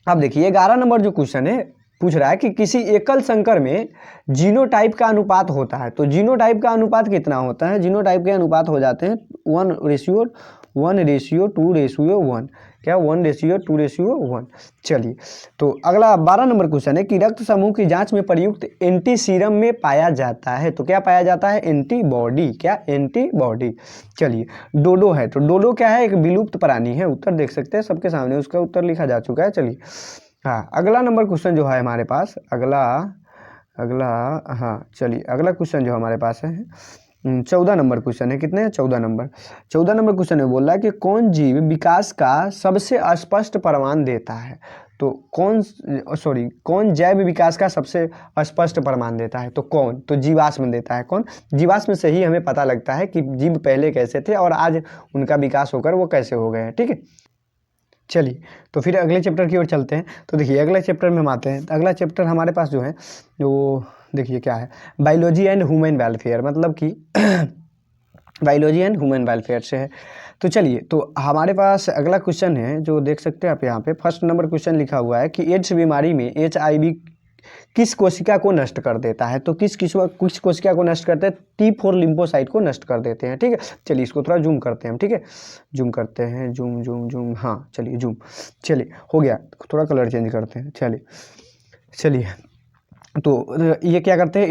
अब देखिए 11 नंबर जो क्वेश्चन है पूछ रहा है कि किसी एकल संकर में जीनोटाइप का अनुपात होता है। तो जीनोटाइप का अनुपात कितना होता है, जीनोटाइप के अनुपात हो जाते हैं 1:2:1। क्या, 1:2:1। चलिए तो अगला 12 नंबर क्वेश्चन है कि रक्त समूह की जांच में प्रयुक्त एंटी सीरम में पाया जाता है। तो क्या पाया जाता है, एंटीबॉडी। क्या, एंटीबॉडी। चलिए डोडो है। तो डोडो क्या है, एक विलुप्त प्राणी है। उत्तर देख सकते हैं सबके सामने, उसका उत्तर लिखा जा चुका है। चलिए हाँ, अगला नंबर क्वेश्चन जो है हमारे पास, अगला चलिए अगला क्वेश्चन जो हमारे पास है 14 नंबर क्वेश्चन है। कितने, 14 नंबर क्वेश्चन में बोल रहा है कि कौन जीव विकास का सबसे स्पष्ट प्रमाण देता है। तो कौन जैव विकास का सबसे स्पष्ट प्रमाण देता है। तो कौन, तो जीवाश्म देता है। कौन, जीवाश्म से ही हमें पता लगता है कि जीव पहले कैसे थे और आज उनका विकास होकर वो कैसे हो गए हैं, ठीक है। चलिए तो फिर अगले चैप्टर की ओर चलते हैं। तो देखिए अगले चैप्टर में हम आते हैं। अगला चैप्टर हमारे पास जो है वो देखिए क्या है, बायोलॉजी एंड ह्यूमन वेलफेयर, मतलब कि बायोलॉजी एंड ह्यूमन वेलफेयर से है। तो चलिए तो हमारे पास अगला क्वेश्चन है जो देख सकते हैं आप यहाँ पे, फर्स्ट नंबर क्वेश्चन लिखा हुआ है कि एड्स बीमारी में HIV किस कोशिका को नष्ट कर देता है। तो किस कोशिका को नष्ट करते हैं, T4 लिम्फोसाइट को नष्ट कर देते हैं, ठीक है। चलिए इसको थोड़ा जूम करते हैं हम, ठीक है, जूम करते हैं, जूम, हाँ चलिए जूम। चलिए हो गया, थोड़ा कलर चेंज करते हैं। चलिए तो ये क्या करते हैं,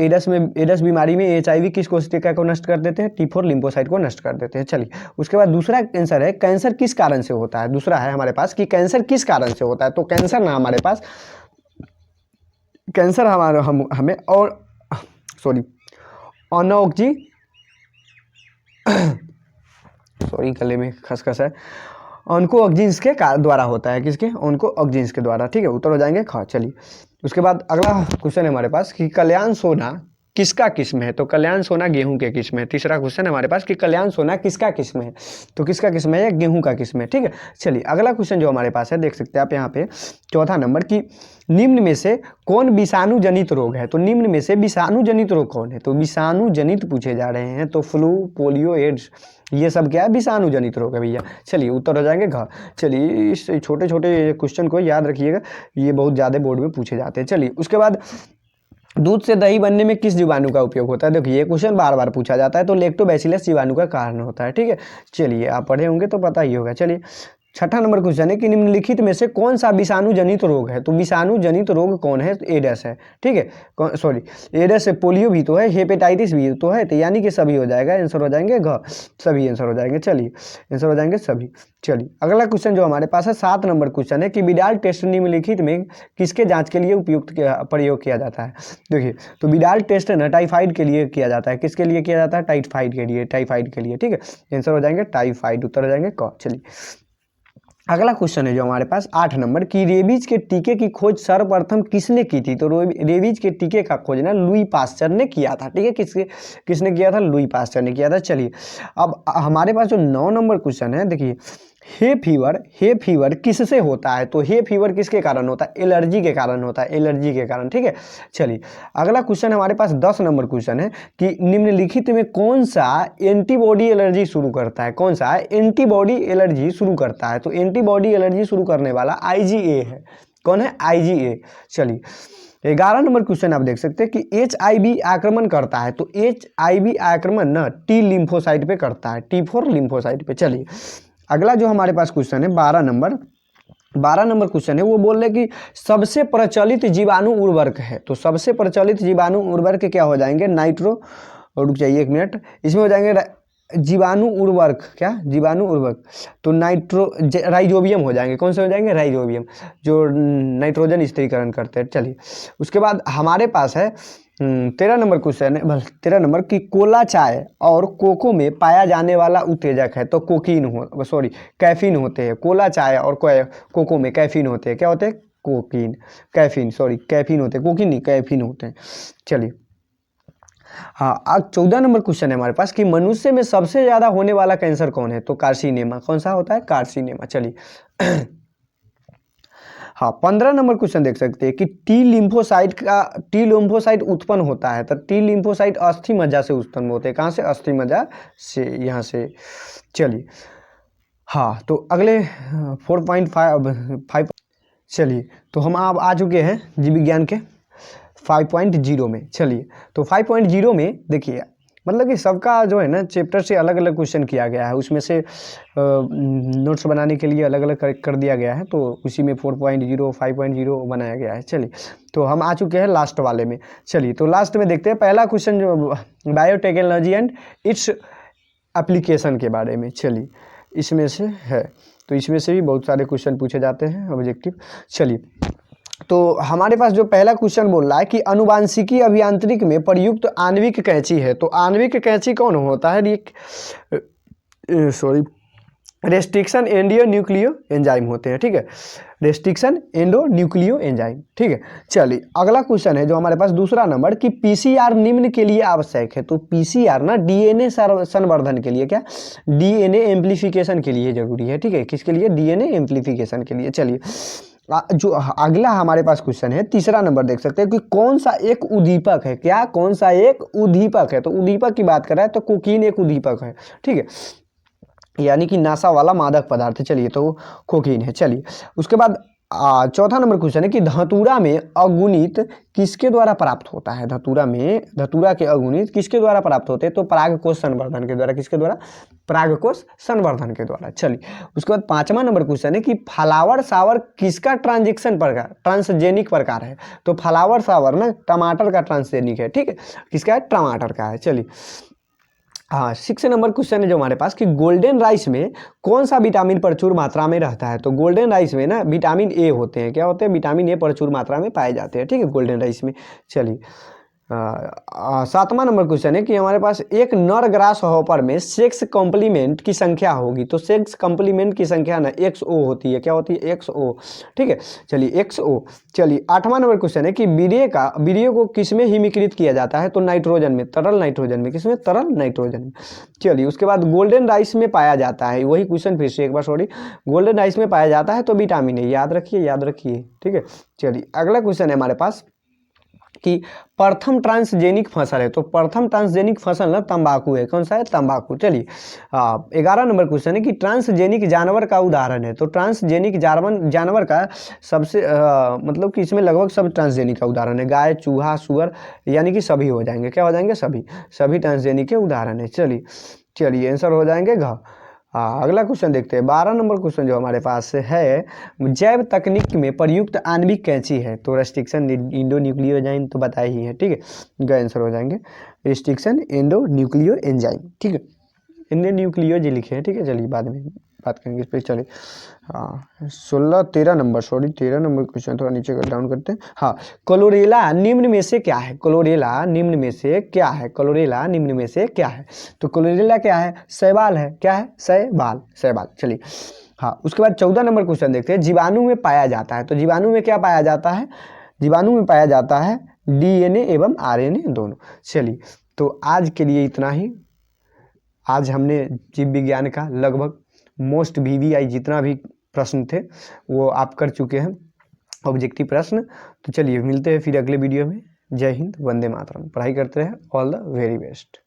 एडस बीमारी में HIV किस कोशिका को नष्ट कर देते हैं, T4 लिम्फोसाइट को नष्ट कर देते हैं। चलिए उसके बाद दूसरा आंसर है कैंसर किस कारण से होता है। दूसरा है हमारे पास कि कैंसर किस कारण से होता है। तो कैंसर ना हमारे पास, कैंसर हमें और गले में खसखस है, ऑन्कोऑक्जिन्स के द्वारा होता है। किसके, ऑन्कोऑक्जिन्स के द्वारा, ठीक है। उत्तर हो जाएंगे खा। चलिए उसके बाद अगला क्वेश्चन है हमारे पास कि कल्याण सोना किसका किस्म है। तो कल्याण सोना गेहूं के किस्म है। तीसरा क्वेश्चन है हमारे पास कि कल्याण सोना किसका किस्म है। तो किसका किस्म है, गेहूं का किस्म है, ठीक है। चलिए अगला क्वेश्चन जो हमारे पास है देख सकते हैं आप यहाँ पे, चौथा नंबर की निम्न में से कौन विषाणु जनित रोग है। तो निम्न में से विषाणु जनित रोग कौन है। तो विषाणु जनित पूछे जा रहे हैं। तो फ्लू, पोलियो, एड्स, ये सब क्या है, विषाणु जनित रोग है भैया। चलिए उत्तर हो जाएंगे घ। चलिए इस छोटे छोटे क्वेश्चन को याद रखिएगा, ये बहुत ज़्यादा बोर्ड में पूछे जाते हैं। चलिए उसके बाद दूध से दही बनने में किस जीवाणु का उपयोग होता है। देखिए ये क्वेश्चन बार बार पूछा जाता है। तो लैक्टोबैसिलस जीवाणु का कारण होता है, ठीक है। चलिए आप पढ़े होंगे तो पता ही होगा। चलिए छठा नंबर क्वेश्चन है कि निम्नलिखित में से कौन सा विषाणु जनित रोग है। तो विषाणु जनित रोग कौन है? एडस है, ठीक है, सॉरी एडस है, पोलियो भी तो है, हेपेटाइटिस भी तो है, तो यानी कि सभी हो जाएगा, आंसर हो जाएंगे घ, सभी आंसर हो जाएंगे। चलिए आंसर हो जाएंगे सभी। चलिए अगला क्वेश्चन जो हमारे पास है 7 नंबर क्वेश्चन है कि विडाल टेस्ट निम्नलिखित में किसके जांच के लिए उपयुक्त प्रयोग किया जाता है। देखिए तो विडाल टेस्ट है ना टाइफाइड के लिए किया जाता है। किसके लिए किया जाता है? टाइफाइड के लिए, टाइफाइड के लिए, ठीक है, आंसर हो जाएंगे टाइफाइड, उत्तर हो जाएंगे क। चलिए अगला क्वेश्चन है जो हमारे पास 8 नंबर की रेबीज के टीके की खोज सर्वप्रथम किसने की थी। तो रेबीज के टीके का खोज ना लुई पास्चर ने किया था, ठीक है, किसने किया था? लुई पास्चर ने किया था। चलिए अब हमारे पास जो 9 नंबर क्वेश्चन है, देखिए हे फीवर किससे होता है। तो हे फीवर किसके कारण होता है? एलर्जी के कारण होता है, एलर्जी के कारण, ठीक है। चलिए अगला क्वेश्चन हमारे पास 10 नंबर क्वेश्चन है कि निम्नलिखित में कौन सा एंटीबॉडी एलर्जी शुरू करता है। कौन सा एंटीबॉडी एलर्जी शुरू करता है? तो एंटीबॉडी एलर्जी शुरू करने वाला IgA है। कौन है? IgA। चलिए 11 नंबर क्वेश्चन आप देख सकते हैं कि HIV आक्रमण करता है। तो HIV आक्रमण ना T लिम्फोसाइट पे करता है, T4 लिम्फोसाइट पे। चलिए अगला जो हमारे पास क्वेश्चन है 12 नंबर क्वेश्चन है, वो बोल रहे कि सबसे प्रचलित जीवाणु उर्वरक है। तो सबसे प्रचलित जीवाणु उर्वरक क्या हो जाएंगे? नाइट्रो, रुक जाइए एक मिनट, इसमें हो जाएंगे जीवाणु उर्वरक, क्या जीवाणु उर्वरक? तो राइजोबियम हो जाएंगे। कौन से हो जाएंगे? राइजोबियम, जो नाइट्रोजन स्थिरीकरण करते हैं। चलिए उसके बाद हमारे पास है 13 नंबर क्वेश्चन है, 13 नंबर की कोला चाय और कोको में पाया जाने वाला उत्तेजक है। तो कैफीन होते हैं। कोला चाय और कोको में कैफीन होते हैं। क्या होते हैं? कैफीन होते हैं, कोकीन नहीं, कैफीन होते हैं। चलिए हाँ अब 14 नंबर क्वेश्चन है हमारे पास कि मनुष्य में सबसे ज्यादा होने वाला कैंसर कौन है। तो कार्सिनेमा। कौन सा होता है? कार्सिनेमा। चलिए हाँ 15 नंबर क्वेश्चन देख सकते हैं कि टी लिम्फोसाइट उत्पन्न होता है। तो टी लिम्फोसाइट अस्थि मज्जा से उत्पन्न होते हैं। कहाँ से? अस्थि मज्जा से, यहाँ से। चलिए हाँ तो अगले 4.5 चलिए तो हम अब आ चुके हैं जीव विज्ञान के 5.0 में। चलिए तो 5.0 में देखिए मतलब कि सबका जो है ना चैप्टर से अलग अलग क्वेश्चन किया गया है, उसमें से नोट्स बनाने के लिए अलग अलग कर दिया गया है। तो उसी में 4.0 5.0 बनाया गया है। चलिए तो हम आ चुके हैं लास्ट वाले में। चलिए तो लास्ट में देखते हैं पहला क्वेश्चन जो बायोटेक्नोलॉजी एंड इट्स एप्लीकेशन के बारे में। चलिए इसमें से है, तो इसमें से भी बहुत सारे क्वेश्चन पूछे जाते हैं ऑब्जेक्टिव। चलिए तो हमारे पास जो पहला क्वेश्चन बोल रहा है कि आनुवांशिकी अभियांत्रिक में प्रयुक्त आणविक कैंची है। तो आणविक कैंची कौन होता है? रेस्ट्रिक्शन एंडो न्यूक्लियो एंजाइम होते हैं, ठीक है, रेस्ट्रिक्शन एंडो न्यूक्लियो एंजाइम, ठीक है। चलिए अगला क्वेश्चन है जो हमारे पास दूसरा नंबर कि PCR निम्न के लिए आवश्यक है। तो PCR ना DNA संवर्धन के लिए, क्या DNA एम्प्लीफिकेशन के लिए जरूरी है, ठीक है, किसके लिए? DNA एम्प्लीफिकेशन के लिए। चलिए जो अगला हमारे पास क्वेश्चन है तीसरा नंबर देख सकते हैं कि कौन सा एक उद्दीपक है। क्या? कौन सा एक उद्दीपक है? तो उद्दीपक की बात कर रहा है तो कोकीन एक उद्दीपक है, ठीक है, यानी कि नशा वाला मादक पदार्थ। चलिए तो कोकीन है। चलिए उसके बाद चौथा नंबर क्वेश्चन है कि धतूरा में अगुणित किसके द्वारा प्राप्त होता है। धतूरा के अगुणित किसके द्वारा प्राप्त होते हैं? तो परागकोश संवर्धन के द्वारा। किसके द्वारा? परागकोश संवर्धन के द्वारा। चलिए उसके बाद 5वां नंबर क्वेश्चन है कि फ्लावर सावर किसका ट्रांसजेनिक प्रकार है। तो फ्लावर सावर ना टमाटर का ट्रांसजेनिक है, ठीक है, किसका है? टमाटर का है। चलिए हाँ 6 नंबर क्वेश्चन है जो हमारे पास कि गोल्डन राइस में कौन सा विटामिन प्रचुर मात्रा में रहता है। तो गोल्डन राइस में ना विटामिन ए होते हैं। क्या होते हैं? विटामिन ए प्रचुर मात्रा में पाए जाते हैं, ठीक है, गोल्डन राइस में। चलिए 7वां नंबर क्वेश्चन है कि हमारे पास एक नर ग्रास हॉपर में सेक्स कॉम्प्लीमेंट की संख्या होगी। तो सेक्स कॉम्प्लीमेंट की संख्या ना XO होती है। क्या होती है? XO, ठीक है। चलिए XO। चलिए 8वां नंबर क्वेश्चन है कि वीर्य को किसमें हिमीकृत किया जाता है। तो नाइट्रोजन में, तरल नाइट्रोजन में। किसमें? तरल नाइट्रोजन में। चलिए उसके बाद गोल्डन राइस में पाया जाता है, वही क्वेश्चन फिर से एक बार सॉरी, गोल्डन राइस में पाया जाता है तो विटामिन ए, याद रखिए, ठीक है। चलिए अगला क्वेश्चन है हमारे पास कि प्रथम ट्रांसजेनिक फसल है। तो प्रथम ट्रांसजेनिक फसल ना तंबाकू है। कौन सा है? तंबाकू। चलिए 11 नंबर क्वेश्चन है कि ट्रांसजेनिक जानवर का उदाहरण है। तो ट्रांसजेनिक जानवर का सबसे मतलब कि इसमें लगभग सब ट्रांसजेनिक का उदाहरण है। गाय, चूहा, सुअर, यानी कि सभी हो जाएंगे। क्या हो जाएंगे? सभी ट्रांसजेनिक के उदाहरण है। चलिए आंसर हो जाएंगे घ। हाँ, अगला क्वेश्चन देखते हैं। 12 नंबर क्वेश्चन जो हमारे पास है, जैव तकनीक में प्रयुक्त आणविक कैंची है। तो रेस्ट्रिक्शन इंडो न्यूक्लियो एंजाइम तो बताया ही है, ठीक है, इनका आंसर हो जाएंगे रेस्ट्रिक्शन इंडो न्यूक्लियो एंजाइम, ठीक है, इंडो न्यूक्लियो जी लिखे हैं, ठीक है। चलिए बाद में बात करेंगे इस पर। चलिए हाँ 13 नंबर क्वेश्चन थोड़ा नीचे डाउन करते हैं। हाँ, क्लोरेला निम्न में से क्या है? क्लोरेला निम्न में से क्या है? क्लोरेला निम्न में से क्या है? तो क्लोरेला क्या है? शैवाल है। क्या है? शैवाल, शैवाल। चलिए हाँ, उसके बाद 14 नंबर क्वेश्चन देखते हैं। जीवाणु में पाया जाता है। तो जीवाणु में क्या पाया जाता है? जीवाणु में पाया जाता है DNA एवं RNA दोनों। चलिए तो आज के लिए इतना ही। आज हमने जीव विज्ञान का लगभग मोस्ट VVI जितना भी प्रश्न थे वो आप कर चुके हैं, ऑब्जेक्टिव प्रश्न। तो चलिए मिलते हैं फिर अगले वीडियो में। जय हिंद, वंदे मातरम। पढ़ाई करते रहे। All the very best.